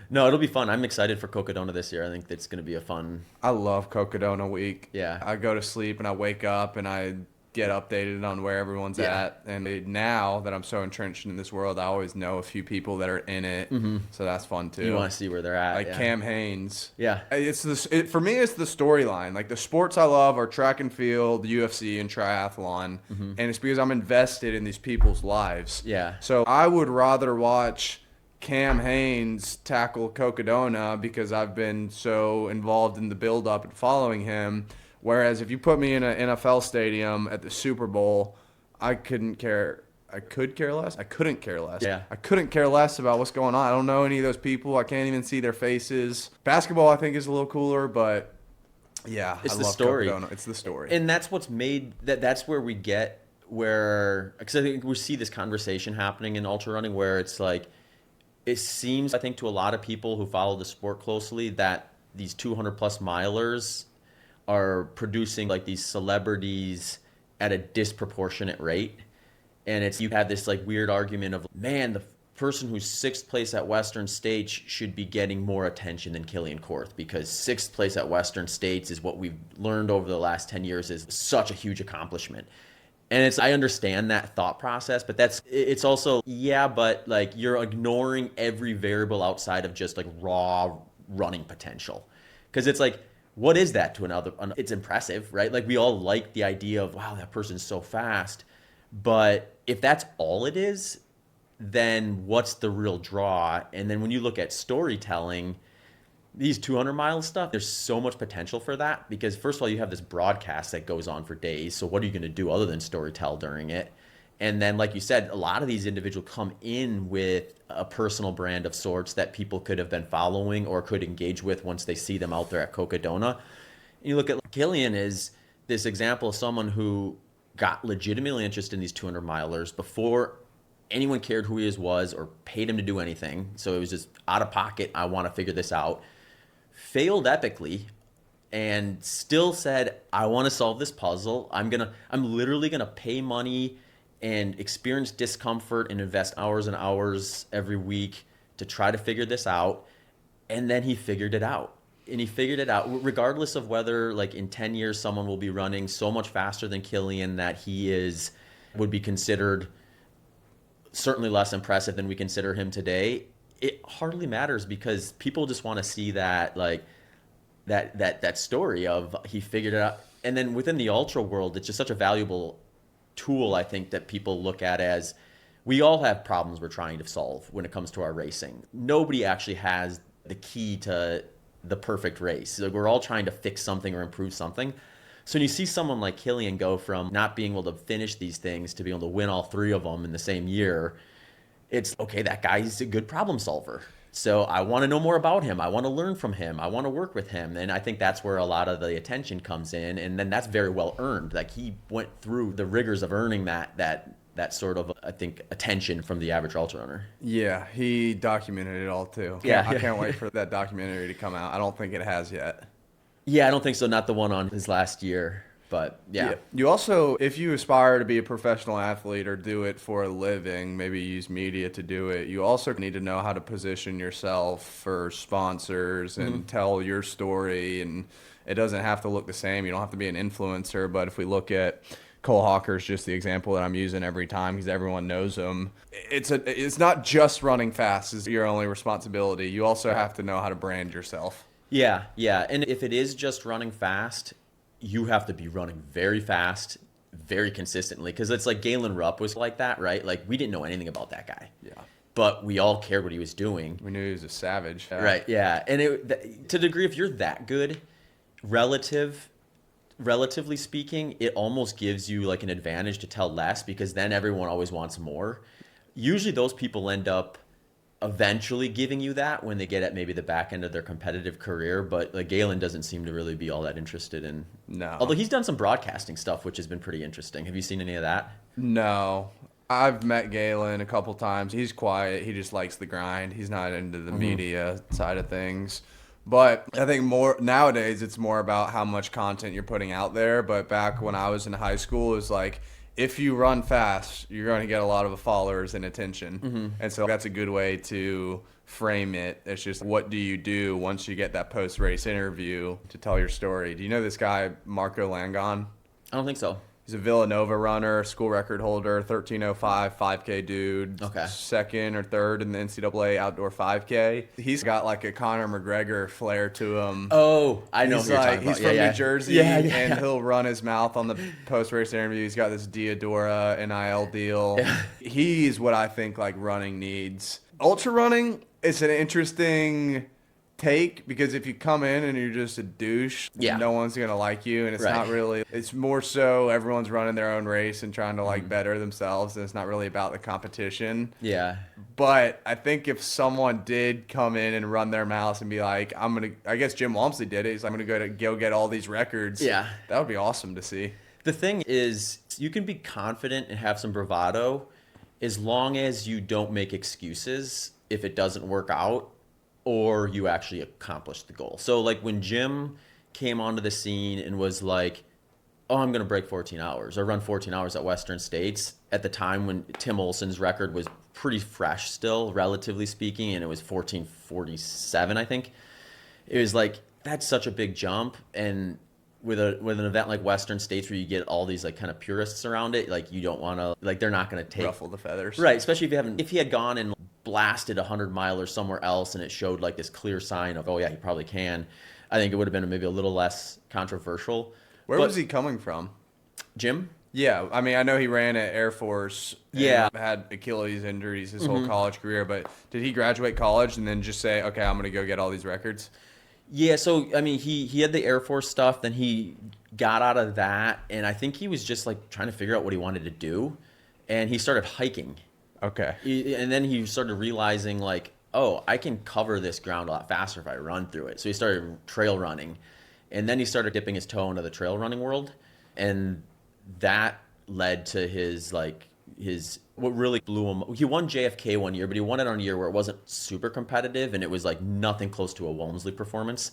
[SPEAKER 2] No, it'll be fun. I'm excited for Cocodona this year. I think it's going to be a fun.
[SPEAKER 1] I love Cocodona week.
[SPEAKER 2] Yeah.
[SPEAKER 1] I go to sleep and I wake up and I get updated on where everyone's at, and now that I'm so entrenched in this world, I always know a few people that are in it, so that's fun too.
[SPEAKER 2] You want to see where they're at,
[SPEAKER 1] like Cam Hanes.
[SPEAKER 2] Yeah,
[SPEAKER 1] for me, it's the storyline. Like the sports I love are track and field, UFC, and triathlon, and it's because I'm invested in these people's lives.
[SPEAKER 2] Yeah.
[SPEAKER 1] So I would rather watch Cam Hanes tackle Cocodona because I've been so involved in the build-up and following him. Whereas if you put me in an NFL stadium at the Super Bowl, I couldn't care less.
[SPEAKER 2] Yeah.
[SPEAKER 1] I couldn't care less about what's going on. I don't know any of those people. I can't even see their faces. Basketball, I think, is a little cooler, but yeah,
[SPEAKER 2] it's the story.
[SPEAKER 1] Cocodona. It's the story.
[SPEAKER 2] And that's what's made that's where we get because I think we see this conversation happening in ultra running where it's like, it seems, I think, to a lot of people who follow the sport closely that these 200-plus milers are producing like these celebrities at a disproportionate rate. And you have this like weird argument of, man, the person who's 6th place at Western States should be getting more attention than Killian Korth, because 6th place at Western States is what we've learned over the last 10 years is such a huge accomplishment. And I understand that thought process, but it's also, yeah, but like you're ignoring every variable outside of just like raw running potential. Because it's like, what is that to another? It's impressive, right? Like we all like the idea of, wow, that person's so fast. But if that's all it is, then what's the real draw? And then when you look at storytelling, these 200-mile stuff, there's so much potential for that because first of all, you have this broadcast that goes on for days. So what are you going to do other than storytell during it? And then, like you said, a lot of these individuals come in with a personal brand of sorts that people could have been following or could engage with once they see them out there at Cocodona. And you look at Killian is this example of someone who got legitimately interested in these 200-milers before anyone cared who he was or paid him to do anything. So it was just out of pocket. I want to figure this out. Failed epically and still said, I want to solve this puzzle. I'm literally gonna pay money and experience discomfort and invest hours and hours every week to try to figure this out. And then he figured it out. And he figured it out regardless of whether like in 10 years someone will be running so much faster than Killian that would be considered certainly less impressive than we consider him today. It hardly matters because people just want to see that like that story of he figured it out. And then within the ultra world, it's just such a valuable tool, I think, that people look at as we all have problems we're trying to solve when it comes to our racing. Nobody actually has the key to the perfect race. So we're all trying to fix something or improve something. So when you see someone like Killian go from not being able to finish these things to being able to win all three of them in the same year, it's okay, that guy's a good problem solver. So I want to know more about him. I want to learn from him. I want to work with him. And I think that's where a lot of the attention comes in. And then that's very well earned. Like he went through the rigors of earning that sort of, I think, attention from the average ultra runner.
[SPEAKER 1] Yeah, he documented it all too.
[SPEAKER 2] Yeah.
[SPEAKER 1] I can't wait for that documentary to come out. I don't think it has yet.
[SPEAKER 2] Yeah, I don't think so. Not the one on his last year. But yeah.
[SPEAKER 1] You also, if you aspire to be a professional athlete or do it for a living, maybe use media to do it, you also need to know how to position yourself for sponsors and tell your story. And it doesn't have to look the same. You don't have to be an influencer. But if we look at Cole Hawker's just the example that I'm using every time because everyone knows him. It's not just running fast is your only responsibility. You also have to know how to brand yourself.
[SPEAKER 2] Yeah. And if it is just running fast, you have to be running very fast, very consistently. Because it's like Galen Rupp was like that, right? Like we didn't know anything about that guy.
[SPEAKER 1] Yeah.
[SPEAKER 2] But we all cared what he was doing.
[SPEAKER 1] We knew he was a savage.
[SPEAKER 2] Right, yeah. And to the degree, if you're that good, relatively speaking, it almost gives you like an advantage to tell less because then everyone always wants more. Usually those people end up eventually giving you that when they get at maybe the back end of their competitive career, but like Galen doesn't seem to really be all that interested in.
[SPEAKER 1] No.
[SPEAKER 2] Although he's done some broadcasting stuff, which has been pretty interesting. Have you seen any of that?
[SPEAKER 1] No. I've met Galen a couple times. He's quiet. He just likes the grind. He's not into the media side of things. But I think more nowadays it's more about how much content you're putting out there. But back when I was in high school, it was like, if you run fast, you're going to get a lot of followers and attention. And so that's a good way to frame it. It's just, what do you do once you get that post-race interview to tell your story? Do you know this guy, Marco Langon?
[SPEAKER 2] I don't think so.
[SPEAKER 1] He's a Villanova runner, school record holder, 13:05 5K dude.
[SPEAKER 2] Okay.
[SPEAKER 1] Second or third in the NCAA outdoor 5K. He's got like a Conor McGregor flair to him.
[SPEAKER 2] Oh, I know who you're talking about.
[SPEAKER 1] He's from New Jersey,
[SPEAKER 2] and
[SPEAKER 1] he'll run his mouth on the post-race interview. He's got this Diodora NIL deal. Yeah. He's what I think like running needs. Ultra running, it's an interesting take because if you come in and you're just a douche, no one's gonna like you, and it's not really. It's more so everyone's running their own race and trying to like better themselves, and it's not really about the competition.
[SPEAKER 2] Yeah.
[SPEAKER 1] But I think if someone did come in and run their mouth and be like, I guess Jim Walmsley did it. He's like, I'm gonna go get all these records.
[SPEAKER 2] Yeah.
[SPEAKER 1] That would be awesome to see.
[SPEAKER 2] The thing is, you can be confident and have some bravado as long as you don't make excuses if it doesn't work out, or you actually accomplish the goal. So like when Jim came onto the scene and was like, oh, I'm going to break 14 hours or run 14 hours at Western States at the time when Tim Olson's record was pretty fresh still, relatively speaking, and it was 14:47, I think. It was like, that's such a big jump. And with an event like Western States where you get all these like kind of purists around it, like you don't want to, like they're not going to take
[SPEAKER 1] ruffle the feathers.
[SPEAKER 2] Right, especially if he had gone and blasted 100 miler somewhere else and it showed like this clear sign of, oh yeah, he probably can. I think it would have been maybe a little less controversial.
[SPEAKER 1] Where was he coming from?
[SPEAKER 2] Jim?
[SPEAKER 1] Yeah, I mean, I know he ran at Air Force.
[SPEAKER 2] Yeah.
[SPEAKER 1] Had Achilles injuries his whole college career, but did he graduate college and then just say, okay, I'm going to go get all these records?
[SPEAKER 2] Yeah, so, I mean, he had the Air Force stuff, then he got out of that, and I think he was just, like, trying to figure out what he wanted to do, and he started hiking.
[SPEAKER 1] Okay.
[SPEAKER 2] And then he started realizing, like, oh, I can cover this ground a lot faster if I run through it. So he started trail running, and then he started dipping his toe into the trail running world, and that led to what really blew him. He won JFK one year, but he won it on a year where it wasn't super competitive, and it was like nothing close to a Walmsley performance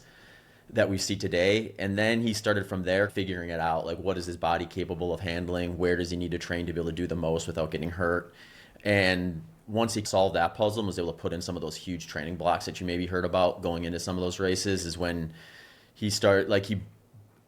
[SPEAKER 2] that we see today. And then he started from there figuring it out, like what is his body capable of handling? Where does he need to train to be able to do the most without getting hurt? And once he solved that puzzle and was able to put in some of those huge training blocks that you maybe heard about going into some of those races is when he started, like he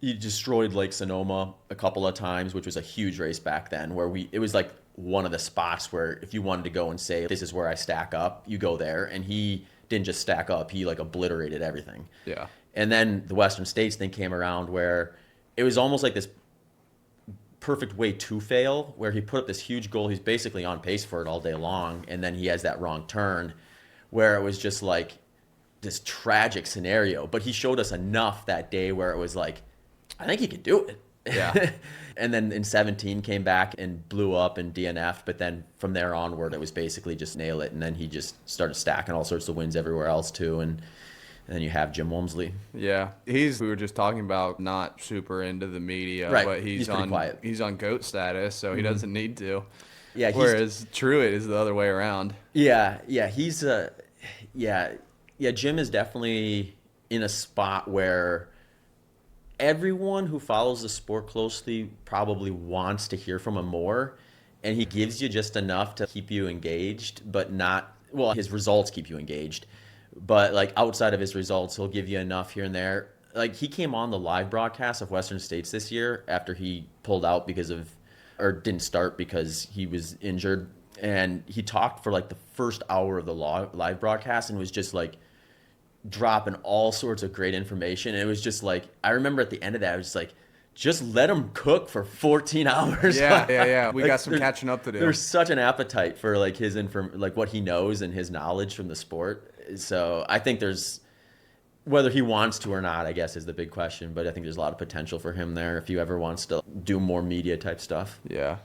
[SPEAKER 2] destroyed Lake Sonoma a couple of times, which was a huge race back then, where it was like one of the spots where if you wanted to go and say, this is where I stack up, you go there. And he didn't just stack up, he like obliterated everything.
[SPEAKER 1] Yeah.
[SPEAKER 2] And then the Western States thing came around where it was almost like this perfect way to fail, where he put up this huge goal. He's basically on pace for it all day long. And then he has that wrong turn where it was just like this tragic scenario. But he showed us enough that day where it was like, I think he could do it.
[SPEAKER 1] Yeah.
[SPEAKER 2] And then in 17 came back and blew up and DNF'd. But then from there onward, it was basically just nail it. And then he just started stacking all sorts of wins everywhere else too. And then you have Jim Walmsley.
[SPEAKER 1] Yeah. We were just talking about not super into the media,
[SPEAKER 2] right.
[SPEAKER 1] But he's on
[SPEAKER 2] quiet.
[SPEAKER 1] He's on GOAT status, so he doesn't need to.
[SPEAKER 2] Yeah.
[SPEAKER 1] Whereas Truett is the other way around.
[SPEAKER 2] Yeah. Yeah. Jim is definitely in a spot where everyone who follows the sport closely probably wants to hear from him more, and he gives you just enough to keep you engaged, but not, well, his results keep you engaged, but like outside of his results, he'll give you enough here and there. Like he came on the live broadcast of Western States this year after he pulled out or didn't start because he was injured, and he talked for like the first hour of the live broadcast and was just like dropping all sorts of great information. And it was just like, I remember at the end of that, I was just like, just let him cook for 14 hours.
[SPEAKER 1] Yeah. We
[SPEAKER 2] like,
[SPEAKER 1] got some catching up to do.
[SPEAKER 2] There's such an appetite for like his like what he knows and his knowledge from the sport. So I think there's, whether he wants to or not, I guess is the big question. But I think there's a lot of potential for him there if he ever wants to do more media type stuff.
[SPEAKER 1] Yeah.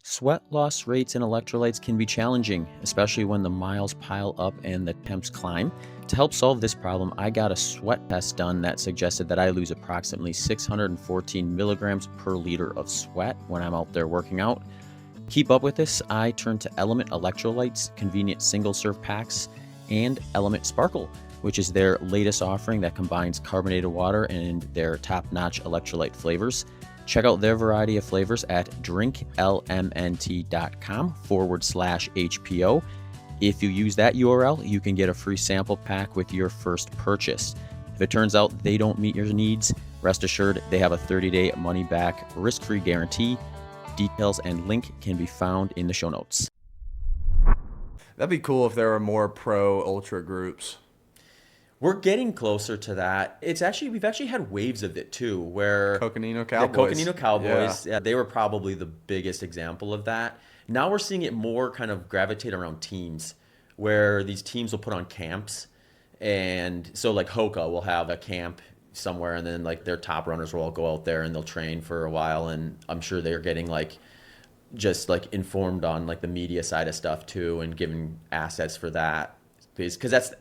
[SPEAKER 2] Sweat loss rates and electrolytes can be challenging, especially when the miles pile up and the temps climb. To help solve this problem, I got a sweat test done that suggested that I lose approximately 614 milligrams per liter of sweat when I'm out there working out. Keep up with this, I turned to Element Electrolytes, convenient single-serve packs, and Element Sparkle, which is their latest offering that combines carbonated water and their top-notch electrolyte flavors. Check out their variety of flavors at drinklmnt.com/HPO. If you use that URL, you can get a free sample pack with your first purchase. If it turns out they don't meet your needs, rest assured they have a 30-day money-back, risk-free guarantee. Details and link can be found in the show notes.
[SPEAKER 1] That'd be cool if there were more pro ultra groups.
[SPEAKER 2] We're getting closer to that. We've actually had waves of it too, where
[SPEAKER 1] Coconino Cowboys.
[SPEAKER 2] The Coconino Cowboys, yeah, they were probably the biggest example of that. Now we're seeing it more kind of gravitate around teams, where these teams will put on camps. And so like Hoka will have a camp somewhere, and then like their top runners will all go out there and they'll train for a while. And I'm sure they're getting like just like informed on like the media side of stuff too, and giving assets for that. Because that's,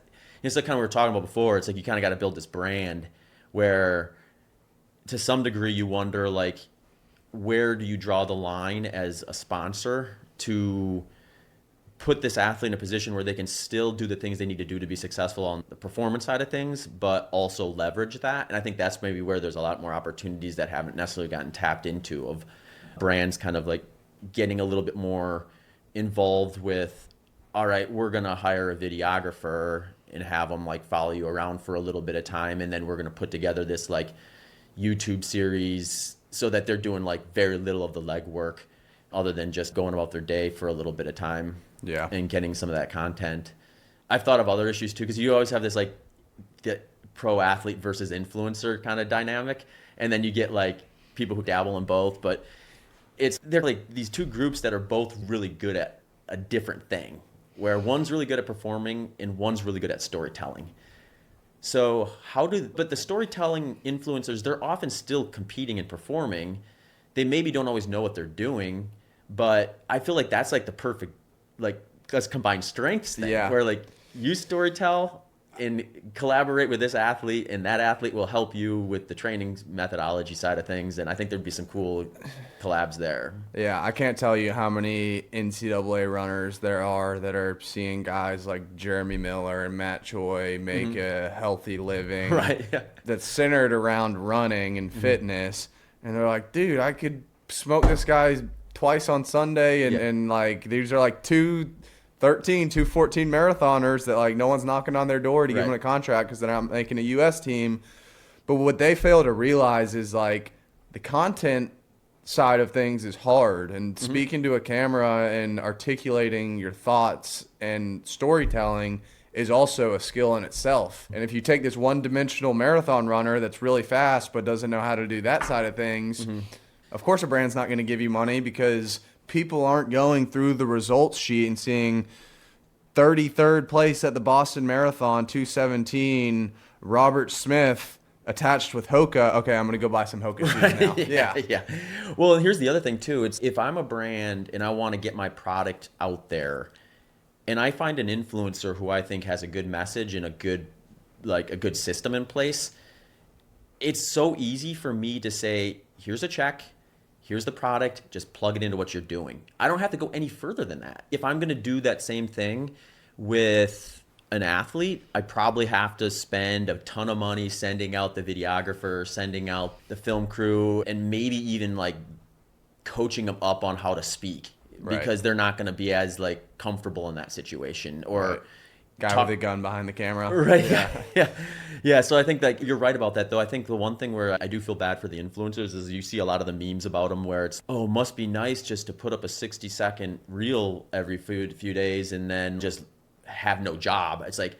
[SPEAKER 2] it's like kind of what we were talking about before. It's like you kind of got to build this brand where to some degree you wonder like, where do you draw the line as a sponsor to put this athlete in a position where they can still do the things they need to do to be successful on the performance side of things, but also leverage that. And I think that's maybe where there's a lot more opportunities that haven't necessarily gotten tapped into, of brands kind of like getting a little bit more involved with, all right, we're going to hire a videographer and have them like follow you around for a little bit of time. And then we're going to put together this like YouTube series so that they're doing like very little of the legwork other than just going about their day for a little bit of time.
[SPEAKER 1] Yeah.
[SPEAKER 2] And getting some of that content. I've thought of other issues too, because you always have this like the pro athlete versus influencer kind of dynamic. And then you get like people who dabble in both, but they're like these two groups that are both really good at a different thing, where one's really good at performing and one's really good at storytelling. So but the storytelling influencers, they're often still competing and performing. They maybe don't always know what they're doing, but I feel like that's like the perfect, like, let's combine strengths thing, where like you storytell and collaborate with this athlete, and that athlete will help you with the training methodology side of things. And I think there'd be some cool collabs there.
[SPEAKER 1] Yeah, I can't tell you how many NCAA runners there are that are seeing guys like Jeremy Miller and Matt Choi make a healthy living that's centered around running and fitness. And they're like, dude, I could smoke this guy twice on Sunday. And like, these are like 214 marathoners that like no one's knocking on their door to give them a contract because they're not making a U.S. team. But what they fail to realize is like the content side of things is hard, and speaking to a camera and articulating your thoughts and storytelling is also a skill in itself. And if you take this one-dimensional marathon runner that's really fast but doesn't know how to do that side of things, of course a brand's not going to give you money, because people aren't going through the results sheet and seeing 33rd place at the Boston Marathon, 2:17, Robert Smith attached with Hoka. Okay, I'm going to go buy some Hoka shoes now.
[SPEAKER 2] Yeah. Well, and here's the other thing too. It's if I'm a brand and I want to get my product out there, and I find an influencer who I think has a good message and a good system in place, it's so easy for me to say, here's a check, here's the product, just plug it into what you're doing. I don't have to go any further than that. If I'm going to do that same thing with an athlete, I probably have to spend a ton of money sending out the videographer, sending out the film crew, and maybe even like coaching them up on how to speak, because they're not going to be as like comfortable in that situation. Or
[SPEAKER 1] guy with a gun behind the camera.
[SPEAKER 2] Yeah. So I think that you're right about that, though. I think the one thing where I do feel bad for the influencers is you see a lot of the memes about them where it's, oh, must be nice just to put up a 60-second reel every few days and then just have no job. It's like,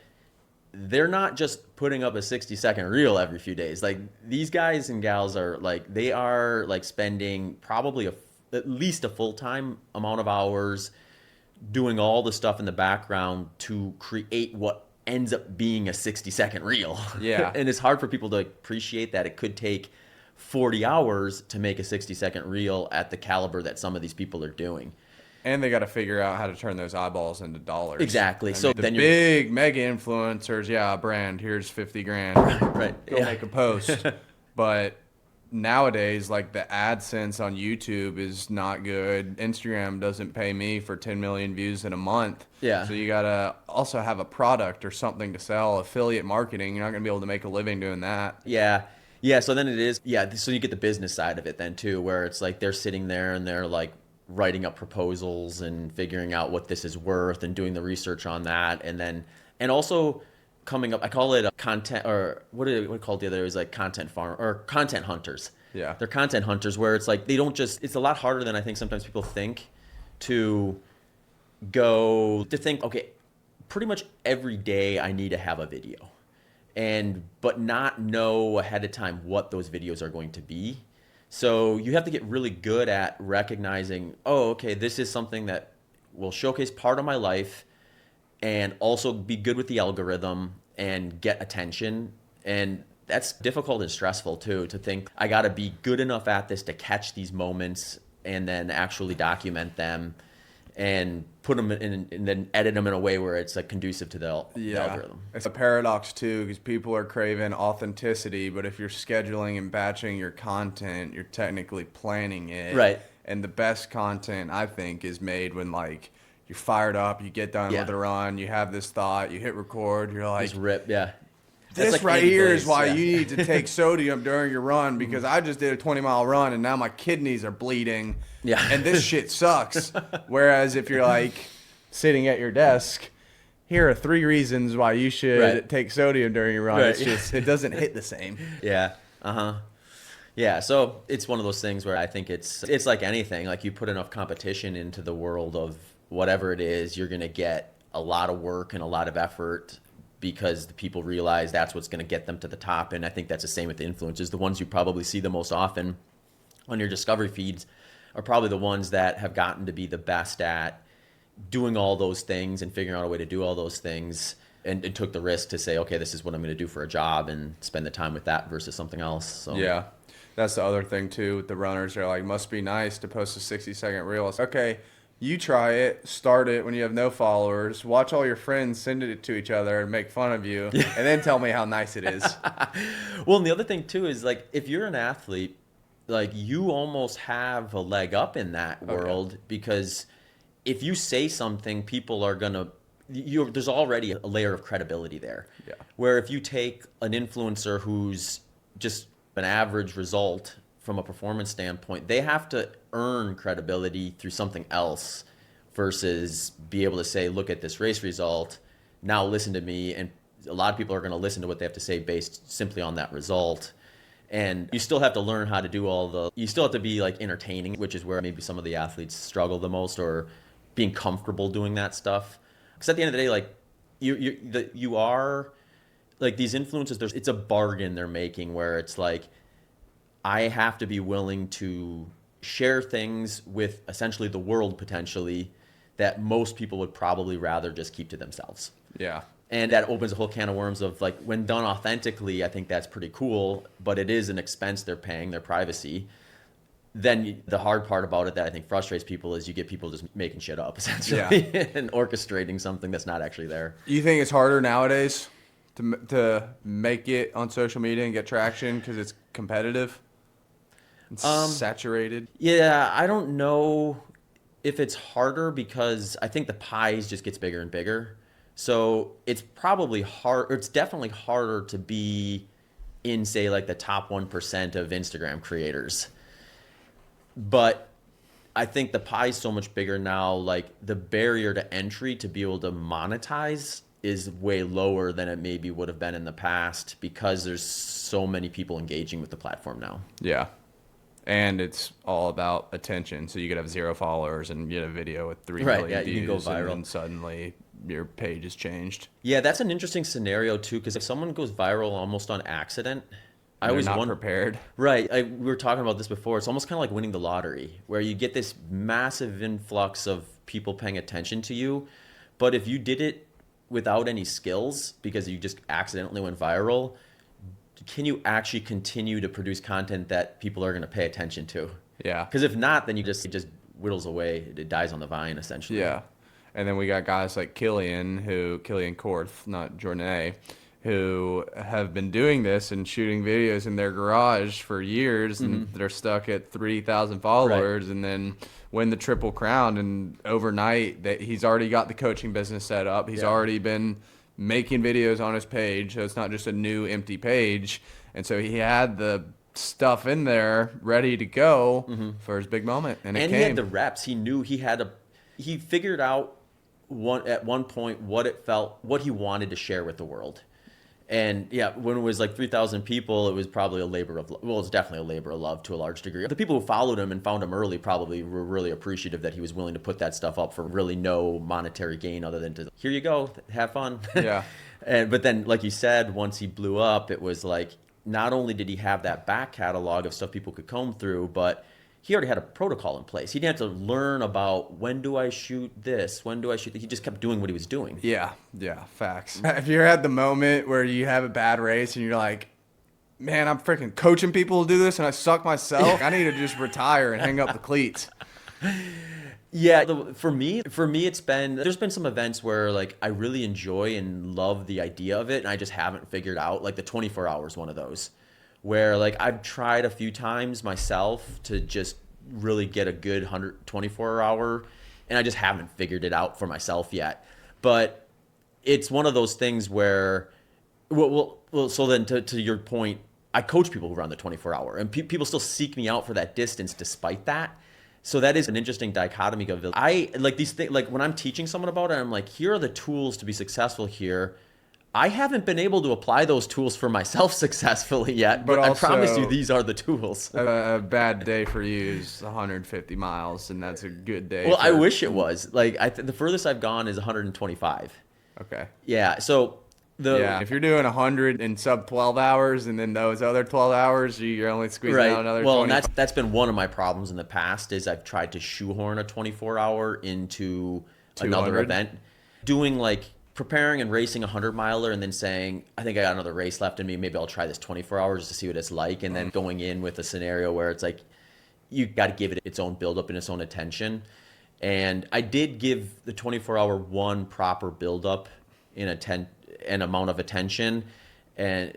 [SPEAKER 2] they're not just putting up a 60-second reel every few days. Like, these guys and gals are like, they are like spending probably at least a full-time amount of hours doing all the stuff in the background to create what ends up being a 60-second reel. Yeah. And it's hard for people to appreciate that it could take 40 hours to make a 60-second reel at the caliber that some of these people are doing.
[SPEAKER 1] And they got to figure out how to turn those eyeballs into dollars.
[SPEAKER 2] Exactly. So
[SPEAKER 1] then big mega influencers, a brand, here's 50 grand.
[SPEAKER 2] Right.
[SPEAKER 1] Go make a post. But nowadays, like, the AdSense on YouTube is not good. Instagram doesn't pay me for 10 million views in a month.
[SPEAKER 2] Yeah.
[SPEAKER 1] So you got to also have a product or something to sell. Affiliate marketing, you're not going to be able to make a living doing that.
[SPEAKER 2] Yeah. Yeah. So then it is. Yeah. So you get the business side of it then too, where it's like they're sitting there and they're like writing up proposals and figuring out what this is worth and doing the research on that. And also coming up, I call it a content, or what do we call it the other is like content farm or content hunters.
[SPEAKER 1] Yeah.
[SPEAKER 2] They're content hunters, where it's like, they don't just, it's a lot harder than I think sometimes people think to think, okay, pretty much every day I need to have a video, but not know ahead of time what those videos are going to be. So you have to get really good at recognizing, oh, okay, this is something that will showcase part of my life and also be good with the algorithm and get attention. And that's difficult and stressful too, to think I got to be good enough at this to catch these moments and then actually document them and put them in, and then edit them in a way where it's like conducive to the algorithm.
[SPEAKER 1] It's a paradox too, because people are craving authenticity, but if you're scheduling and batching your content, you're technically planning it.
[SPEAKER 2] Right.
[SPEAKER 1] And the best content, I think, is made when like you're fired up, you get done with a run, you have this thought, you hit record, you're like,
[SPEAKER 2] just rip,
[SPEAKER 1] This like right here is why you need to take sodium during your run, because I just did a 20-mile run and now my kidneys are bleeding. And this shit sucks. Whereas if you're like sitting at your desk, here are 3 reasons why you should take sodium during your run.
[SPEAKER 2] Right.
[SPEAKER 1] It's just, it doesn't hit the same.
[SPEAKER 2] Yeah. Yeah. So it's one of those things where I think it's like anything. Like, you put enough competition into the world of whatever it is, you're going to get a lot of work and a lot of effort, because the people realize that's what's going to get them to the top. And I think that's the same with the influencers. The ones you probably see the most often on your discovery feeds are probably the ones that have gotten to be the best at doing all those things and figuring out a way to do all those things, and took the risk to say, okay, this is what I'm going to do for a job, and spend the time with that versus something else. So
[SPEAKER 1] yeah, that's the other thing too with the runners. They're like, must be nice to post a 60-second reel. It's okay, you try it, start it when you have no followers, watch all your friends send it to each other and make fun of you, and then tell me how nice it is.
[SPEAKER 2] Well, and the other thing too is, like, if you're an athlete, like, you almost have a leg up in that world, because if you say something, people are going to, there's already a layer of credibility there.
[SPEAKER 1] Yeah.
[SPEAKER 2] Where if you take an influencer who's just an average result from a performance standpoint, they have to earn credibility through something else, versus be able to say, look at this race result, now listen to me. And a lot of people are going to listen to what they have to say based simply on that result. And you still have to learn how to do you still have to be, like, entertaining, which is where maybe some of the athletes struggle the most, or being comfortable doing that stuff. Because at the end of the day, like, you are, like, these influencers, it's a bargain they're making, where it's like, I have to be willing to share things with essentially the world, potentially, that most people would probably rather just keep to themselves.
[SPEAKER 1] Yeah.
[SPEAKER 2] And that opens a whole can of worms of, like, when done authentically, I think that's pretty cool, but it is an expense they're paying, their privacy. Then the hard part about it that I think frustrates people is you get people just making shit up, essentially, and orchestrating something that's not actually there.
[SPEAKER 1] You think it's harder nowadays to make it on social media and get traction because it's competitive? It's saturated? Yeah,
[SPEAKER 2] I don't know if it's harder, because I think the pie just gets bigger and bigger. So it's probably hard, or it's definitely harder to be in, say, like, the top 1% of Instagram creators. But I think the pie is so much bigger now. Like, the barrier to entry to be able to monetize is way lower than it maybe would have been in the past, because there's so many people engaging with the platform now.
[SPEAKER 1] Yeah. And it's all about attention. So you could have 0 followers and get a video with 3 million views,
[SPEAKER 2] you can go viral.
[SPEAKER 1] And then suddenly your page has changed.
[SPEAKER 2] Yeah, that's an interesting scenario too, because if someone goes viral almost on accident, I always wonder.
[SPEAKER 1] Prepared.
[SPEAKER 2] Right. We were talking about this before. It's almost kind of like winning the lottery, where you get this massive influx of people paying attention to you. But if you did it without any skills, because you just accidentally went viral, can you actually continue to produce content that people are going to pay attention to? Yeah. Because if not, then it just whittles away. It dies on the vine, essentially.
[SPEAKER 1] Yeah. And then we got guys like Killian Korth, not Jordan, who have been doing this and shooting videos in their garage for years, and they're stuck at 3,000 followers, and then win the Triple Crown, and overnight that he's already got the coaching business set up. He's already been making videos on his page, so it's not just a new empty page. And so he had the stuff in there ready to go for his big moment, and it came.
[SPEAKER 2] He had the reps. He knew he figured out at one point what he wanted to share with the world. And yeah, when it was like 3,000 people, it was probably it's definitely a labor of love to a large degree. The people who followed him and found him early probably were really appreciative that he was willing to put that stuff up for really no monetary gain other than here you go, have fun. Yeah. But then, like you said, once he blew up, it was like, not only did he have that back catalog of stuff people could comb through, but he already had a protocol in place. He didn't have to learn about, when do I shoot this? When do I shoot? He just kept doing what he was doing.
[SPEAKER 1] Yeah, facts. Have you ever had the moment where you have a bad race and you're like, man, I'm freaking coaching people to do this and I suck myself? I need to just retire and hang up the cleats.
[SPEAKER 2] Yeah, for me, there's been some events where, like, I really enjoy and love the idea of it, and I just haven't figured out, like the 24 hours, one of those, where, like, I've tried a few times myself to just really get a good 124 hour, and I just haven't figured it out for myself yet. But it's one of those things where, well, so then to your point, I coach people who run the 24 hour, and people still seek me out for that distance despite that. So that is an interesting dichotomy of it. I like these things, like when I'm teaching someone about it, I'm like, here are the tools to be successful here. I haven't been able to apply those tools for myself successfully yet, but I promise you these are the tools.
[SPEAKER 1] A bad day for you is 150 miles, and that's a good day.
[SPEAKER 2] Well, I wish it was. Like the furthest I've gone is 125.
[SPEAKER 1] Okay.
[SPEAKER 2] Yeah. So
[SPEAKER 1] if you're doing 100 in sub 12 hours, and then those other 12 hours, you're only squeezing out another 20.
[SPEAKER 2] Well, and that's been one of my problems in the past is I've tried to shoehorn a 24-hour into
[SPEAKER 1] 200.
[SPEAKER 2] Another event. Doing like preparing and racing a 100-miler and then saying, I think I got another race left in me. Maybe I'll try this 24 hours just to see what it's like. And then going in with a scenario where it's like, you got to give it its own buildup and its own attention. And I did give the 24-hour one proper buildup in an amount of attention, and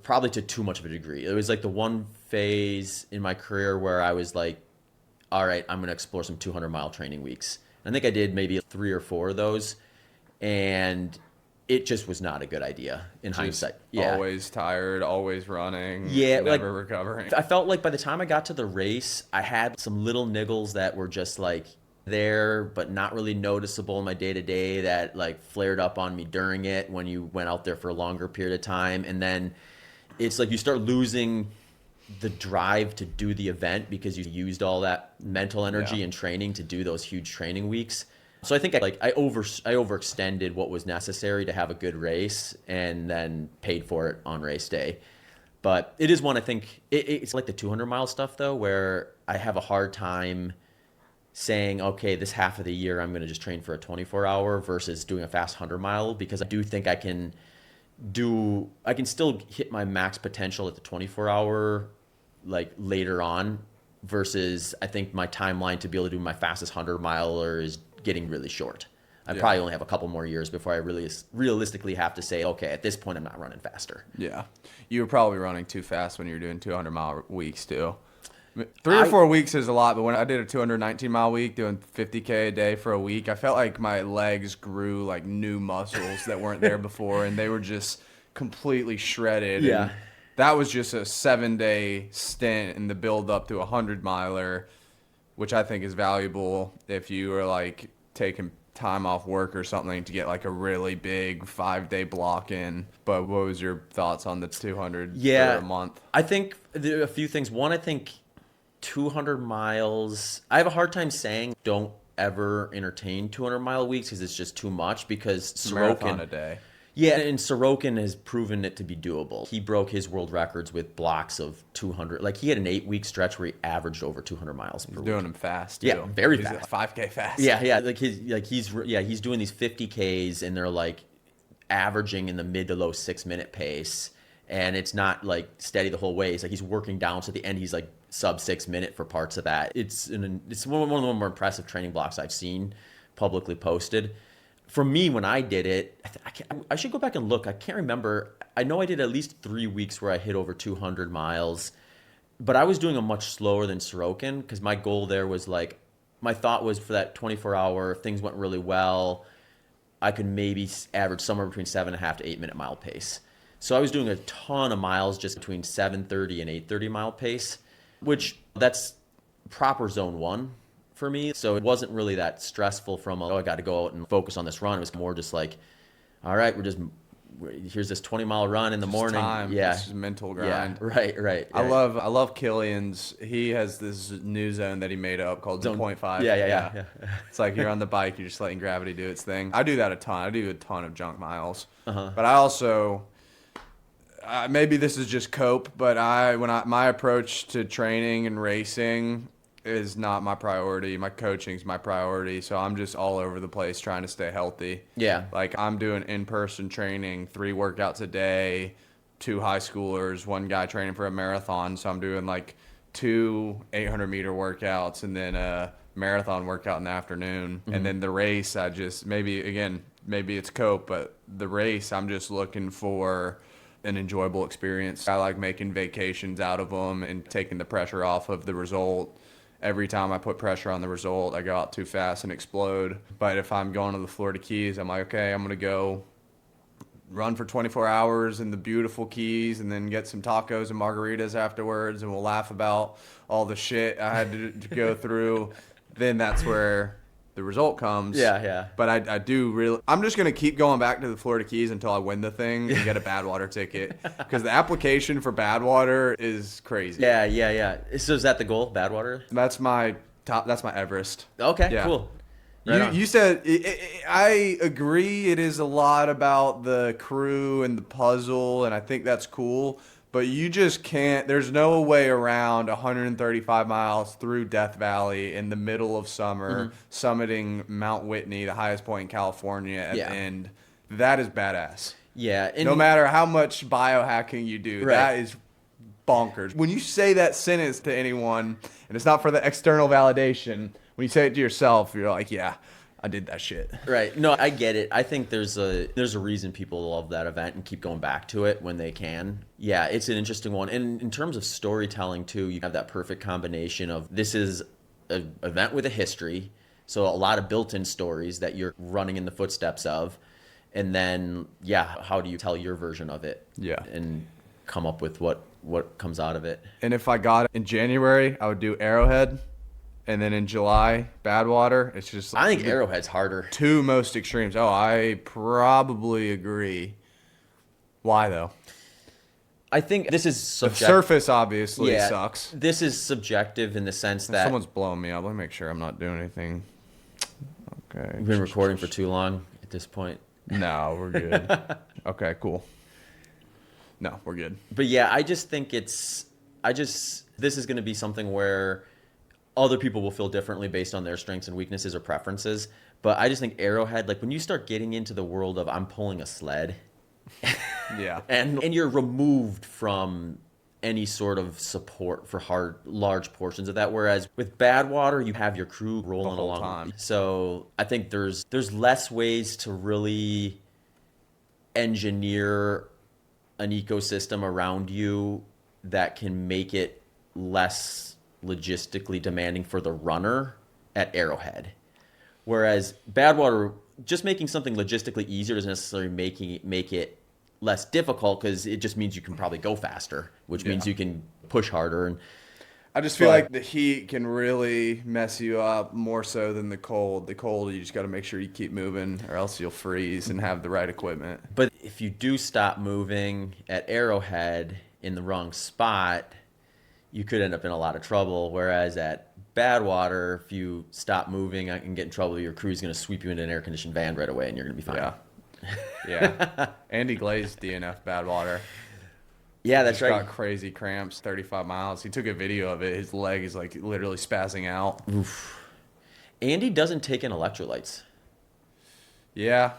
[SPEAKER 2] probably to too much of a degree. It was like the one phase in my career where I was like, all right, I'm going to explore some 200-mile training weeks. I think I did maybe 3 or 4 of those, and it just was not a good idea in hindsight. Yeah.
[SPEAKER 1] Always tired, always running, never recovering.
[SPEAKER 2] I felt like by the time I got to the race, I had some little niggles that were just like there, but not really noticeable in my day-to-day that like flared up on me during it when you went out there for a longer period of time. And then it's like you start losing the drive to do the event because you used all that mental energy and training to do those huge training weeks. So I think I overextended what was necessary to have a good race and then paid for it on race day. But it is one, I think, it's like the 200-mile stuff, though, where I have a hard time saying, okay, this half of the year I'm going to just train for a 24-hour versus doing a fast 100-mile, because I do think I can still hit my max potential at the 24-hour like later on, versus I think my timeline to be able to do my fastest 100-miler is getting really short. I probably only have a couple more years before I really realistically have to say, okay, at this point I'm not running faster.
[SPEAKER 1] Yeah. You were probably running too fast when you were doing 200-mile weeks too. 3 or 4 weeks is a lot, but when I did a 219-mile week doing 50K a day for a week, I felt like my legs grew like new muscles that weren't there before, and they were just completely shredded.
[SPEAKER 2] Yeah.
[SPEAKER 1] And that was just a 7-day stint in the build up to a 100-miler, which I think is valuable if you are like taking time off work or something to get like a really big 5-day block in. But what was your thoughts on the 200 for a month?
[SPEAKER 2] I think there are a few things. One, I think 200 miles, I have a hard time saying don't ever entertain 200-mile weeks because it's just too much, because Sorokin,
[SPEAKER 1] marathon a day.
[SPEAKER 2] Yeah, and Sorokin has proven it to be doable. He broke his world records with blocks of 200. Like he had an 8-week stretch where he averaged over 200 miles per week.
[SPEAKER 1] Doing them fast too.
[SPEAKER 2] Yeah, very fast.
[SPEAKER 1] 5K fast.
[SPEAKER 2] Yeah. He's doing these 50Ks and they're like averaging in the mid to low 6-minute pace, and it's not like steady the whole way. It's like he's working down, so at the end he's like sub 6-minute for parts of that. It's one of the more impressive training blocks I've seen publicly posted. For me, when I did it, I should go back and look. I can't remember. I know I did at least 3 weeks where I hit over 200 miles, but I was doing them much slower than Sorokin, because my goal there was like, my thought was for that 24-hour, if things went really well, I could maybe average somewhere between 7.5 to 8-minute mile pace. So I was doing a ton of miles just between 7:30 and 8:30 mile pace, which that's proper zone 1 for me. So it wasn't really that stressful from, I got to go out and focus on this run. It was more just like, all right, here's this 20-mile run in the morning.
[SPEAKER 1] Time.
[SPEAKER 2] Yeah.
[SPEAKER 1] It's just mental grind.
[SPEAKER 2] Yeah, right.
[SPEAKER 1] I love Killian's. He has this new zone that he made up called Zone 0.5.
[SPEAKER 2] Yeah.
[SPEAKER 1] It's like you're on the bike, you're just letting gravity do its thing. I do that a ton. I do a ton of junk miles. But I also, maybe this is just cope, but my approach to training and racing is not my priority. My coaching's my priority, so I'm just all over the place trying to stay healthy.
[SPEAKER 2] Yeah.
[SPEAKER 1] Like I'm doing in-person training, 3 workouts a day, 2 high schoolers, 1 guy training for a marathon, so I'm doing like 2 800-meter workouts and then a marathon workout in the afternoon. And then the race, maybe it's cope, but the race, I'm just looking for an enjoyable experience. I like making vacations out of them and taking the pressure off of the result. Every time I put pressure on the result, I go out too fast and explode. But if I'm going to the Florida Keys, I'm like, okay, I'm going to go run for 24 hours in the beautiful Keys and then get some tacos and margaritas afterwards, and we'll laugh about all the shit I had to go through. Then that's where the result comes.
[SPEAKER 2] Yeah.
[SPEAKER 1] But I do really, I'm just going to keep going back to the Florida Keys until I win the thing and get a Badwater ticket, because the application for Badwater is crazy.
[SPEAKER 2] Yeah. So is that the goal, Badwater?
[SPEAKER 1] That's my Everest.
[SPEAKER 2] Okay,
[SPEAKER 1] Yeah.
[SPEAKER 2] cool. Right
[SPEAKER 1] You said, I agree, it is a lot about the crew and the puzzle, and I think that's cool, but you just can't, there's no way around 135 miles through Death Valley in the middle of summer, summiting Mount Whitney, the highest point in California at the end. That is badass.
[SPEAKER 2] Yeah.
[SPEAKER 1] No matter how much biohacking you do, that is bonkers. When you say that sentence to anyone, and it's not for the external validation, when you say it to yourself, you're like, yeah, I did that shit.
[SPEAKER 2] Right. No, I get it. I think there's a reason people love that event and keep going back to it when they can. Yeah, it's an interesting one. And in terms of storytelling too, you have that perfect combination of, this is an event with a history, so a lot of built-in stories that you're running in the footsteps of. And then, how do you tell your version of it? Yeah. And come up with what comes out of it.
[SPEAKER 1] And if I got it in January, I would do Arrowhead. And then in July, Badwater. It's just,
[SPEAKER 2] I think Arrowhead's harder.
[SPEAKER 1] Two most extremes. Oh, I probably agree. Why though?
[SPEAKER 2] I think this is subjective.
[SPEAKER 1] The surface obviously sucks.
[SPEAKER 2] This is subjective in the sense that
[SPEAKER 1] someone's blowing me up. Let me make sure I'm not doing anything. Okay.
[SPEAKER 2] We've been recording for too long at this point.
[SPEAKER 1] No, we're good. Okay, cool. No, we're good.
[SPEAKER 2] But yeah, I just think this is going to be something where other people will feel differently based on their strengths and weaknesses or preferences. But I just think Arrowhead, like when you start getting into the world of I'm pulling a sled, and you're removed from any sort of support for large portions of that. Whereas with Badwater, you have your crew rolling along. Time. So I think there's less ways to really engineer an ecosystem around you that can make it less logistically demanding for the runner at Arrowhead. Whereas Badwater, just making something logistically easier doesn't necessarily make it less difficult, because it just means you can probably go faster, which means you can push harder. And
[SPEAKER 1] I just feel like the heat can really mess you up more so than the cold. The cold, you just got to make sure you keep moving, or else you'll freeze and have the right equipment.
[SPEAKER 2] But if you do stop moving at Arrowhead in the wrong spot, you could end up in a lot of trouble. Whereas at Badwater, if you stop moving and get in trouble, your crew's going to sweep you into an air-conditioned van right away, and you're going to be fine.
[SPEAKER 1] Yeah. Andy Glaze DNF Badwater.
[SPEAKER 2] Yeah, that's right.
[SPEAKER 1] Got crazy cramps, 35 miles. He took a video of it. His leg is like literally spazzing out.
[SPEAKER 2] Oof. Andy doesn't take in electrolytes.
[SPEAKER 1] Yeah.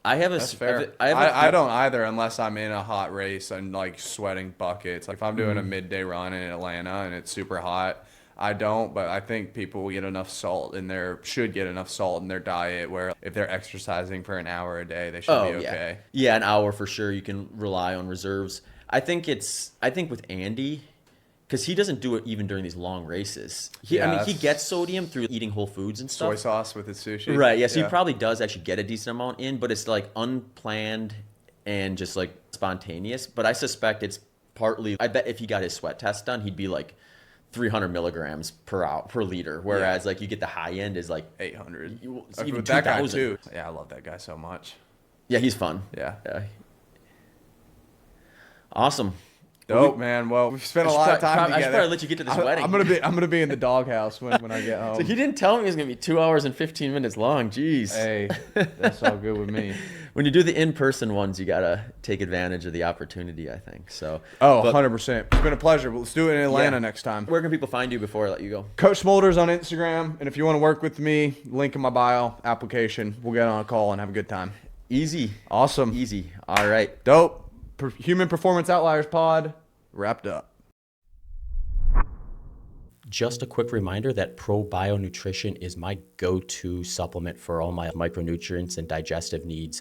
[SPEAKER 2] That's
[SPEAKER 1] fair. I don't either, unless I'm in a hot race and like sweating buckets. Like if I'm doing a midday run in Atlanta and it's super hot, I don't, but I think people will get enough salt should get enough salt in their diet, where if they're exercising for an hour a day, they should be okay.
[SPEAKER 2] Yeah, an hour for sure. You can rely on reserves. I think with Andy, because he doesn't do it even during these long races. He gets sodium through eating whole foods and stuff.
[SPEAKER 1] Soy sauce with his sushi.
[SPEAKER 2] Right, yeah, so he probably does actually get a decent amount in, but it's like unplanned and just like spontaneous. But I suspect it's partly, I bet if he got his sweat test done, he'd be like 300 milligrams per liter, whereas like you get the high end is like
[SPEAKER 1] 800.
[SPEAKER 2] Even
[SPEAKER 1] that guy
[SPEAKER 2] 2,000.
[SPEAKER 1] too. Yeah, I love that guy so much.
[SPEAKER 2] Yeah, he's fun.
[SPEAKER 1] Yeah.
[SPEAKER 2] Awesome.
[SPEAKER 1] Dope, man. Well, we've spent a lot of time together.
[SPEAKER 2] I should probably let you get to this wedding.
[SPEAKER 1] I'm gonna be in the doghouse when I get home.
[SPEAKER 2] So he didn't tell me it was gonna be 2 hours and 15 minutes long. Jeez.
[SPEAKER 1] Hey, that's all good with me.
[SPEAKER 2] When you do the in-person ones, you gotta take advantage of the opportunity, I think. So.
[SPEAKER 1] 100%. It's been a pleasure. Let's do it in Atlanta next time.
[SPEAKER 2] Where can people find you before I let you go?
[SPEAKER 1] Coach Smulders on Instagram, and if you want to work with me, link in my bio, application. We'll get on a call and have a good time.
[SPEAKER 2] Easy.
[SPEAKER 1] Awesome.
[SPEAKER 2] Easy. All right.
[SPEAKER 1] Dope. Human Performance Outliers Pod wrapped up.
[SPEAKER 2] Just a quick reminder that Pro-Bio Nutrition is my go-to supplement for all my micronutrients and digestive needs.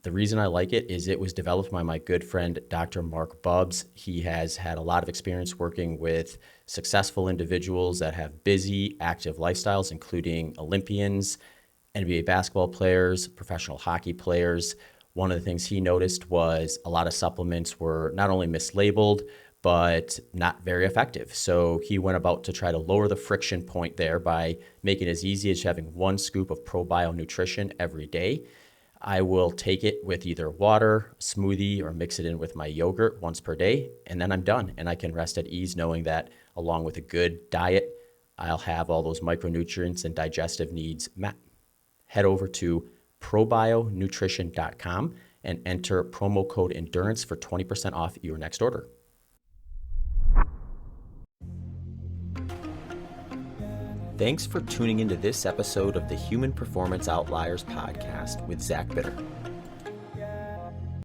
[SPEAKER 2] The reason I like it is it was developed by my good friend, Dr. Mark Bubbs. He has had a lot of experience working with successful individuals that have busy, active lifestyles, including Olympians, NBA basketball players, professional hockey players. One of the things he noticed was a lot of supplements were not only mislabeled, but not very effective. So he went about to try to lower the friction point there by making it as easy as having 1 scoop of ProBio nutrition every day. I will take it with either water, smoothie, or mix it in with my yogurt once per day, and then I'm done. And I can rest at ease knowing that along with a good diet, I'll have all those micronutrients and digestive needs met. Head over to probionutrition.com and enter promo code ENDURANCE for 20% off your next order. Thanks for tuning into this episode of the Human Performance Outliers podcast with Zach Bitter.